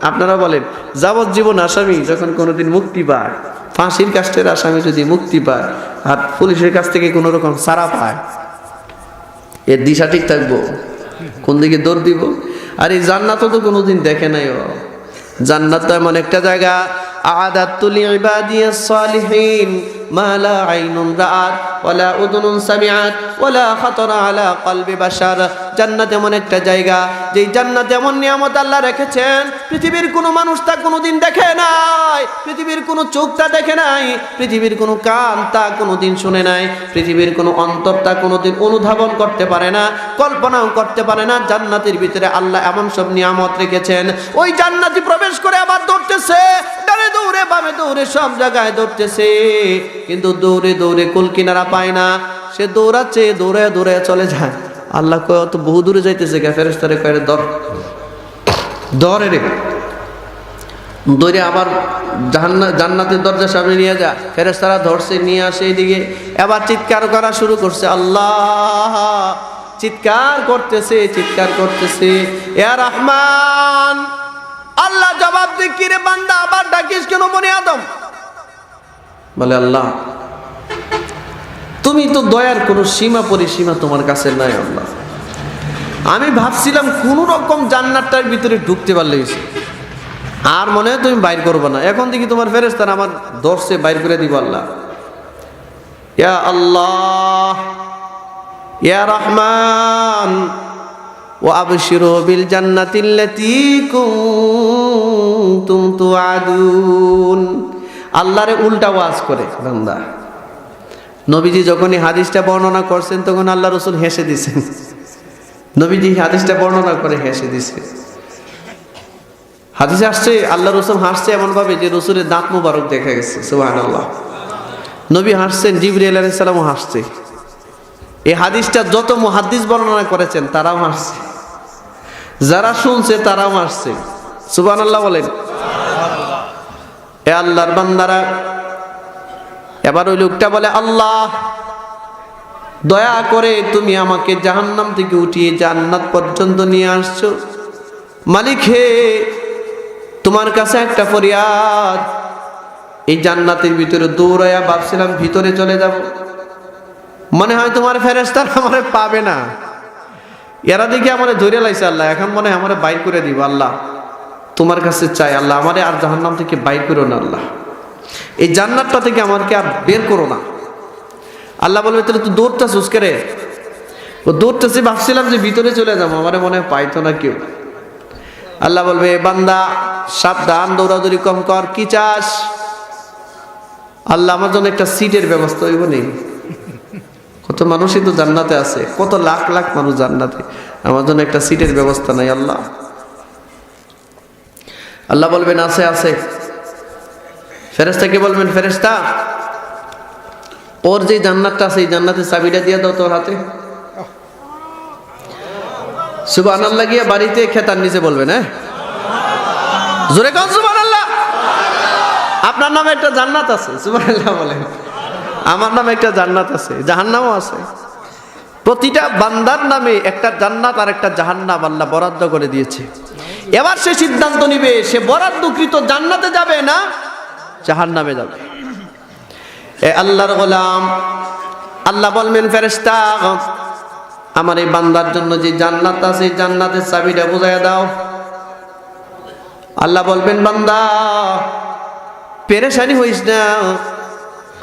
আপনারা বলেন যাবজ্জীবন আসামি যখন কোনোদিন মুক্তি পায়, ফাঁসির কাষ্টের আসামি যদি মুক্তি পায় আর পুলিশের কাছ থেকে কোনো রকম ছাড়া পায়, এর দিশা ঠিক থাকবো, কোন দিকে দৌড় দিব? আর এই জান্নাতও তো কোনোদিন দেখে নাই ও। জান্নাত এমন একটা জায়গা, আ'আদাতু লিইবাদিয়াস সালিহিন মা লা আইনুন রাআত ওয়ালা উযুনুন সামিআত ওয়ালা খাতারা আলা কলবি বাশার। জান্নাত এমন একটা জায়গা, যেই জান্নাতে এমন নিয়ামত আল্লাহ রেখেছেন পৃথিবীর কোনো মানুষ তা কোনোদিন দেখে নাই, পৃথিবীর কোনো চোখ তা দেখে নাই, পৃথিবীর কোনো কান তা কোনোদিন শুনে নাই, পৃথিবীর কোনো অন্তর তা কোনোদিন অনুধাবন করতে পারে না, কল্পনাও করতে পারে না। জান্নাতের ভিতরে আল্লাহ এমন সব নিয়ামত রেখেছেন। ওই জান্নাতি প্রবেশ করে আবার দৌড়তেছে, ডানে দৌড়ে বামে দৌড়ে সব জায়গায় দৌড়তেছে, কিন্তু দৌড়ে দৌড়ে কুল কিনারা পায় না। সে দৌড়াচ্ছে, দৌড়ে দৌড়ে চলে যায়। আল্লাহ কয় অত বহু দূরে যাইতেছে কে? ফেরেশতারে কয় ধরে রে, দৌড়ে আবার জান্নাতের দরজার সামনে নিয়ে যা। ফেরেশতারা ধরছে, নিয়ে আসে এইদিকে, এবার চিৎকার করা শুরু করছে, আল্লাহ চিৎকার করতেছে, চিৎকার করতেছে, ইয়া রহমান। আল্লাহ জবাব দিয়ে কি রে বান্দা আবার ডাকিস কেন বনি আদম? বলে আল্লাহ তুমি তো দয়ার কোনো সীমা পরিসীমা তোমার কাছে নাই আল্লাহ, আমি ভাবছিলাম কোন রকম জান্নাতটার ভিতরে ঢুকতে পারলে আর মনে হয় তুমি বাইর করবে না, এখন দেখি তোমার ফেরেশতারা আমার ধরছে, বাইর করে দিব। আল্লাহ ইয়া আল্লাহ ইয়া রহমান ওয়া আবশিরু বিল জান্নাতিল্লাতী কুনতুম তুআদুন। আল্লাহরে উল্টা ওয়াজ করে বান্দা। নবীজি যখনই হাদিসটা বর্ণনা করছেন তখন আল্লাহ রাসূল হেসে দিয়েছেন। নবীজি হাদিসটা বর্ণনা করে হেসে দিয়েছে। হাদিসে আসছে আল্লাহ রাসূল হাসছে এমন ভাবে যে রাসূলের দাঁত মুবারক দেখা গেছে। সুবহানাল্লাহ। নবী হাসছেন, জিবরাইল আলাইহিস সালামও হাসছে। এই হাদিসটা যত মুহাদ্দিস বর্ণনা করেছেন তারাও হাসছে, যারা শুনছে তারাও হাসছে। সুবহানাল্লাহ বলেন। এ আল্লাহর বান্দারা, এবার ওই লোকটা বলে আল্লাহ দয়া করে তুমি আমাকে জাহান্নাম থেকে উঠিয়ে জান্নাত পর্যন্ত নিয়ে আসছো, মালিক হে তোমার কাছে একটা ফরিয়াদ। এই জান্নাতের ভিতরে দৌড়াইয়া ভাবছিলাম ভিতরে চলে যাব, মনে হয় তোমার ফেরেশতারা আমারে পাবে না, এরা দেখি আমারে ধরে লাইছে আল্লাহ, এখন মনে হয় আমারে বাইর করে দিব। আল্লাহ তোমার কাছে চাই আল্লাহ আমারে আর জাহান্নাম থেকে বাইর করো না, আল্লাহ এই জান্নাতটা থেকে আমাকে আর বের করো না। আল্লাহ বলবে তাহলে তুই দৌড়তেছিস কে রে? ও দৌড়তেছি, ভাবছিলাম যে ভিতরে চলে যাবো, আমারে মনে হয় পাইতো না কেউ। আল্লাহ বলবে, বান্দা সাবধান, দৌড়াদৌড়ি কম কর, কি চাস? আল্লাহ, আমার জন্য একটা সিটের ব্যবস্থা হইব নেই? কত মানুষই তো জান্নাতে আছে, কত লাখ লাখ মানুষ জান্নাতে, আমার জন্য একটা সিটের ব্যবস্থা নাই আল্লাহ। আল্লাহ বলবেন, আছে আছে। ফেরেশতাকে বলবেন, ফেরেশতা ওর যে জান্নাতটা আছে এই জান্নাতের চাবিটা দিয়ে দাও তোর হাতে। সুবহানাল্লাহ গিয়ে বাড়িতে খেতার নিচে বলবেন, হ্যাঁ জোরে কোন সুবহানাল্লাহ। আপনার নামে একটা জান্নাত আছে, সুবহানাল্লাহ বলেন। আমার নামে একটা জান্নাত আছে, জাহান্নামও আছে। প্রতিটা বান্দার নামে একটা জান্নাত আর একটা জাহান্নাম আল্লাহ বরাদ্দ করে দিয়েছে। এবার সে সিদ্ধান্ত নিবে সে বরাদ্দকৃত জান্নাতে যাবে না জাহান্নামে যাবে। এ আল্লাহর গোলাম, আল্লাহ বলবেন, ফেরেশতা আমার এই বান্দার জন্য যে জান্নাত আছে জান্নাতের চাবিটা বুঝাইয়া দাও। আল্লাহ বলবেন, বান্দা পেরেশানি হইস না,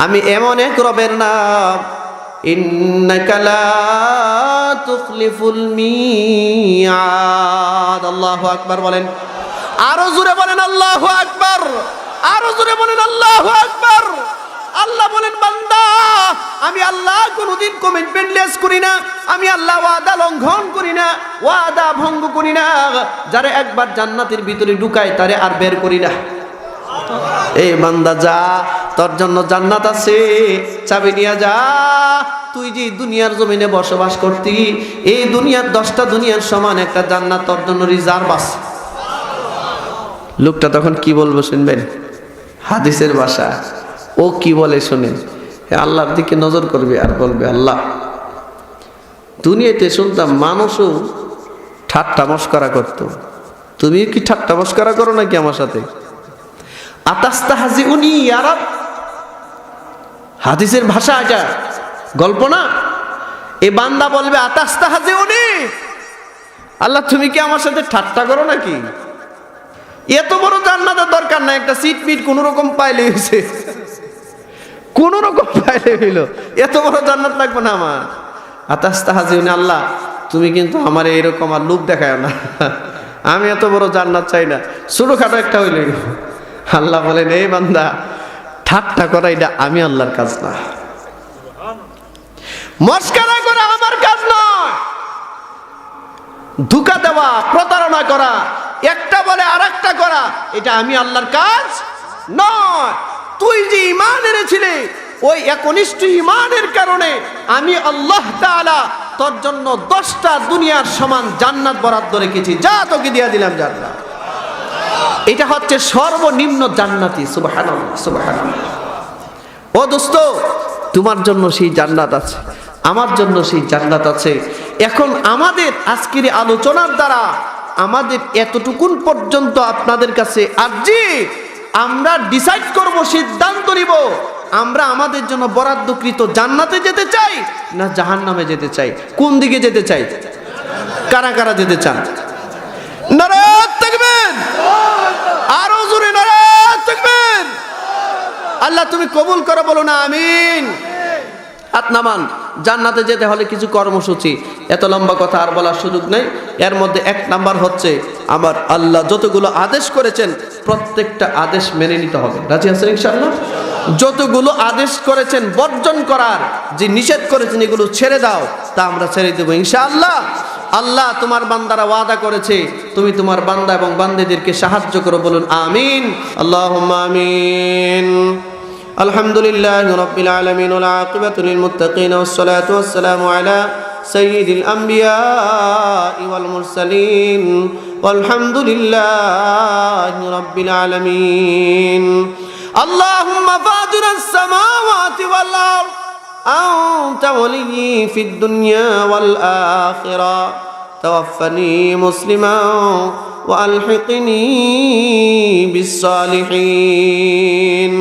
আমি এমন এক রবের নাম, ইন্নাকা লা তুখলিফুল মিআদ। আল্লাহু আকবার বলেন, আরো জোরে বলেন আল্লাহু আকবার, আরো জোরে বলেন আল্লাহু আকবার। আল্লাহ বলেন, বান্দা আমি আল্লাহ কোনোদিন কমিটমেন্ট লেস করি না, আমি আল্লাহ ওয়াদা লঙ্ঘন করি না, ওয়াদা ভঙ্গ করি না। যারা একবার জান্নাতের ভিতরে ঢুকায় তারে আর বের করি না। এই বান্দা যা, তোর জন্য জান্নাত আছে, চাবি নিয়ে যা। তুই যে দুনিয়ার জমিনে বসবাস করতি, এই দুনিয়ার 10টা দুনিয়ার সমান একটা জান্নাত তোর জন্য রিজার্ভ আছে। লোকটা তখন কি বলবো শুনবেন, হাদিসের ভাষা। ও কি বলে শুনেন, আল্লাহর দিকে নজর করবে আর বলবে, আল্লাহ দুনিয়াতে শুনতাম মানুষও ঠাট্টা মস্করা করতো, তুমি কি ঠাট্টা মস্করা করো নাকি আমার সাথে? আতাস্তাহজিউনি ইয়া রাব, হাদিসের ভাষা এটা, গল্প না। এই বান্দা বলবে, আতাস্তাহজিউনি, আল্লাহ তুমি কি আমার সাথে ঠাট্টা করো নাকি? এত বড় জান্নাতের দরকার না, একটা সিট মিট কোন রকম পাইলে হইছে, কোন রকম পাইলে হইল, এত বড় জান্নাত লাগবে না আমার। আতাস্তাহজিউনি, আল্লাহ তুমি কিন্তু আমার এরকম আর লোভ দেখায় না, আমি এত বড় জান্নাত চাই না, ছোটখাটো একটা হইলে। আল্লাহ বলেন, এই বান্দা ঠাট্টা করা এটা আমি আল্লাহর কাজ না, মস্করা করা আমার কাজ নয়, ধোঁকা দেওয়া, প্রতারণা করা, একটা বলে আরেকটা করা, এটা আমি আল্লাহর কাজ নয়। তুই যে ঈমান এনেছিলি ওই একনিষ্ঠ ঈমানের কারণে আমি আল্লাহ তাআলা তোর জন্য 10টা দুনিয়ার সমান জান্নাত বরাদ্দ রেখেছি, যা তোকে দিয়ে দিলাম জান্নাত। এটা হচ্ছে সর্বনিম্ন জান্নাতি। সুবহানাল্লাহ, সুবহানাল্লাহ। ও দোস্ত, তোমার জন্য সেই জান্নাত আছে, আমার জন্য সেই জান্নাত আছে। এখন আমাদের আজকের আলোচনার দ্বারা আমাদের এতটুকুন পর্যন্ত আপনাদের কাছে আরজি, আমরা ডিসাইড করব, সিদ্ধান্ত নিব, আমরা আমাদের জন্য বরাদ্দকৃত জান্নাতে যেতে চাই না জাহান্নামে যেতে চাই। কোন দিকে যেতে চাই? কারা কারা যেতে চান? নারায়ে তাকবীর, আরো জোরে নারায়ে তাকবীর। আল্লাহ তুমি কবুল করো, বলো না আমিন। হাত নামান। জান্নাতে যেতে হলে কিছু কর্মসূচি, এত লম্বা কথা আর বলার সুযোগ নেই। এর মধ্যে 1 নাম্বার হচ্ছে, আমার আল্লাহ যতগুলো আদেশ করেছেন প্রত্যেকটা আদেশ মেনে নিতে হবে। রাজি আছেন ইনশাআল্লাহ? যতগুলো আদেশ করেছেন বর্জন করার, যে নিষেধ করেছেন এগুলো ছেড়ে দাও, তা আমরা ছেড়ে দেবো ইনশাআল্লাহ। আল্লাহ তোমার বান্দারা ওয়াদা করেছে, তুমি তোমার বান্দা এবং বান্দাদেরকে সাহায্য করো, বলুন আমিন। আল্লাহুম্মা আমিন। আলহামদুলিল্লাহি রাব্বিল আলামিন ওয়াল আকিবাতু লিল মুত্তাকিন ওয়াস সালাতু ওয়াস সালামু আলা সাইয়্যিদিল আমবিয়াই ওয়াল মুরসালিন ওয়ালহামদুলিল্লাহি রাব্বিল আলামিন। আল্লাহুম্মা ফাতিরাস সামাওয়াতি ওয়াল আরদ أنت ولي في الدنيا والآخرة توفني مسلما وألحقني بالصالحين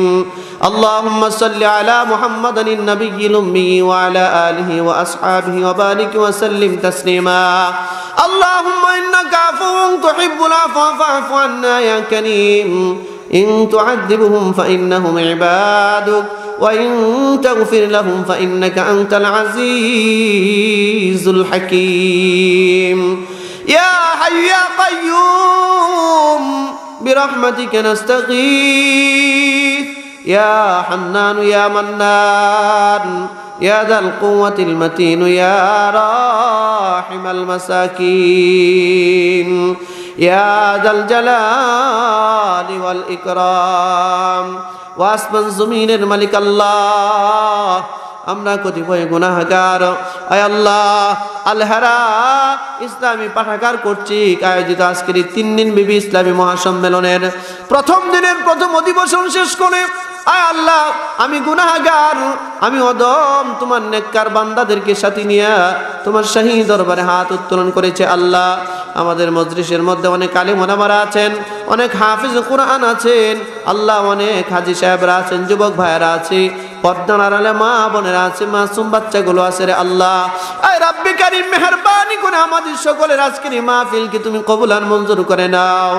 اللهم صل على محمد النبي الأمي وعلى آله وأصحابه وبارك وسلم تسليما اللهم إنك عفو تحب العفو فاعف عنا يا كريم إن تعذبهم فإنهم عبادك وإن تغفر لهم فإنك أنت العزيز الحكيم ইয়া হাইয়্যু ইয়া কাইয়্যুম বিরহমাতিকা নাস্তাগীথ ইয়া হান্নানু ইয়া মান্নান ইয়া যাল কুওয়াতিল মাতিন ইয়া রাহিমাল মাসাকিন ইয়া যাল জালালি ওয়াল ইকরাম। ও আসমান জমিনের মালিক আল্লাহ, আমরা কতিপয় গুনাহগার, আয় আল্লাহ আলহারা ইসলামী পাঠাগার কর্তৃক আয়োজিত আজকের এই 3 দিন ব্যাপী ইসলামী মহাসম্মেলনের প্রথম দিনের প্রথম অধিবেশন শেষ করে আয় আল্লাহ আমি গুনাহগার, আমি অদম তোমার নেককার বান্দাদেরকে সাথে নিয়ে তোমার শাহী দরবারে হাত উত্তোলন করেছে। আল্লাহ আমাদের মজলিসের মধ্যে অনেক আলিম ওলামারা আছেন, অনেক হাফিজ কুরআন আছেন, আল্লাহ অনেক হাজী সাহেবরা আছেন, যুবক ভাইয়েরা আছে, পর্দার আড়ালে মা বোনেরা আছে, মাসুম বাচ্চাগুলো আছে রে আল্লাহ। আয় রাব্বি কারীম মেহেরবানি করে আমাদের সকলের আজকের এই মাহফিলকে তুমি কবুল আর মঞ্জুর করে নাও।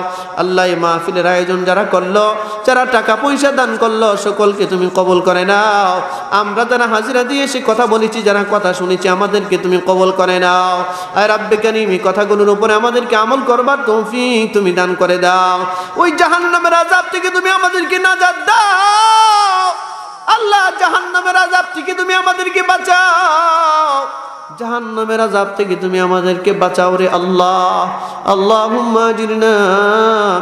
আল্লাহ এই মাহফিলের আয়োজন যারা করলো, যারা টাকা পয়সা দান করলো, সকলকে তুমি কবুল করে নাও। আমরা যারা হাজিরা দিয়ে সে কথা বলেছি, যারা কথা শুনেছি, আমাদেরকে তুমি কবুল করে নাও। আয় রাব্বি কারীম এই কথাগুলোর উপরে আমাদেরকে আমল করবার তৌফিক তুমি দান করে দাও। ওই জাহান্নামের আযাব থেকে তুমি আমাদেরকে নাজাত দাও আল্লাহ, জাহান্নামের আযাব থেকে তুমি আমাদেরকে বাঁচাও, জাহান্নামের আযাব থেকে তুমি আমাদেরকে বাঁচাও রে আল্লাহ। আল্লাহুম্মা আজিরনা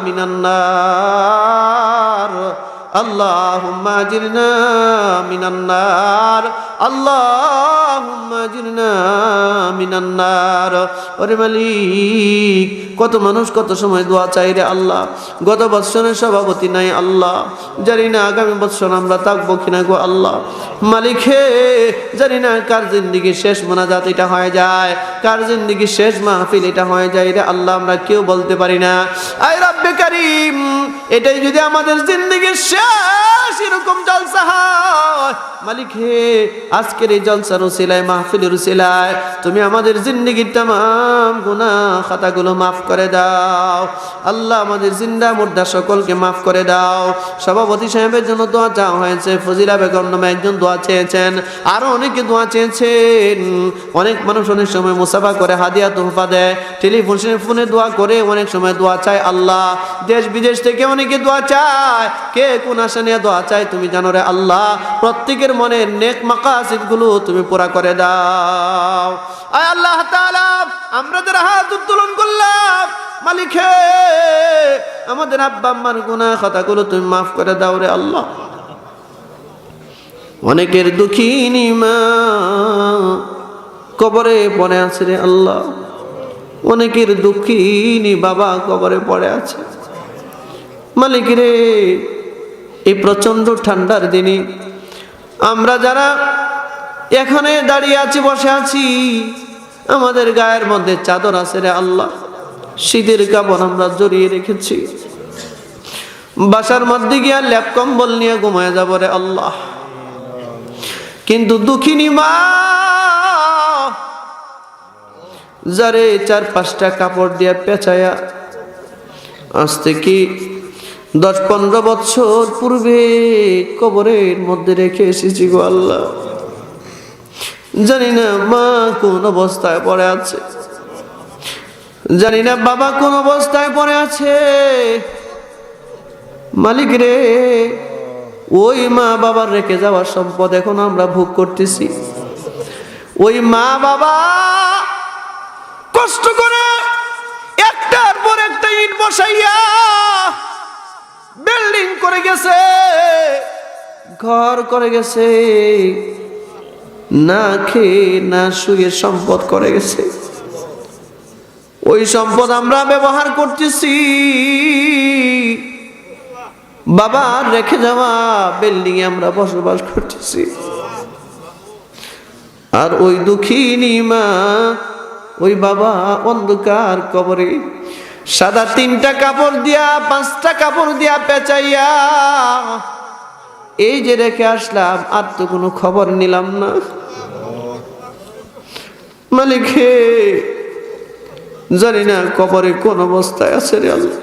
মিনান নার, আল্লাহুম্মা আজিরনা মিনান নার, আল্লাহুম্মা আজিরনা মিনান নার। ওরে মালিক, কত মানুষ কত সময় দোয়া চাই রে আল্লাহ। গত বৎসরের সভাপতি নাই আল্লাহ, জানি না আগামী বৎসর আমরা থাকবো কিনা গো আল্লাহ। মালিক হে, জানি না কার জিন্দিগির শেষ মোনাজাত এটা হয়ে যায়, কার জিন্দিগির শেষ মাহফিল এটা হয়ে যায় রে আল্লাহ, আমরা কেউ বলতে পারি না। আয় রাব্বে কারীম, এটাই যদি আমাদের জিন্দিগির শেষ এরকম জলসা হয়, মালিক হে আজকের এই জলসার উসিলায়, মাহফিলের উসিলায় তুমি আমাদের জিন্দিগির तमाम গুনাহ খাতাগুলো মাফ করে দাও আল্লাহ। আমাদের জিন্দা মুর্দা সকলকে মাফ করে দাও। সভাপতি সাহেবের জন্য দোয়া চাওয়া হয়েছে, ফজিলা বেগম নামে একজন দোয়া চেয়েছেন, আরো অনেকে দোয়া চেয়েছেন। অনেক মানুষ অনেক সময় মুসাফা করে হাদিয়া তোহফা দেয়, টেলিফোনে দোয়া করে অনেক সময় দোয়া চায় আল্লাহ। দেশ বিদেশ থেকে অনেকে দোয়া চায়, কে কোন আশা নিয়ে দোয়া চায় তুমি জানো রে আল্লাহ। প্রত্যেকের মনের নেক মাকাসিদ গুলো তুমি পুরা করে দাও। আয় আল্লাহ তাআলা, আমরা যারা হাত উত্তোলন করলাম, মালিক হে আমাদের আব্বা আম্মার গুনাহ খাতাগুলো তুমি মাফ করে দাও রে আল্লাহ। অনেকের দুঃখিনী মা কবরে পড়ে আছে রে আল্লাহ, অনেকের দুঃখিনী বাবা কবরে পড়ে আছে। মালিক রে, এই প্রচন্ড ঠান্ডার দিনে আমরা যারা এখানে দাঁড়িয়ে আছি, বসে আছি, আমাদের গায়ের মধ্যে চাদর আছে রে আল্লাহ, শীতের কাপড় আমরা জড়িয়ে রেখেছি, বাসার মধ্যে গিয়া ল্যাপ কম্বল নিয়ে ঘুমায় যাব রে আল্লাহ। কিন্তু দুঃখিনী মা যারে 4-5টা কাপড় দিয়ে পেঁচায়া আজ থেকে 10-15 বছর পূর্বে কবরের মধ্যে রেখে এসেছি গো আল্লাহ। জানি না মা কোন অবস্থায় পড়ে আছে, জানি না বাবা কোন অবস্থায় পড়ে আছে। মালিক রে, ওই মা বাবার রেখে যাওয়ার সম্পদ এখন আমরা ভোগ করতেছি। ওই মা বাবা কষ্ট করে একটার পর একটা ইট বসাইয়া বিল্ডিং করে গেছে, ঘর করে গেছে, না খেয়ে না শুয়ে সম্পদ করে গেছে। ওই সম্পদ আমরা ব্যবহার করতেছি, বাবা রেখে যাওয়া বিল্ডিং এ আমরা বসবাস করতেছি। আর ওই দুঃখিনী মা, ওই বাবা অন্ধকার কবরে সাদা 3টা কাপড় দিয়া 5টা কাপড় দিয়া পেঁচাইয়া এই যে রেখে আসলাম, আর তো কোনো খবর নিলাম না। মালিক হে, জানি না কবরে কোন অবস্থায় আছে রে আল্লাহ।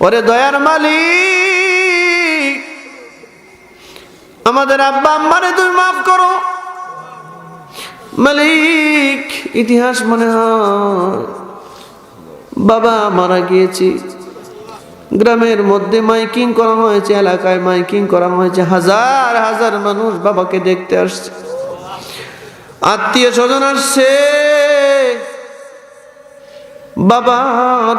ওরে দয়ার মালিক, আমাদের আব্বা আম্মারে তুমি মাফ করো মালিক। ইতিহাস মনে হয়। বাবা মারা গিয়েছি, গ্রামের মধ্যে মাইকিং করা হয়েছে, এলাকায় মাইকিং করা হয়েছে, হাজার হাজার মানুষ বাবাকে দেখতে আসছে, আত্মীয় স্বজন আসছে। বাবার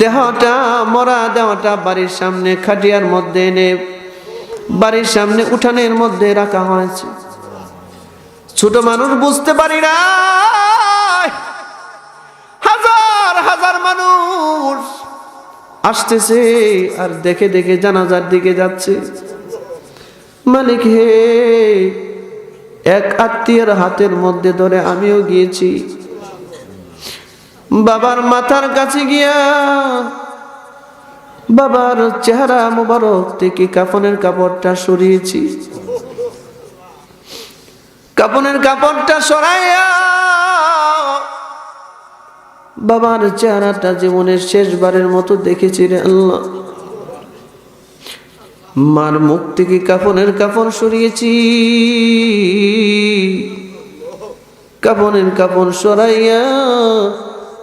দেহটা, মরা দেহটা বাড়ির সামনে খাটিয়ার মধ্যে এনে বাড়ির সামনে উঠানের মধ্যে রাখা হয়েছে। ছোট মানুষ বুঝতে পারি না, হাজার হাজার মানুষ আসতেছে আর দেখে দেখে জানাজার দিকে যাচ্ছে। মালিক হে, এক আত্মীয়ের হাতের মধ্যে ধরে আমিও গিয়েছি, বাবার মাথার কাছে গিয়া বাবার চেহারা মোবারক থেকে কাফনের কাপড়টা সরিয়েছি। কাফনের কাপড়টা সরাইয়া বাবার চেহারাটা জীবনের শেষবারের মতো দেখেছি রে আল্লাহ। মার মুখ থেকে কাফনের কাপড় সরিয়েছি, কাফনের কাপড় সরাইয়া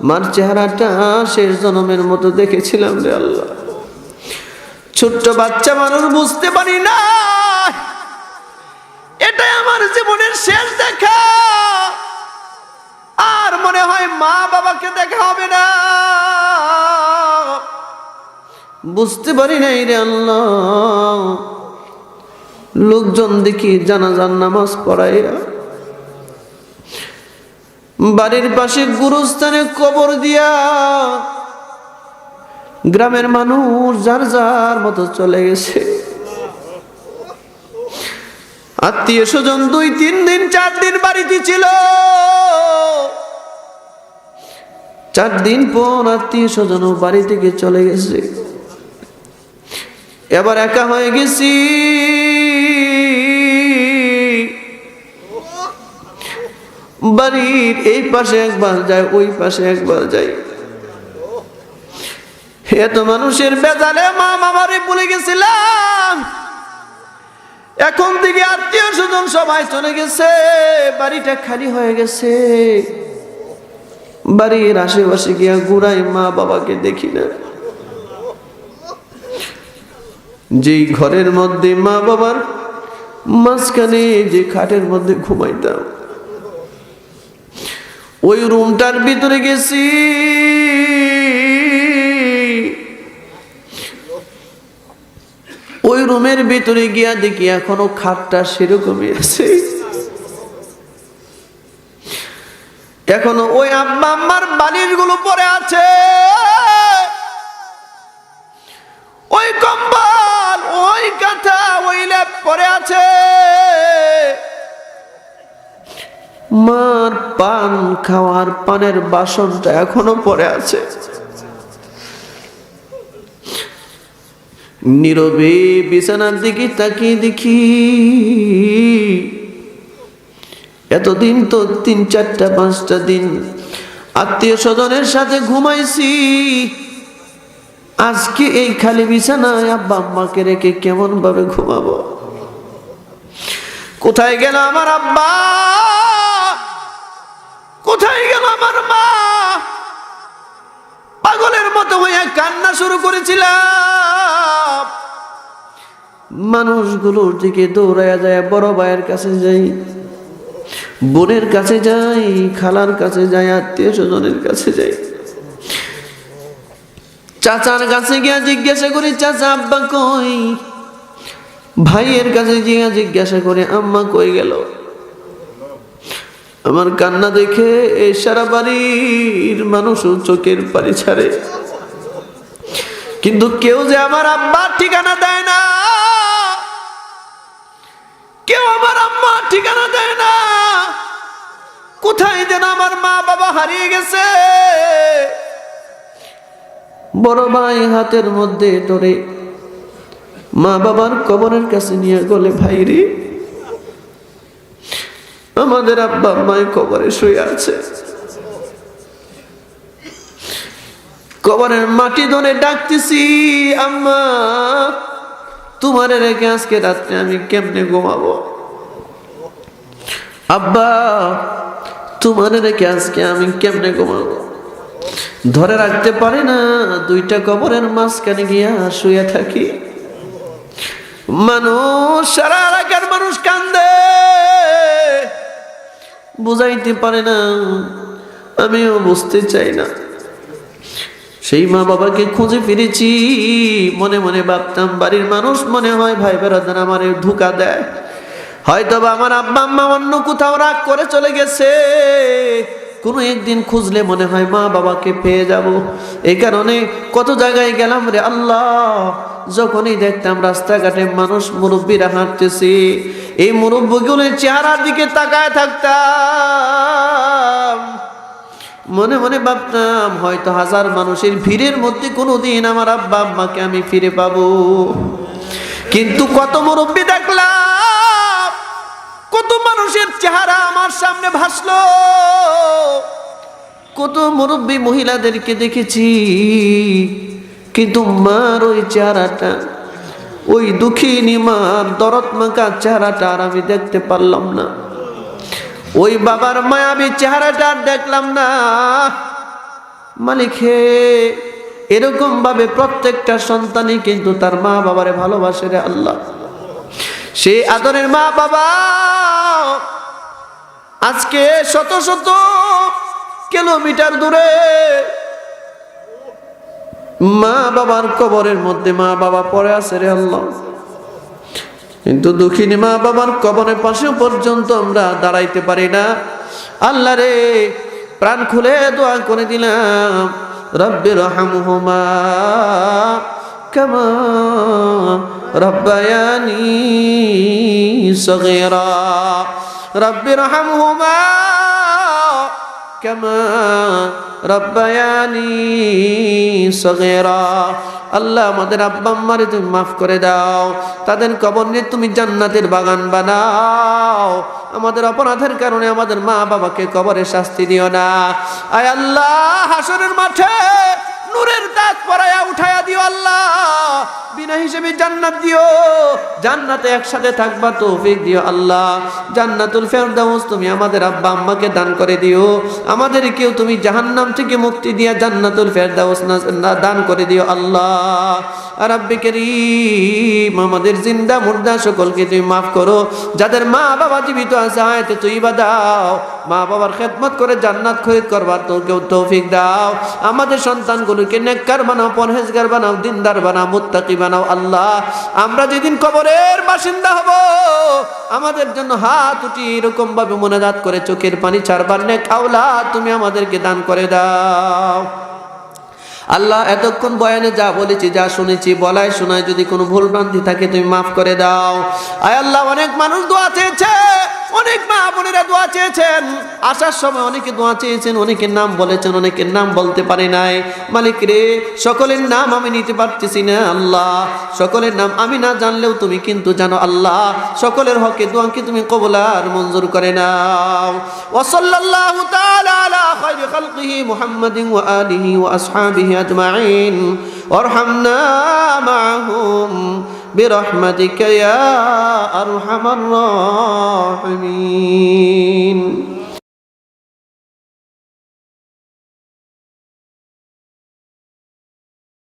মার চেহারাটা শেষ জন্মের মতো দেখেছিলাম রে আল্লাহ। ছোট্ট বাচ্চা মানুষ বুঝতে পারি না, এটাই আমার জীবনের শেষ দেখা, আর মনে হয় মা বাবাকে দেখা হবে না। বুঝতে পারি নাই রে আল্লাহ। লোকজন দেখি জানাজার নামাজ পড়াইয়া বাড়ির পাশে গুরুস্থানে কবর দিয়া গ্রামের মানুষ যার যার মতো চলে গেছে। আত্মীয় স্বজন 2-3 দিন 4 দিন বাড়িতে ছিল, 4 দিন পর আত্মীয় স্বজন বাড়ি থেকে চলে গেছে। এবার একা হয়ে গেছি। বাড়ির এই পাশে একবার যায়, ওই পাশে একবার যাই, এত মানুষের বেজালে মা মামারে ভুলে গেছিলাম। এখন থেকে আত্মীয় স্বজন সবাই চলে গেছে, বাড়িটা খালি হয়ে গেছে। বাড়ির আশেপাশে গিয়া ঘুরাই, মা বাবাকে দেখি না। যেই ঘরের মধ্যে মা বাবার মাঝখানে যে খাটের মধ্যে ঘুমাইতাম, ওই রুমটার ভিতরে গেছি। ওই রুমের ভিতরে গিয়া দেখি এখনো খাটটা সেরকমই আছে, এখনো ওই আব্বা আম্মার বালিশ গুলো পরে আছে, ওই কম্বল, ওই কাঁথা, ওই লেপ পরে আছে। মার পান খাওয়ার পানের বাসনটা এখনো পড়ে আছে। নীরবে বিছানার দিকে তাকিয়ে দেখি এতদিন তো 3-4-5টা দিন আত্মীয় স্বজনের সাথে ঘুমাইছি, আজকে এই খালি বিছানায় আব্বা আম্মাকে রেখে কেমন ভাবে ঘুমাবো? কোথায় গেল আমার আব্বা? কোথায় গেল আমার মা? পাগলের মতো হয়ে কান্না শুরু করেছিলাম। মানুষগুলোর দিকে দৌড়ায়া যায়, বড় ভাইয়ের কাছে যাই, বোনের কাছে যাই, খালার কাছে যাই, আত্মীয় স্বজনের কাছে যাই, চাচার কাছে গিয়া জিজ্ঞাসা করি চাচা আব্বা কই, ভাইয়ের কাছে গিয়া জিজ্ঞাসা করে আম্মা কই গেল। আমার কান্না দেখে এই সারা বাড়ির মানুষও চোখের পানি ছাড়ে, কিন্তু কেউ যে আমার আব্বার ঠিকানা দেয় না, কেউ আমার আম্মার ঠিকানা দেয় না। কোথায় যেন আমার মা বাবা হারিয়ে গেছে। বড় ভাই হাতের মধ্যে ধরে মা বাবার কবরের কাছে নিয়ে গেলে, ভাই রে আমাদের আব্বা আম্মাই কবরে শুয়ে আছে। কবরের মাটি ধরে ডাকতেছি, আম্মা তোমারে রেখে আজকে রাত্রে আমি কেমনে ঘুমাবো? আব্বা তোমার রেখে আজকে আমি কেমনে ঘুমাবো? ধরে রাখতে পারি না, দুইটা কবরের মাঝখানে গিয়া শুয়ে থাকি। মানুষ, সারা এলাকার মানুষ কান্দে, বুঝাইতে পারে না, আমিও বুঝতে চাই না। সেই মা বাবাকে খুঁজে ফিরেছি, মনে মনে ভাবতাম বাড়ির মানুষ মনে হয় ভাই বেড়াদার আমার ধোঁকা দেয়, হয়তো বা আমার আব্বা আম্মা অন্য কোথাও রাগ করে চলে গেছে, কোনো একদিন খুঁজলে মনে হয় মা বাবাকে পেয়ে যাব। এই কারণে কত জায়গায় গেলাম রে আল্লাহ, যখনই দেখতাম রাস্তাঘাটে মানুষ মুরব্বীরা হাঁটতেছে, এই মুরব্বীগুলোর চেহারার দিকে তাকায় থাকতাম, মনে মনে ভাবতাম হয়তো হাজার মানুষের ভিড়ের মধ্যে কোনোদিন আমার আব্বা আম্মাকে আমি ফিরে পাবো। কিন্তু কত মুরব্বী দেখলাম, কত মানুষের চেহারা আমার সামনে ভাসলো, কত মুরব্বী মহিলাদেরকে দেখেছি, কিন্তু মার ওই চেহারাটা, ওই দুঃখিনী মার দরদ মাখা চেহারাটা আর আমি দেখতে পারলাম না। ওই বাবার মায়াবী চেহারাটা দেখলাম না। মালিক হে, এরকম ভাবে প্রত্যেকটা সন্তানই কিন্তু তার মা বাবারে ভালোবাসে রে আল্লাহ। সেই আদরের মা বাবা আজকে শত শত কিলোমিটার দূরে, মা বাবার কবরের মধ্যে মা বাবা পড়ে আছে রে আল্লাহ। কিন্তু দুঃখিনী মা বাবার কবরের পাশে পর্যন্ত আমরা দাঁড়াইতে পারি না। আল্লাহ রে, প্রাণ খুলে দোয়া করে দিলাম, রব্বির রহমহুমা কামা রব্বায়ানি সগীরা, রব্বির রহমহুমা কামা রব্বায়ানি সগীরা। আল্লাহ, আমাদের আব্বা আম্মারে তুমি মাফ করে দাও, তাদের কবর নিয়ে তুমি জান্নাতের বাগান বানাও। আমাদের অপরাধের কারণে আমাদের মা বাবাকে কবরে শাস্তি দিও না। আয় আল্লাহ, হাসরের মাঠে নূরের তাজ পরায়া উঠায়া দিও আল্লাহ, বিনা হিসেবে জান্নাত দিও, জান্নাতে একসাথে থাকবা তৌফিক দিও আল্লাহ। জান্নাতুল ফেরদাউস তুমি আমাদের আব্বা আম্মাকে দান করে দিও, আমাদেরকেও তুমি জাহান্নাম থেকে মুক্তি দিয়া জান্নাতুল ফেরদাউস দান করে দিও আল্লাহ। রাব্বে কারীম, আমাদের জিন্দা মুর্দা সকলকে তুমি মাফ করো, যাদের মা বাবা জীবিত আছে আয়াতে তৈবা দাও, মা বাবার খেদমত করে জান্নাত খরিদ করবার তোকেও তৌফিক দাও। আমাদের সন্তানগুলোকে নেককার বানাও, পরহেজগার বানাও, দিনদার বানাও, মুত্তাকি বানাও আল্লাহ। আমরা যেদিন কবরের বাসিন্দা হব, আমাদের জন্য হাত উঠি এরকম ভাবে মোনাজাত করে চোখের পানি ছাড়বার নেক আওলাদ তুমি আমাদেরকে দান করে দাও আল্লাহ। এতক্ষণ বয়ানে যা বলেছি, যা শুনেছি, বলায় শোনায় যদি কোনো ভুল ভ্রান্তি থাকে তুমি মাফ করে দাও। আয় আল্লাহ, অনেক মানুষ দোয়া চেয়েছে, অনেক মা বোনেরা দোয়া চেয়েছেন, আসার সময় অনেকে দোয়া চেয়েছেন, অনেকের নাম বলেছেন, অনেকের নাম বলতে পারি নাই। মালিক রে, সকলের নাম আমি নিতে পারতেছি না আল্লাহ, সকলের নাম আমি না জানলেও তুমি কিন্তু জানো আল্লাহ। সকলের হকে দোয়াকে তুমি কবুল আর মঞ্জুর করে নাও। ওয়া সাল্লাল্লাহু তাআলা আলা খায়রি খালকিহি মুহাম্মাদিন ওয়া আলিহি ওয়া আসহাবিহি আজমাইন ওয়ারহামনা মাআহুম برحمتك يا أرحم الراحمين।